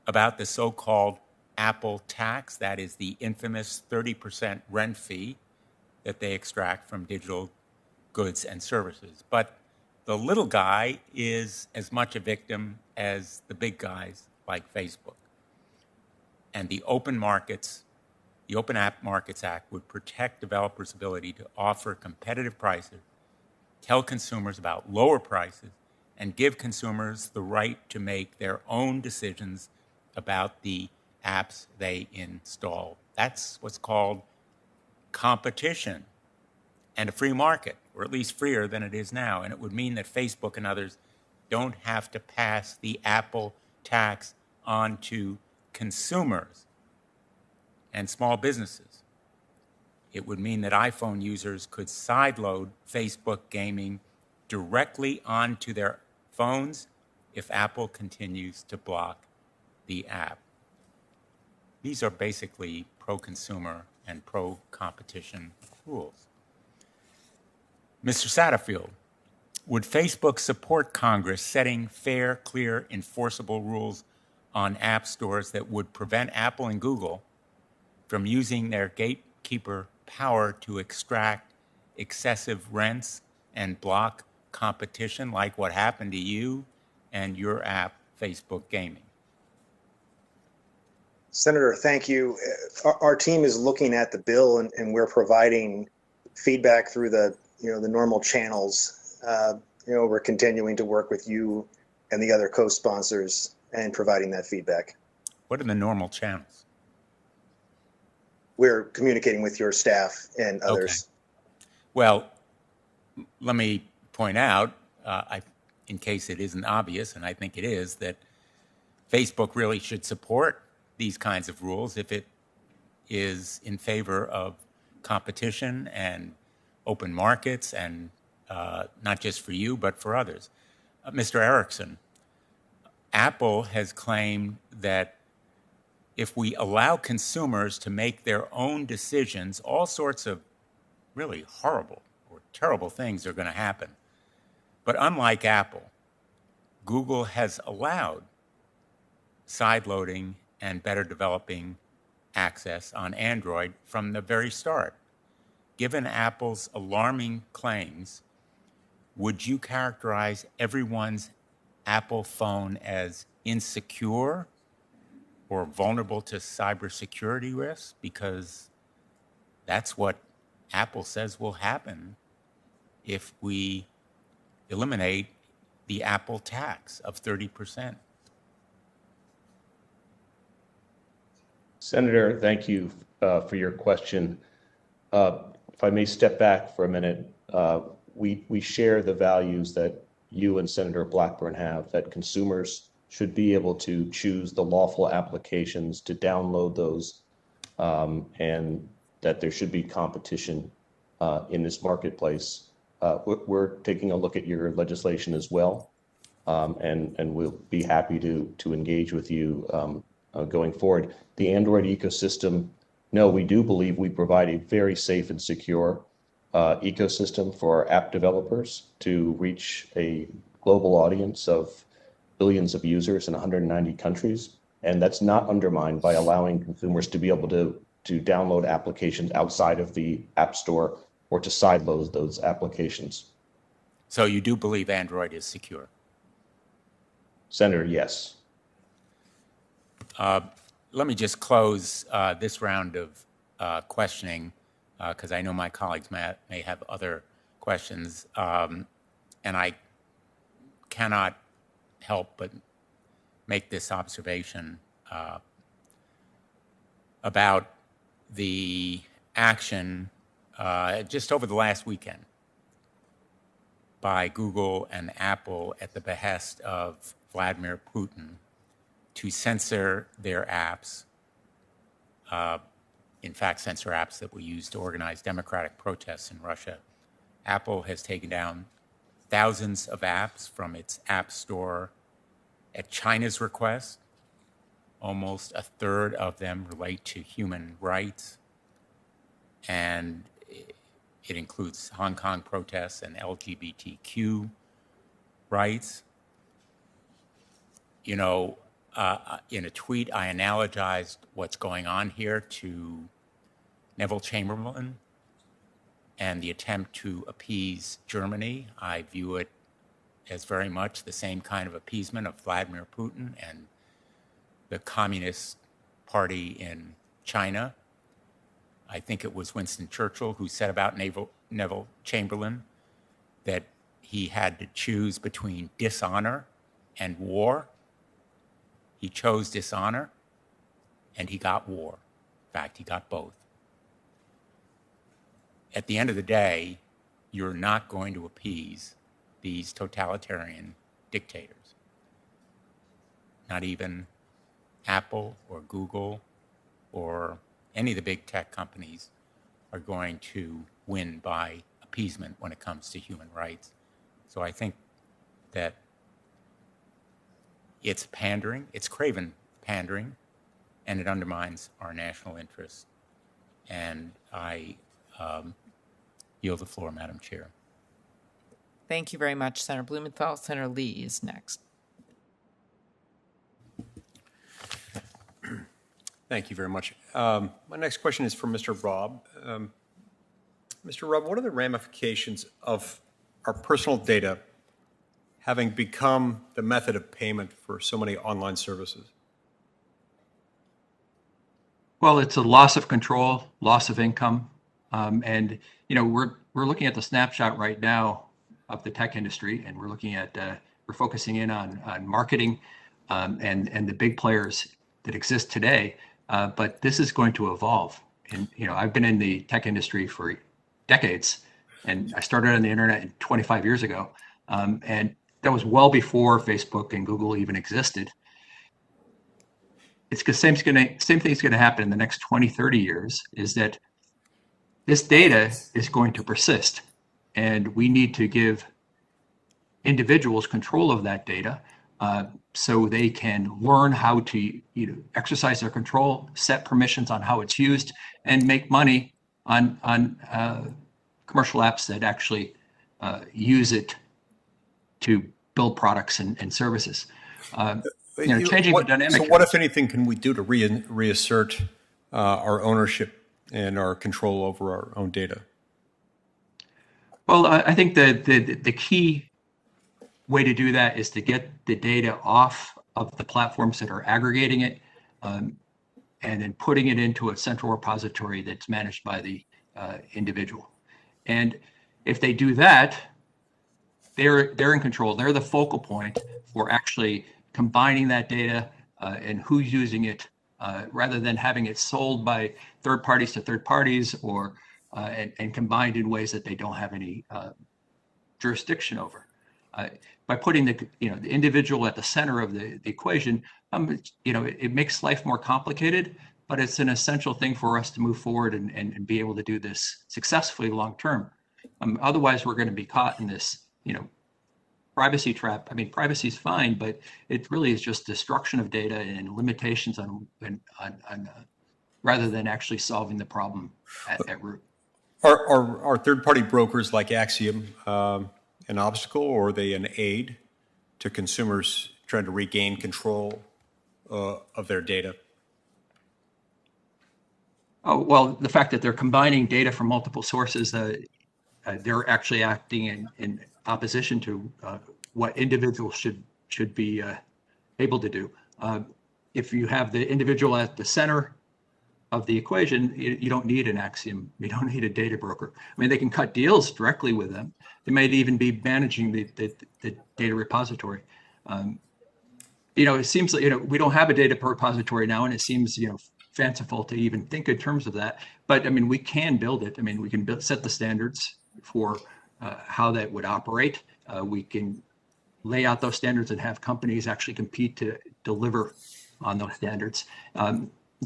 about the so-called Apple tax, that is the infamous 30% rent fee that they extract from digital goods and services. But the little guy is as much a victim as the big guys like Facebook. And the Open App Markets Act would protect developers' ability to offer competitive prices, tell consumers about lower prices, and give consumers the right to make their own decisions about the apps they install. That's what's called competition and a free market, or at least freer than it is now. And it would mean that Facebook and others don't have to pass the Apple tax on to consumers and small businesses. It would mean that iPhone users could sideload Facebook gaming directly onto their phones if Apple continues to block the app. These are basically pro-consumer and pro-competition rules. Mr. Satterfield, would Facebook support Congress setting fair, clear, enforceable rules on app stores that would prevent Apple and Google from using their gatekeeper power to extract excessive rents and block competition like what happened to you and your app, Facebook Gaming? Senator, thank you. Our team is looking at the bill, and we're providing feedback through the normal channels. We're continuing to work with you and the other co-sponsors and providing that feedback. What are the normal channels? We're communicating with your staff and others. Okay. Well, let me point out, in case it isn't obvious, and I think it is, that Facebook really should support these kinds of rules if it is in favor of competition and open markets, and not just for you, but for others. Mr. Erickson, Apple has claimed that if we allow consumers to make their own decisions, all sorts of really horrible or terrible things are going to happen. But unlike Apple, Google has allowed sideloading and better developing access on Android from the very start. Given Apple's alarming claims, would you characterize everyone's Apple phone as insecure or vulnerable to cybersecurity risks? Because that's what Apple says will happen if we eliminate the Apple tax of 30%. Senator, thank you for your question. If I may step back for a minute, we share the values that you and Senator Blackburn have, that consumers should be able to choose the lawful applications to download those, and that there should be competition in this marketplace. We're taking a look at your legislation as well, and we'll be happy to engage with you going forward. The Android ecosystem, no, we do believe we provide a very safe and secure ecosystem for app developers to reach a global audience of billions of users in 190 countries. And that's not undermined by allowing consumers to be able to download applications outside of the App Store or to sideload those applications. So you do believe Android is secure? Senator, yes. Let me just close this round of questioning, because I know my colleagues may have other questions, and I cannot help but make this observation about the action just over the last weekend by Google and Apple at the behest of Vladimir Putin to censor their apps, in fact, censor apps that were used to organize democratic protests in Russia. Apple has taken down thousands of apps from its app store at China's request. Almost a third of them relate to human rights, and it includes Hong Kong protests and LGBTQ rights. You know, in a tweet, I analogized what's going on here to Neville Chamberlain and the attempt to appease Germany. I view it as very much the same kind of appeasement of Vladimir Putin and the Communist Party in China. I think it was Winston Churchill who said about Neville Chamberlain that he had to choose between dishonor and war. He chose dishonor, and he got war. In fact, he got both. At the end of the day, you're not going to appease these totalitarian dictators. Not even Apple or Google or any of the big tech companies are going to win by appeasement when it comes to human rights. So I think that it's pandering, it's craven pandering, and it undermines our national interests. And I yield the floor, Madam Chair. Thank you very much, Senator Blumenthal. Senator Lee is next. Thank you very much. My next question is for Mr. Robb. Mr. Robb, what are the ramifications of our personal data having become the method of payment for so many online services? Well, it's a loss of control, loss of income, and you know we're looking at the snapshot right now of the tech industry, and we're looking at we're focusing in on marketing and the big players that exist today. But this is going to evolve, and you know I've been in the tech industry for decades, and I started on the internet 25 years ago, and that was well before Facebook and Google even existed. It's the same thing's going to happen in the next 20, 30 years, is that this data is going to persist, and we need to give individuals control of that data so they can learn how to exercise their control, set permissions on how it's used, and make money on commercial apps that actually use it to build products and services. Changing the dynamic. So what, if anything, can we do to reassert our ownership and our control over our own data? Well, I think that the key way to do that is to get the data off of the platforms that are aggregating it and then putting it into a central repository that's managed by the individual. And if they do that, they're in control. They're the focal point for actually combining that data and who's using it, rather than having it sold by third parties to third parties, or and combined in ways that they don't have any jurisdiction over. By putting the individual at the center of the equation, it makes life more complicated, but it's an essential thing for us to move forward and be able to do this successfully long term. Otherwise, we're going to be caught in this privacy trap. I mean, privacy is fine, but it really is just destruction of data and limitations on rather than actually solving the problem at root. Are third-party brokers like Axiom an obstacle, or are they an aid to consumers trying to regain control of their data? Oh, well, the fact that they're combining data from multiple sources, they're actually acting in opposition to what individuals should be able to do. If you have the individual at the center of the equation, you don't need an Axiom. You don't need a data broker. I mean, they can cut deals directly with them. They might even be managing the data repository. It seems like we don't have a data repository now, and it seems fanciful to even think in terms of that. But I mean, we can build it. I mean, we can set the standards for how that would operate. We can lay out those standards and have companies actually compete to deliver on those standards.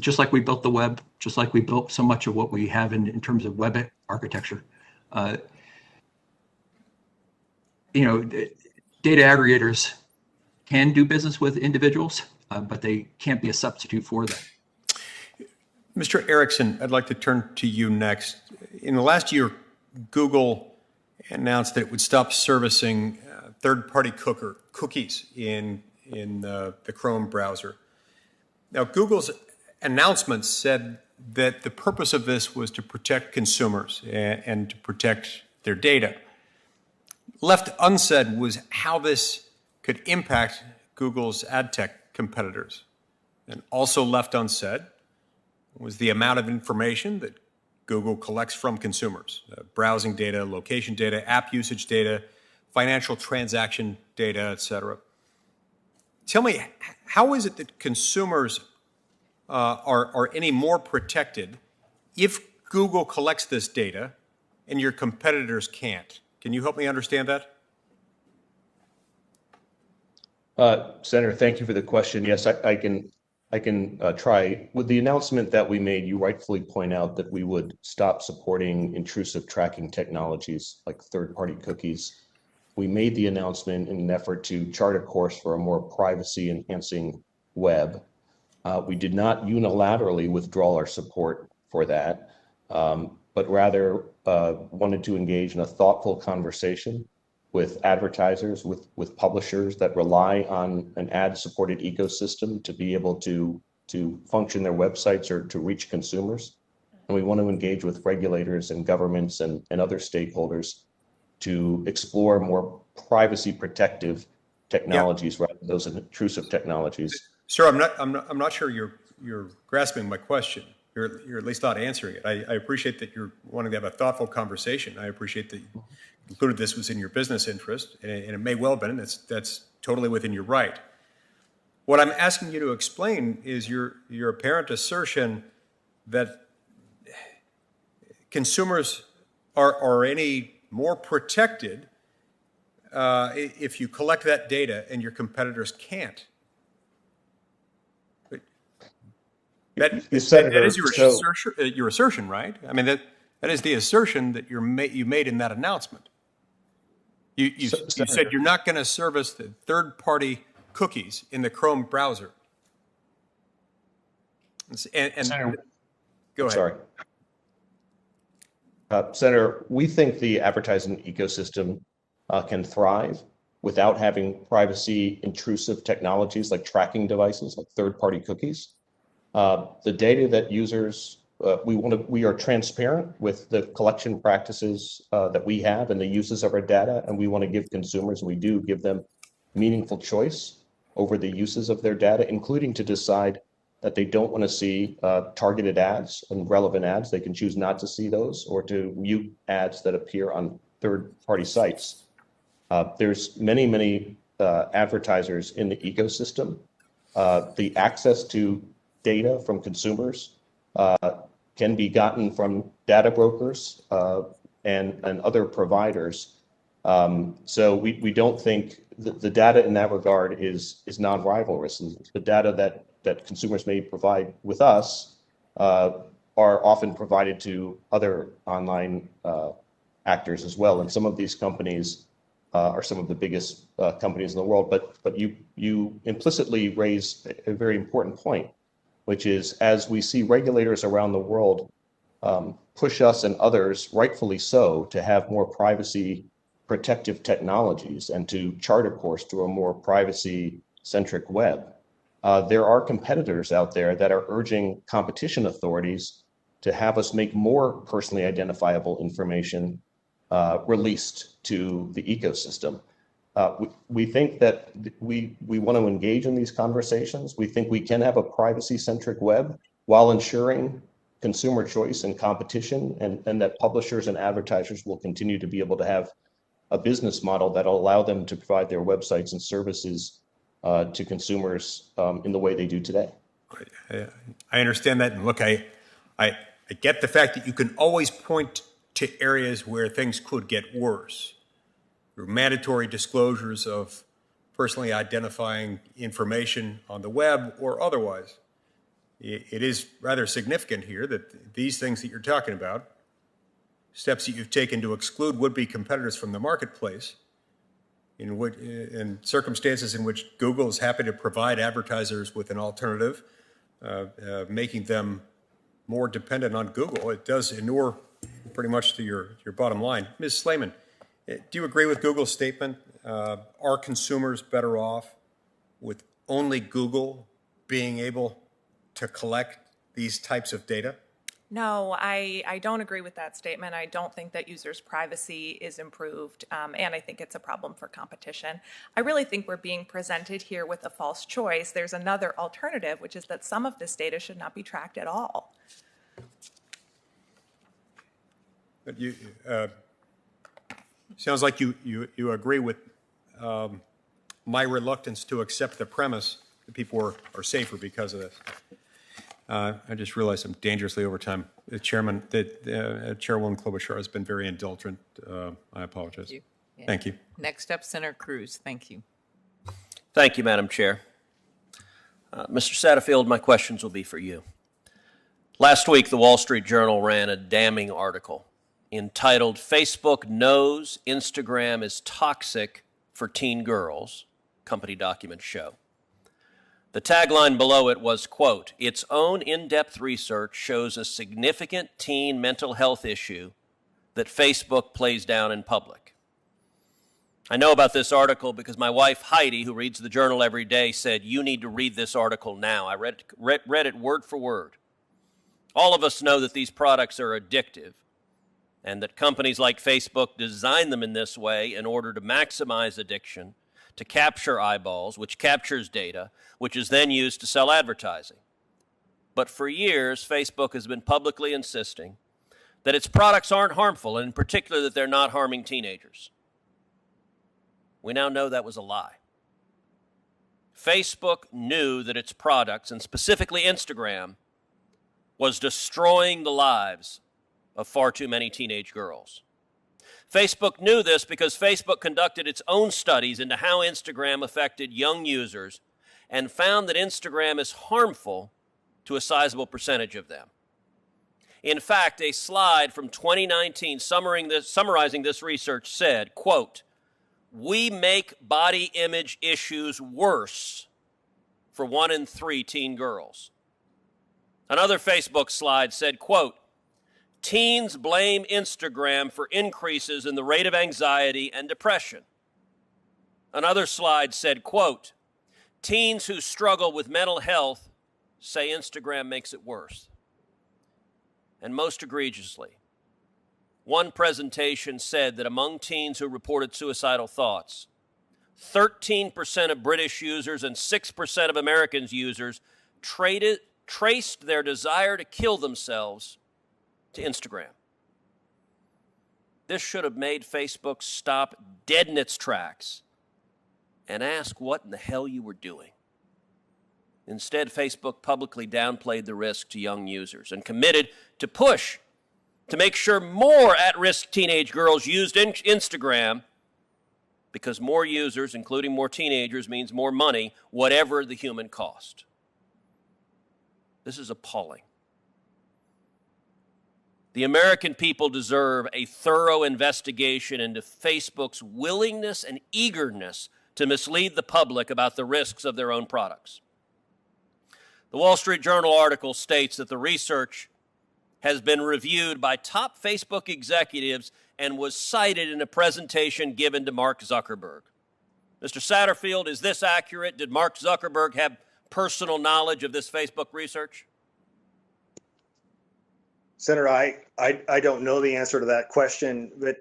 Just like we built the web, just like we built so much of what we have in terms of web architecture. data aggregators can do business with individuals, but they can't be a substitute for them. Mr. Erickson, I'd like to turn to you next. In the last year, Google announced that it would stop servicing third-party cookies in the Chrome browser. Now, Google's announcement said that the purpose of this was to protect consumers and to protect their data. Left unsaid was how this could impact Google's ad tech competitors. And also left unsaid was the amount of information that Google collects from consumers: browsing data, location data, app usage data, financial transaction data, et cetera. Tell me, how is it that consumers are any more protected if Google collects this data and your competitors can't? Can you help me understand that? Senator, thank you for the question. Yes, I can try. With the announcement that we made, you rightfully point out that we would stop supporting intrusive tracking technologies like third-party cookies. We made the announcement in an effort to chart a course for a more privacy-enhancing web. We did not unilaterally withdraw our support for that, but rather wanted to engage in a thoughtful conversation with advertisers, with publishers that rely on an ad-supported ecosystem to be able to function their websites or to reach consumers. And we want to engage with regulators and governments and other stakeholders to explore more privacy protective technologies rather than those intrusive technologies. Sir, I'm not sure you're grasping my question. You're at least not answering it. I appreciate that you're wanting to have a thoughtful conversation. I appreciate that you concluded this was in your business interest, and it may well have been. That's totally within your right. What I'm asking you to explain is your apparent assertion that consumers are any more protected if you collect that data and your competitors can't. That is your assertion, right? I mean, that is the assertion that you made in that announcement. You said you're not going to service the third-party cookies in the Chrome browser. And Senator, go ahead. Sorry. Senator, we think the advertising ecosystem can thrive without having privacy intrusive technologies like tracking devices, like third-party cookies. The data that users, we are transparent with the collection practices that we have and the uses of our data, and we want to give consumers, we do give them meaningful choice over the uses of their data, including to decide that they don't want to see targeted ads and relevant ads. They can choose not to see those or to mute ads that appear on third-party sites. There's many advertisers in the ecosystem. The access to data from consumers can be gotten from data brokers and other providers. So we don't think the data in that regard is non-rivalrous. The data that consumers may provide with us are often provided to other online actors as well. And some of these companies are some of the biggest companies in the world. But you implicitly raise a very important point, which is as we see regulators around the world push us and others, rightfully so, to have more privacy protective technologies and to chart a course to a more privacy centric web. There are competitors out there that are urging competition authorities to have us make more personally identifiable information released to the ecosystem. We think that we want to engage in these conversations. We think we can have a privacy-centric web while ensuring consumer choice and competition, and that publishers and advertisers will continue to be able to have a business model that will allow them to provide their websites and services to consumers in the way they do today. I understand that. And look, I get the fact that you can always point to areas where things could get worse. Mandatory disclosures of personally identifying information on the web or otherwise. It is rather significant here that these things that you're talking about, steps that you've taken to exclude would-be competitors from the marketplace, in circumstances in which Google is happy to provide advertisers with an alternative, making them more dependent on Google, it does inure pretty much to your bottom line. Ms. Slayman, do you agree with Google's statement? Are consumers better off with only Google being able to collect these types of data? No, I don't agree with that statement. I don't think that users' privacy is improved, and I think it's a problem for competition. I really think we're being presented here with a false choice. There's another alternative, which is that some of this data should not be tracked at all. But sounds like you agree with my reluctance to accept the premise that people are safer because of this. I just realized I'm dangerously over time. The Chairwoman Klobuchar has been very indulgent. I apologize. Thank you. Yeah. Thank you. Next up, Senator Cruz. Thank you. Thank you, Madam Chair. Mr. Satterfield, my questions will be for you. Last week, the Wall Street Journal ran a damning article entitled "Facebook Knows Instagram is Toxic for Teen Girls," company documents show. The tagline below it was, quote, "Its own in-depth research shows a significant teen mental health issue that Facebook plays down in public." I know about this article because my wife, Heidi, who reads the Journal every day, said, "You need to read this article now." I read it word for word. All of us know that these products are addictive and that companies like Facebook design them in this way in order to maximize addiction, to capture eyeballs, which captures data, which is then used to sell advertising. But for years, Facebook has been publicly insisting that its products aren't harmful, and in particular that they're not harming teenagers. We now know that was a lie. Facebook knew that its products, and specifically Instagram, was destroying the lives of far too many teenage girls. Facebook knew this because Facebook conducted its own studies into how Instagram affected young users and found that Instagram is harmful to a sizable percentage of them. In fact, a slide from 2019 summarizing this research said, quote, "We make body image issues worse for 1 in 3 teen girls." Another Facebook slide said, quote, "Teens blame Instagram for increases in the rate of anxiety and depression." Another slide said, quote, "Teens who struggle with mental health say Instagram makes it worse." And most egregiously, one presentation said that among teens who reported suicidal thoughts, 13% of British users and 6% of Americans users traced their desire to kill themselves to Instagram. This should have made Facebook stop dead in its tracks and ask what in the hell you were doing. Instead, Facebook publicly downplayed the risk to young users and committed to push to make sure more at-risk teenage girls used Instagram, because more users, including more teenagers, means more money, whatever the human cost. This is appalling. The American people deserve a thorough investigation into Facebook's willingness and eagerness to mislead the public about the risks of their own products. The Wall Street Journal article states that the research has been reviewed by top Facebook executives and was cited in a presentation given to Mark Zuckerberg. Mr. Satterfield, is this accurate? Did Mark Zuckerberg have personal knowledge of this Facebook research? Senator, I don't know the answer to that question, but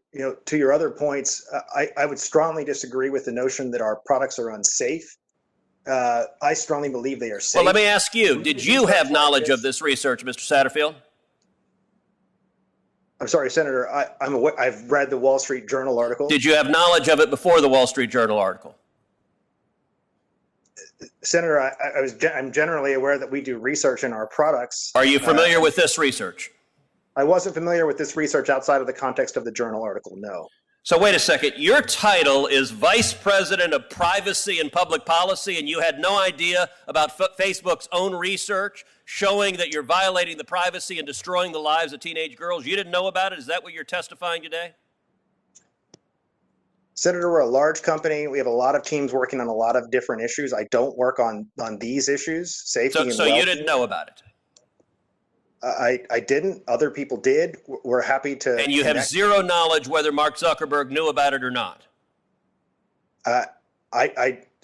to your other points, I would strongly disagree with the notion that our products are unsafe. I strongly believe they are safe. Well, let me ask you, did you have knowledge of this research, Mr. Satterfield? I'm sorry, Senator, I've read the Wall Street Journal article. Did you have knowledge of it before the Wall Street Journal article? Senator, I'm generally aware that we do research in our products. Are you familiar with this research? I wasn't familiar with this research outside of the context of the Journal article, no. So wait a second, your title is Vice President of Privacy and Public Policy, and you had no idea about Facebook's own research showing that you're violating the privacy and destroying the lives of teenage girls? You didn't know about it? Is that what you're testifying today? Senator, we're a large company. We have a lot of teams working on a lot of different issues. I don't work on these issues, safety and So well-being. you didn't know about it? I didn't. Other people did. We're happy to. And you have zero knowledge whether Mark Zuckerberg knew about it or not?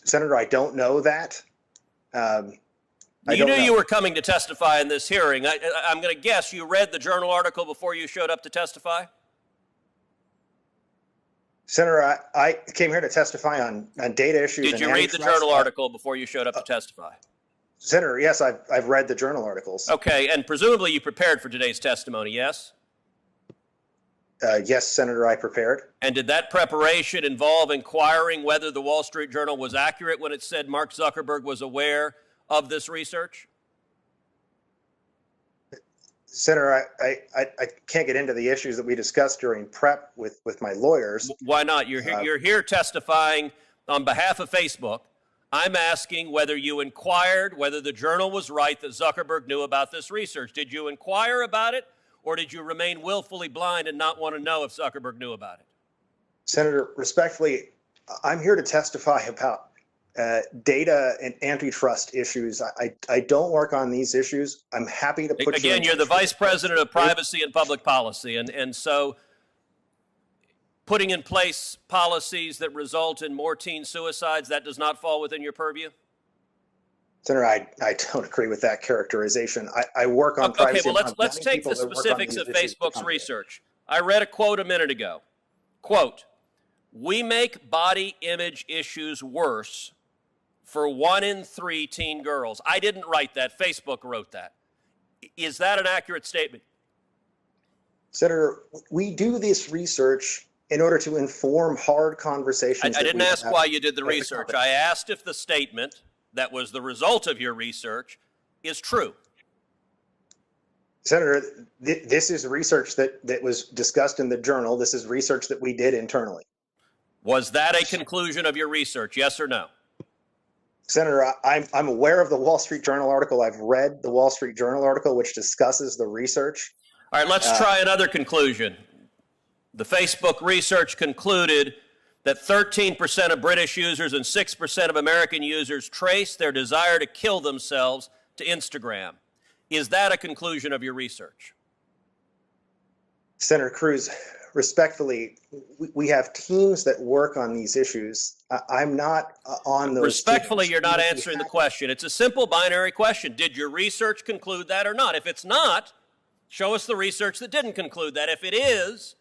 Senator, I don't know that. You knew you were coming to testify in this hearing. I'm going to guess you read the Journal article before you showed up to testify? Senator, I came here to testify on data issues. Did you read the Journal article before you showed up to testify? Senator, yes, I've read the Journal articles. Okay, and presumably you prepared for today's testimony, yes? Yes, Senator, I prepared. And did that preparation involve inquiring whether the Wall Street Journal was accurate when it said Mark Zuckerberg was aware of this research? Senator, I can't get into the issues that we discussed during prep with my lawyers. Why not? You're here testifying on behalf of Facebook. I'm asking whether you inquired whether the Journal was right that Zuckerberg knew about this research. Did you inquire about it, or did you remain willfully blind and not want to know if Zuckerberg knew about it? Senator, respectfully, I'm here to testify about data and antitrust issues. I don't work on these issues. I'm happy to put Again, you're the Vice President of Privacy and Public Policy, and so putting in place policies that result in more teen suicides, that does not fall within your purview? Senator, I don't agree with that characterization. I work on privacy. Okay, well, let's take the specifics of Facebook's research. I read a quote a minute ago. Quote, "We make body image issues worse for 1 in 3 teen girls." I didn't write that. Facebook wrote that. Is that an accurate statement? Senator, we do this research in order to inform hard conversations. I didn't ask why you did the research. I asked if the statement that was the result of your research is true. Senator, this is research that was discussed in the Journal. This is research that we did internally. Was that a conclusion of your research, yes or no? Senator, I'm aware of the Wall Street Journal article. I've read the Wall Street Journal article, which discusses the research. All right, let's try another conclusion. The Facebook research concluded that 13% of British users and 6% of American users trace their desire to kill themselves to Instagram. Is that a conclusion of your research? Senator Cruz, respectfully, we have teams that work on these issues. I'm not on those Respectfully, teams. you're not answering the question. It's a simple binary question. Did your research conclude that or not? If it's not, show us the research that didn't conclude that. If it is,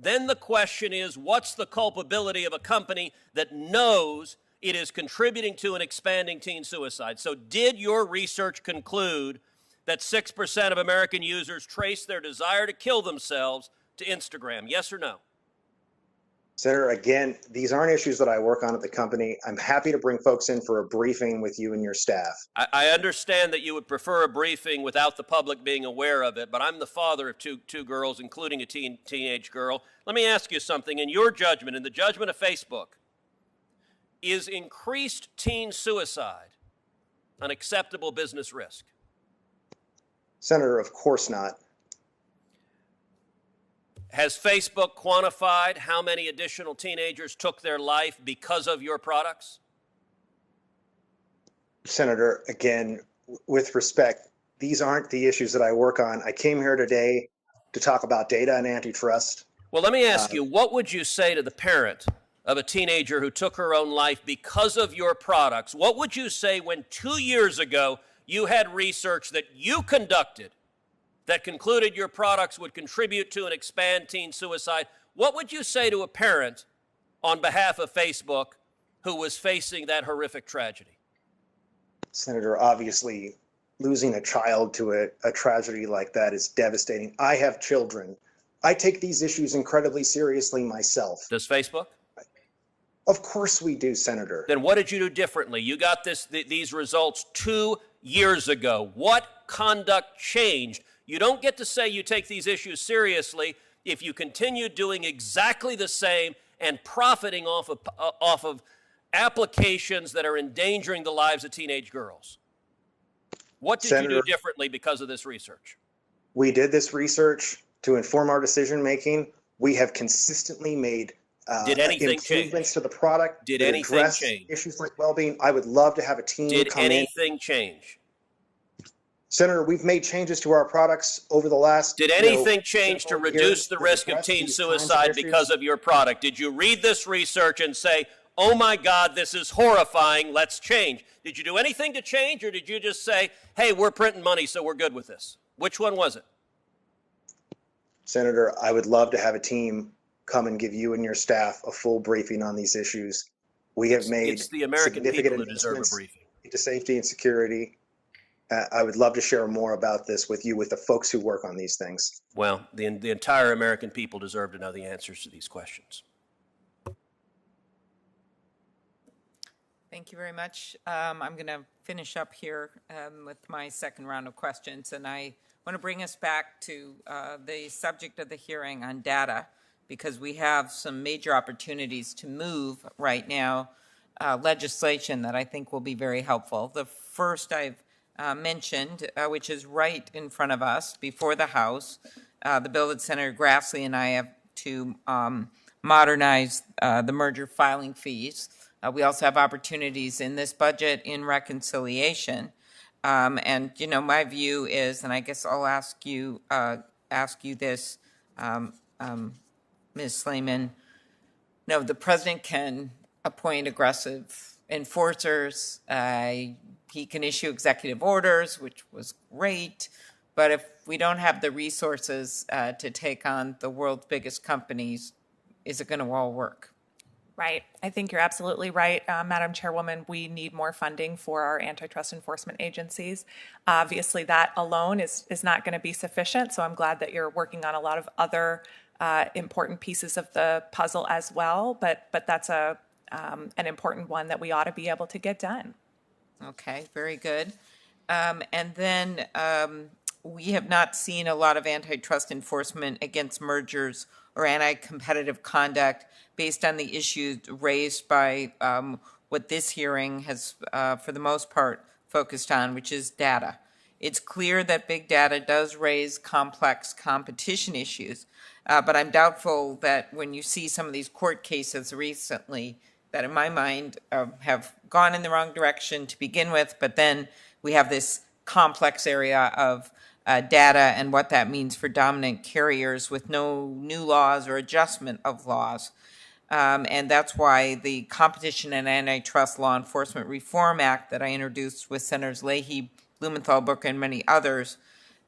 then the question is, what's the culpability of a company that knows it is contributing to an expanding teen suicide? So did your research conclude that 6% of American users trace their desire to kill themselves to Instagram? Yes or no? Senator, again, these aren't issues that I work on at the company. I'm happy to bring folks in for a briefing with you and your staff. I understand that you would prefer a briefing without the public being aware of it, but I'm the father of two girls, including a teenage girl. Let me ask you something. In your judgment, in the judgment of Facebook, is increased teen suicide an acceptable business risk? Senator, of course not. Has Facebook quantified how many additional teenagers took their life because of your products? Senator, again, with respect, these aren't the issues that I work on. I came here today to talk about data and antitrust. Well, let me ask you, what would you say to the parent of a teenager who took her own life because of your products? What would you say when 2 years ago you had research that you conducted that concluded your products would contribute to and expand teen suicide? What would you say to a parent on behalf of Facebook who was facing that horrific tragedy? Senator, obviously, losing a child to a tragedy like that is devastating. I have children. I take these issues incredibly seriously myself. Does Facebook? Of course we do, Senator. Then what did you do differently? You got these results 2 years ago. What conduct changed? You don't get to say you take these issues seriously if you continue doing exactly the same and profiting off of applications that are endangering the lives of teenage girls. What did you do differently because of this research? We did this research to inform our decision making. We have consistently made Did anything improvements change? to the product Did that anything address change? issues like well-being. I would love to have a team Did come in. anything change? Senator, we've made changes to our products over the last Did anything change to several reduce years the that risk of address teen these kinds of suicide issues. because of your product? Did you read this research and say, oh my God, this is horrifying, let's change? Did you do anything to change, or did you just say, hey, we're printing money, so we're good with this? Which one was it? Senator, I would love to have a team come and give you and your staff a full briefing on these issues. We have made It's the American significant people who deserve a investments briefing. into safety and security. I would love to share more about this with you, with the folks who work on these things. Well, the entire American people deserve to know the answers to these questions. Thank you very much. I'm going to finish up here with my second round of questions, and I want to bring us back to the subject of the hearing on data, because we have some major opportunities to move right now legislation that I think will be very helpful. The first I've mentioned, which is right in front of us before the House, the bill that Senator Grassley and I have to modernize the merger filing fees. We also have opportunities in this budget in reconciliation. And, you know, my view is, and I guess I'll ask you this, Ms. Slayman, no, the president can appoint aggressive enforcers. He can issue executive orders, which was great. But if we don't have the resources to take on the world's biggest companies, is it going to all work? Right. I think you're absolutely right, Madam Chairwoman. We need more funding for our antitrust enforcement agencies. Obviously, that alone is not going to be sufficient, so I'm glad that you're working on a lot of other important pieces of the puzzle as well, but that's an important one that we ought to be able to get done. Okay, very good. And then we have not seen a lot of antitrust enforcement against mergers or anti-competitive conduct based on the issues raised by what this hearing has, for the most part, focused on, which is data. It's clear that big data does raise complex competition issues, but I'm doubtful that when you see some of these court cases recently, that in my mind have gone in the wrong direction to begin with, but then we have this complex area of data and what that means for dominant carriers with no new laws or adjustment of laws. And that's why the Competition and Antitrust Law Enforcement Reform Act that I introduced with Senators Leahy, Blumenthal, Booker, and many others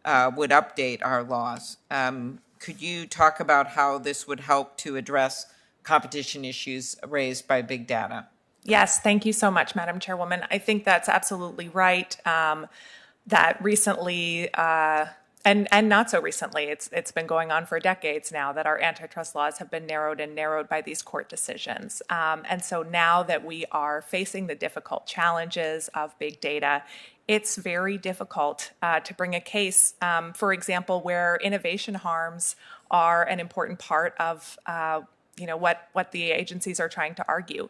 would update our laws. Could you talk about how this would help to address competition issues raised by big data? Yes, thank you so much, Madam Chairwoman. I think that's absolutely right. That recently, and not so recently, it's been going on for decades now, that our antitrust laws have been narrowed by these court decisions. And so now that we are facing the difficult challenges of big data, it's very difficult to bring a case, for example, where innovation harms are an important part of what the agencies are trying to argue.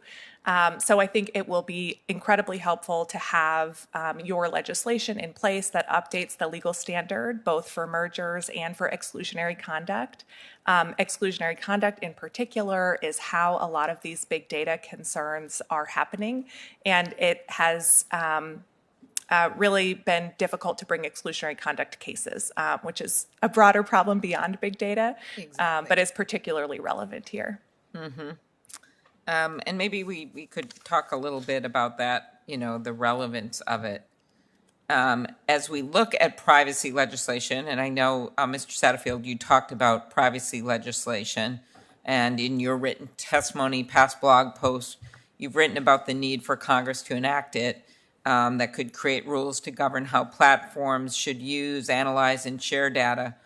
So I think it will be incredibly helpful to have your legislation in place that updates the legal standard, both for mergers and for exclusionary conduct. Exclusionary conduct in particular is how a lot of these big data concerns are happening, and it has really been difficult to bring exclusionary conduct cases, which is a broader problem beyond big data, but is particularly relevant here. Mm-hmm. And maybe we could talk a little bit about that, the relevance of it. As we look at privacy legislation, and I know, Mr. Satterfield, you talked about privacy legislation, and in your written testimony, past blog posts, you've written about the need for Congress to enact it. That could create rules to govern how platforms should use, analyze, and share data.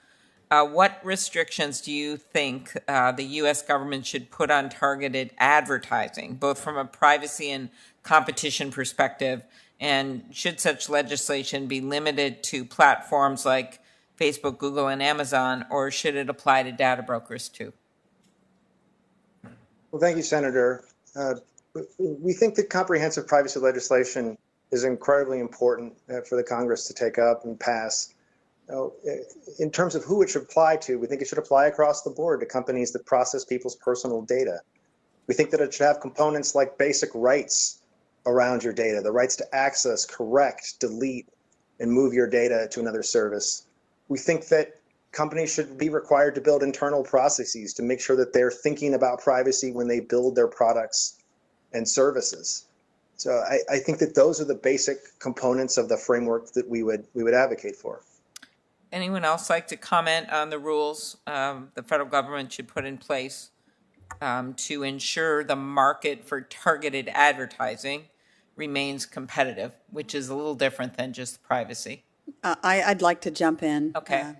What restrictions do you think the U.S. government should put on targeted advertising, both from a privacy and competition perspective? And should such legislation be limited to platforms like Facebook, Google, and Amazon, or should it apply to data brokers too? Well, thank you, Senator. We think that comprehensive privacy legislation is incredibly important for the Congress to take up and pass. In terms of who it should apply to, we think it should apply across the board to companies that process people's personal data. We think that it should have components like basic rights around your data, the rights to access, correct, delete, and move your data to another service. We think that companies should be required to build internal processes to make sure that they're thinking about privacy when they build their products and services. So I think that those are the basic components of the framework that we would advocate for. Anyone else like to comment on the rules the federal government should put in place to ensure the market for targeted advertising remains competitive, which is a little different than just privacy? I'd like to jump in. Okay.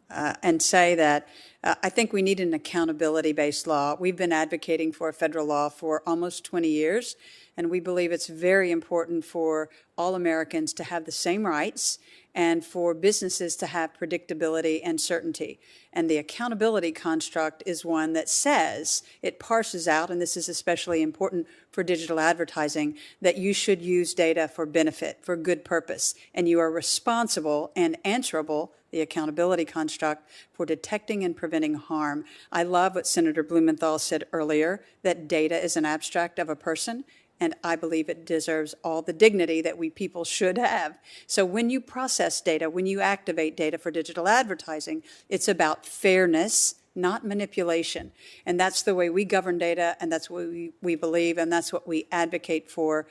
And say that I think we need an accountability-based law. We've been advocating for a federal law for almost 20 years, and we believe it's very important for all Americans to have the same rights and for businesses to have predictability and certainty. And the accountability construct is one that says, it parses out, and this is especially important for digital advertising, that you should use data for benefit, for good purpose, and you are responsible and answerable, the accountability construct, for detecting and preventing harm. I love what Senator Blumenthal said earlier, that data is an abstract of a person, and I believe it deserves all the dignity that we people should have. So when you process data, when you activate data for digital advertising, it's about fairness, not manipulation. And that's the way we govern data, and that's what we believe, and that's what we advocate for.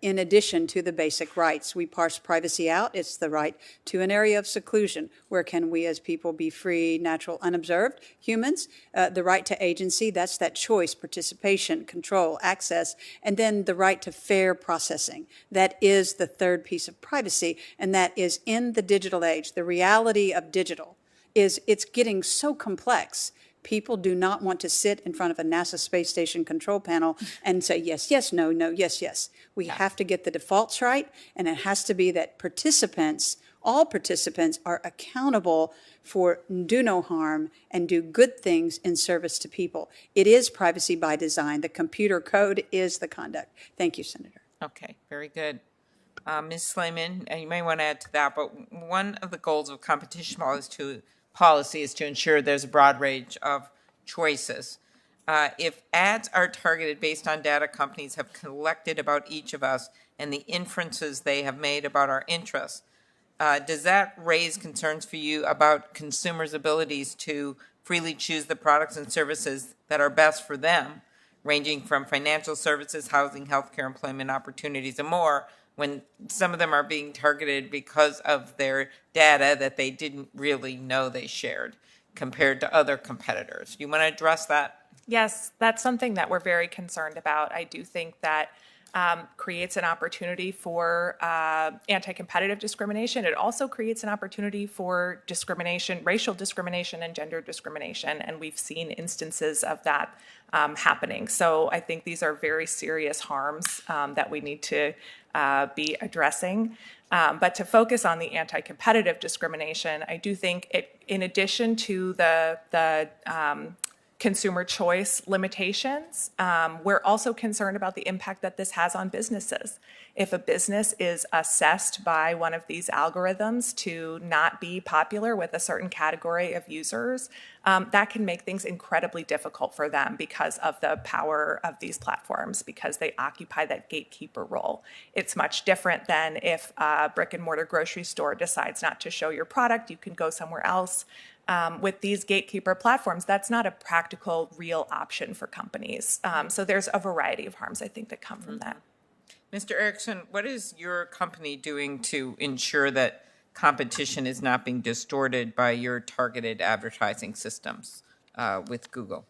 In addition to the basic rights, we parse privacy out. It's the right to an area of seclusion. Where can we as people be free, natural, unobserved humans? The right to agency, that's that choice, participation, control, access, and then the right to fair processing. That is the third piece of privacy, and that is in the digital age. The reality of digital is it's getting so complex. People do not want to sit in front of a NASA space station control panel and say, yes, yes, no, no, yes, yes. We have to get the defaults right, and it has to be that participants, all participants, are accountable for do no harm and do good things in service to people. It is privacy by design. The computer code is the conduct. Thank you, Senator. Okay, very good. Ms. Slayman, you may want to add to that, but one of the goals of competition policy is to ensure there's a broad range of choices. If ads are targeted based on data companies have collected about each of us and the inferences they have made about our interests, does that raise concerns for you about consumers' abilities to freely choose the products and services that are best for them, ranging from financial services, housing, healthcare, employment opportunities, and more, when some of them are being targeted because of their data that they didn't really know they shared compared to other competitors? You want to address that? Yes, that's something that we're very concerned about. I do think that creates an opportunity for anti-competitive discrimination. It also creates an opportunity for discrimination, racial discrimination and gender discrimination, and we've seen instances of that happening. So I think these are very serious harms that we need to be addressing. But to focus on the anti-competitive discrimination, I do think it, in addition to the consumer choice limitations, we're also concerned about the impact that this has on businesses. If a business is assessed by one of these algorithms to not be popular with a certain category of users, that can make things incredibly difficult for them because of the power of these platforms, because they occupy that gatekeeper role. It's much different than if a brick and mortar grocery store decides not to show your product, you can go somewhere else. With these gatekeeper platforms, that's not a practical, real option for companies. So there's a variety of harms, I think, that come from that. Mr. Erickson, what is your company doing to ensure that competition is not being distorted by your targeted advertising systems with Google?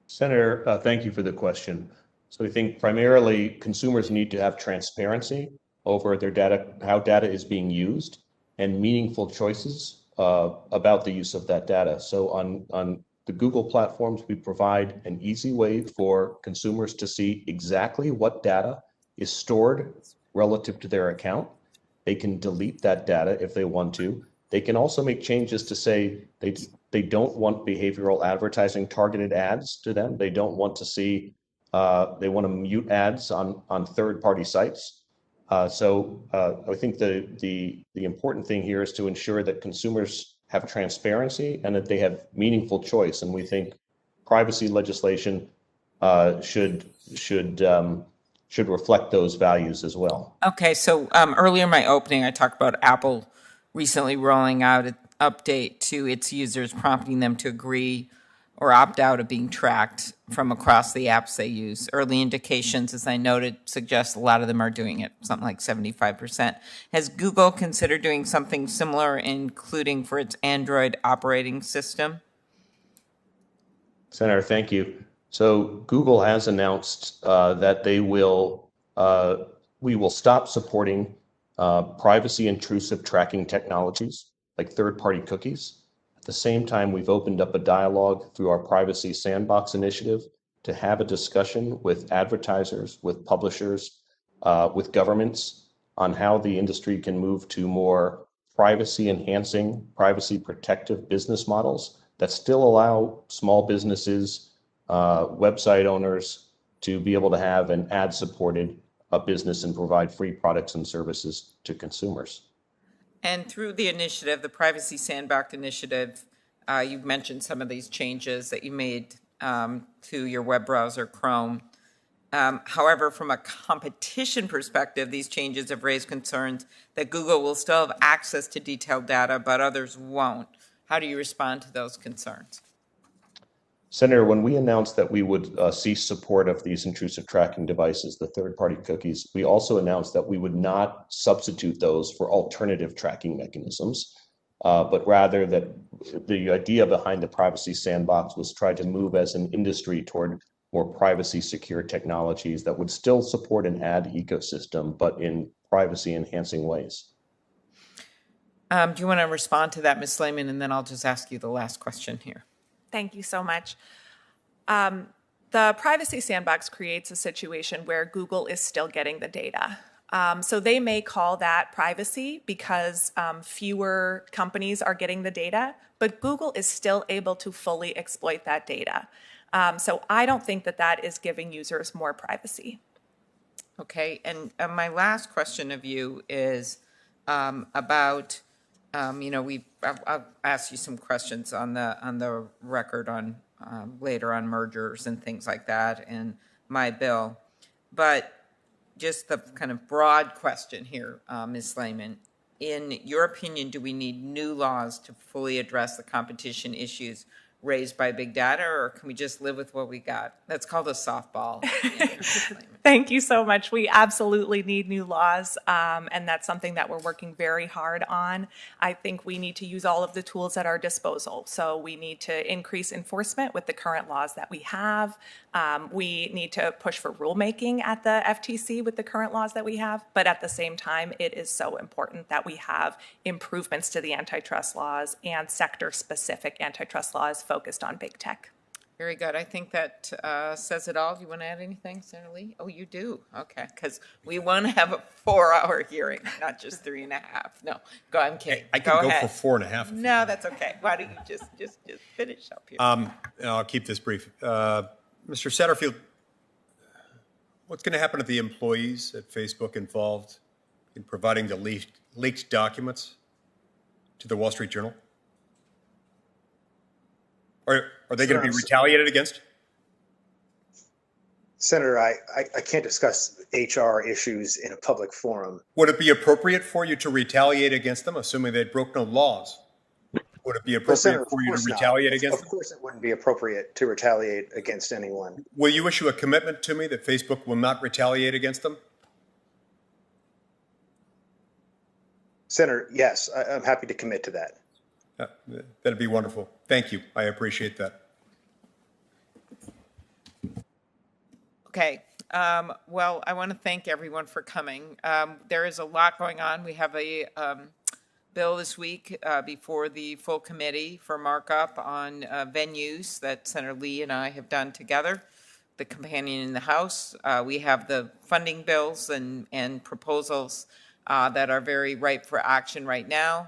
Senator, thank you for the question. So I think primarily consumers need to have transparency over their data, how data is being used, and meaningful choices about the use of that data. So on the Google platforms, we provide an easy way for consumers to see exactly what data is stored relative to their account. They can delete that data if they want to. They can also make changes to say they don't want behavioral advertising targeted ads to them. They don't want to see, they want to mute ads on third-party sites. So I think the important thing here is to ensure that consumers have transparency and that they have meaningful choice. And we think privacy legislation should reflect those values as well. Okay, so earlier in my opening, I talked about Apple recently rolling out an update to its users, prompting them to agree or opt out of being tracked from across the apps they use. Early indications, as I noted, suggest a lot of them are doing it, something like 75%. Has Google considered doing something similar, including for its Android operating system? Senator, thank you. So Google has announced that we will stop supporting privacy intrusive tracking technologies like third-party cookies. At the same time, we've opened up a dialogue through our Privacy Sandbox initiative to have a discussion with advertisers, with publishers, with governments on how the industry can move to more privacy-enhancing, privacy-protective business models that still allow small businesses, website owners to be able to have an ad-supported business and provide free products and services to consumers. And through the initiative, the Privacy Sandbox initiative, you've mentioned some of these changes that you made to your web browser, Chrome. However, from a competition perspective, these changes have raised concerns that Google will still have access to detailed data, but others won't. How do you respond to those concerns? Senator, when we announced that we would cease support of these intrusive tracking devices, the third-party cookies, we also announced that we would not substitute those for alternative tracking mechanisms, but rather that the idea behind the Privacy Sandbox was try to move as an industry toward more privacy-secure technologies that would still support an ad ecosystem, but in privacy-enhancing ways. Do you want to respond to that, Ms. Slayman, and then I'll just ask you the last question here. Thank you so much. The Privacy Sandbox creates a situation where Google is still getting the data. So they may call that privacy because fewer companies are getting the data, but Google is still able to fully exploit that data. So I don't think that that is giving users more privacy. Okay, and my last question of you is about, I'll ask you some questions on the record on later on mergers and things like that and my bill, but just the kind of broad question here, Ms. Slayman, in your opinion, do we need new laws to fully address the competition issues raised by big data, or can we just live with what we got? That's called a softball. Thank you so much. We absolutely need new laws, and that's something that we're working very hard on. I think we need to use all of the tools at our disposal. So we need to increase enforcement with the current laws that we have. We need to push for rulemaking at the FTC with the current laws that we have. But at the same time, it is so important that we have improvements to the antitrust laws and sector-specific antitrust laws focused on big tech. Very good. I think that says it all. Do you want to add anything, Senator Lee? Oh, you do? Okay, because we want to have a 4-hour hearing, not just 3.5. No, go ahead, Kate. I can go ahead. for 4.5. No, that's okay. Why don't you just finish up here? And I'll keep this brief. Mr. Satterfield, what's going to happen to the employees at Facebook involved in providing the leaked documents to the Wall Street Journal? Are they going to be retaliated against? Senator, I can't discuss HR issues in a public forum. Would it be appropriate for you to retaliate against them, assuming they broke no laws? Would it be appropriate for you to retaliate against them? Of course it wouldn't be appropriate to retaliate against anyone. Will you issue a commitment to me that Facebook will not retaliate against them? Senator, yes, I'm happy to commit to that. That'd be wonderful. Thank you. I appreciate that. Okay. Well, I want to thank everyone for coming. There is a lot going on. We have a bill this week before the full committee for markup on venues that Senator Lee and I have done together, the companion in the House. We have the funding bills and proposals that are very ripe for action right now.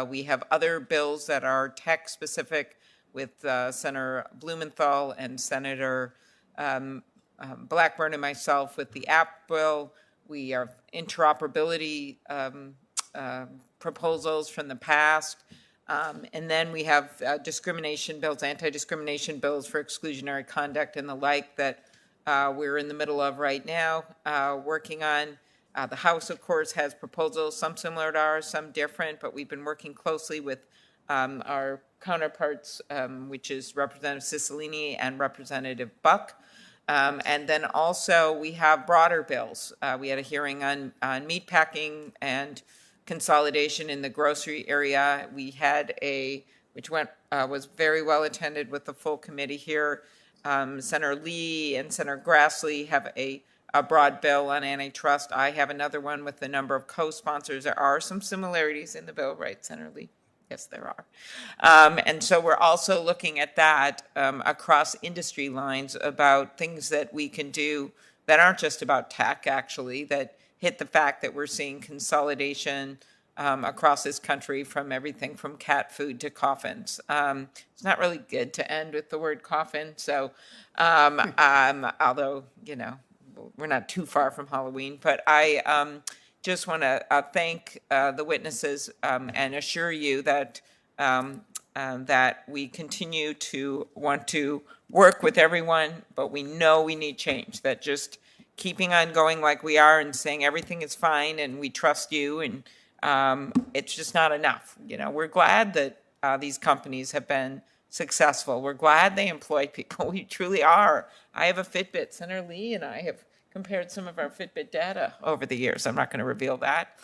We have other bills that are tech-specific with Senator Blumenthal and Senator Blackburn and myself with the app bill. We have interoperability proposals from the past. And then we have discrimination bills, anti-discrimination bills for exclusionary conduct and the like that we're in the middle of right now, working on. The House, of course, has proposals, some similar to ours, some different, but we've been working closely with our counterparts, which is Representative Cicilline and Representative Buck. And then also we have broader bills. We had a hearing on meatpacking and consolidation in the grocery area. We had which was very well attended with the full committee here. Senator Lee and Senator Grassley have a broad bill on antitrust. I have another one with a number of co-sponsors. There are some similarities in the bill, right, Senator Lee? Yes, there are. And so we're also looking at that across industry lines about things that we can do that aren't just about tech, actually, that hit the fact that we're seeing consolidation across this country from everything from cat food to coffins. It's not really good to end with the word coffin. So although, we're not too far from Halloween, but I just want to thank the witnesses and assure you that that we continue to want to work with everyone, but we know we need change, that just keeping on going like we are and saying everything is fine and we trust you, and it's just not enough. We're glad that these companies have been successful. We're glad they employ people. We truly are. I have a Fitbit. Senator Lee and I have compared some of our Fitbit data over the years. I'm not going to reveal that,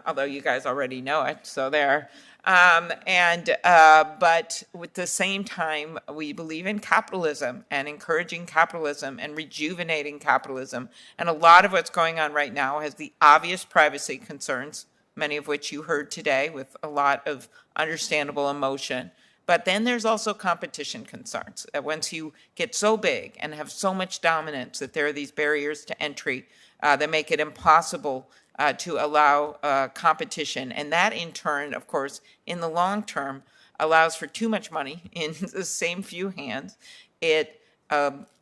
although you guys already know it, so there. But at the same time, we believe in capitalism and encouraging capitalism and rejuvenating capitalism. And a lot of what's going on right now has the obvious privacy concerns, many of which you heard today with a lot of understandable emotion. But then there's also competition concerns. Once you get so big and have so much dominance that there are these barriers to entry that make it impossible to allow competition. And that in turn, of course, in the long term, allows for too much money in the same few hands. It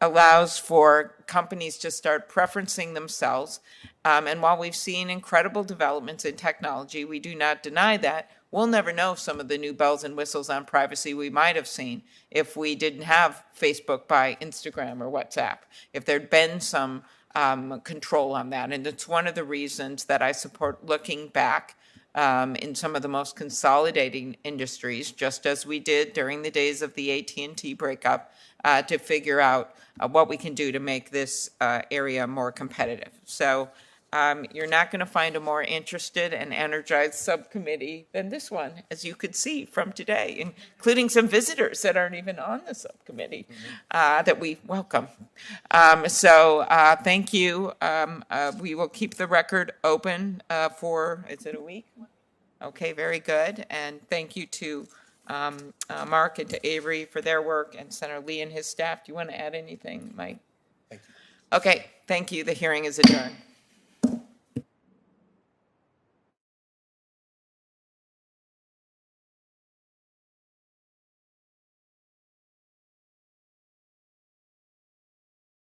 allows for companies to start preferencing themselves. And while we've seen incredible developments in technology, we do not deny that. We'll never know some of the new bells and whistles on privacy we might have seen if we didn't have Facebook by Instagram or WhatsApp, if there'd been some control on that. And it's one of the reasons that I support looking back in some of the most consolidating industries, just as we did during the days of the AT&T breakup, to figure out what we can do to make this area more competitive. So you're not going to find a more interested and energized subcommittee than this one, as you could see from today, including some visitors that aren't even on the subcommittee that we welcome. So thank you. We will keep the record open for, is it a week? Okay, very good. And thank you to Mark and to Avery for their work, and Senator Lee and his staff. Do you want to add anything, Mike? Thank you. Okay, thank you. The hearing is adjourned.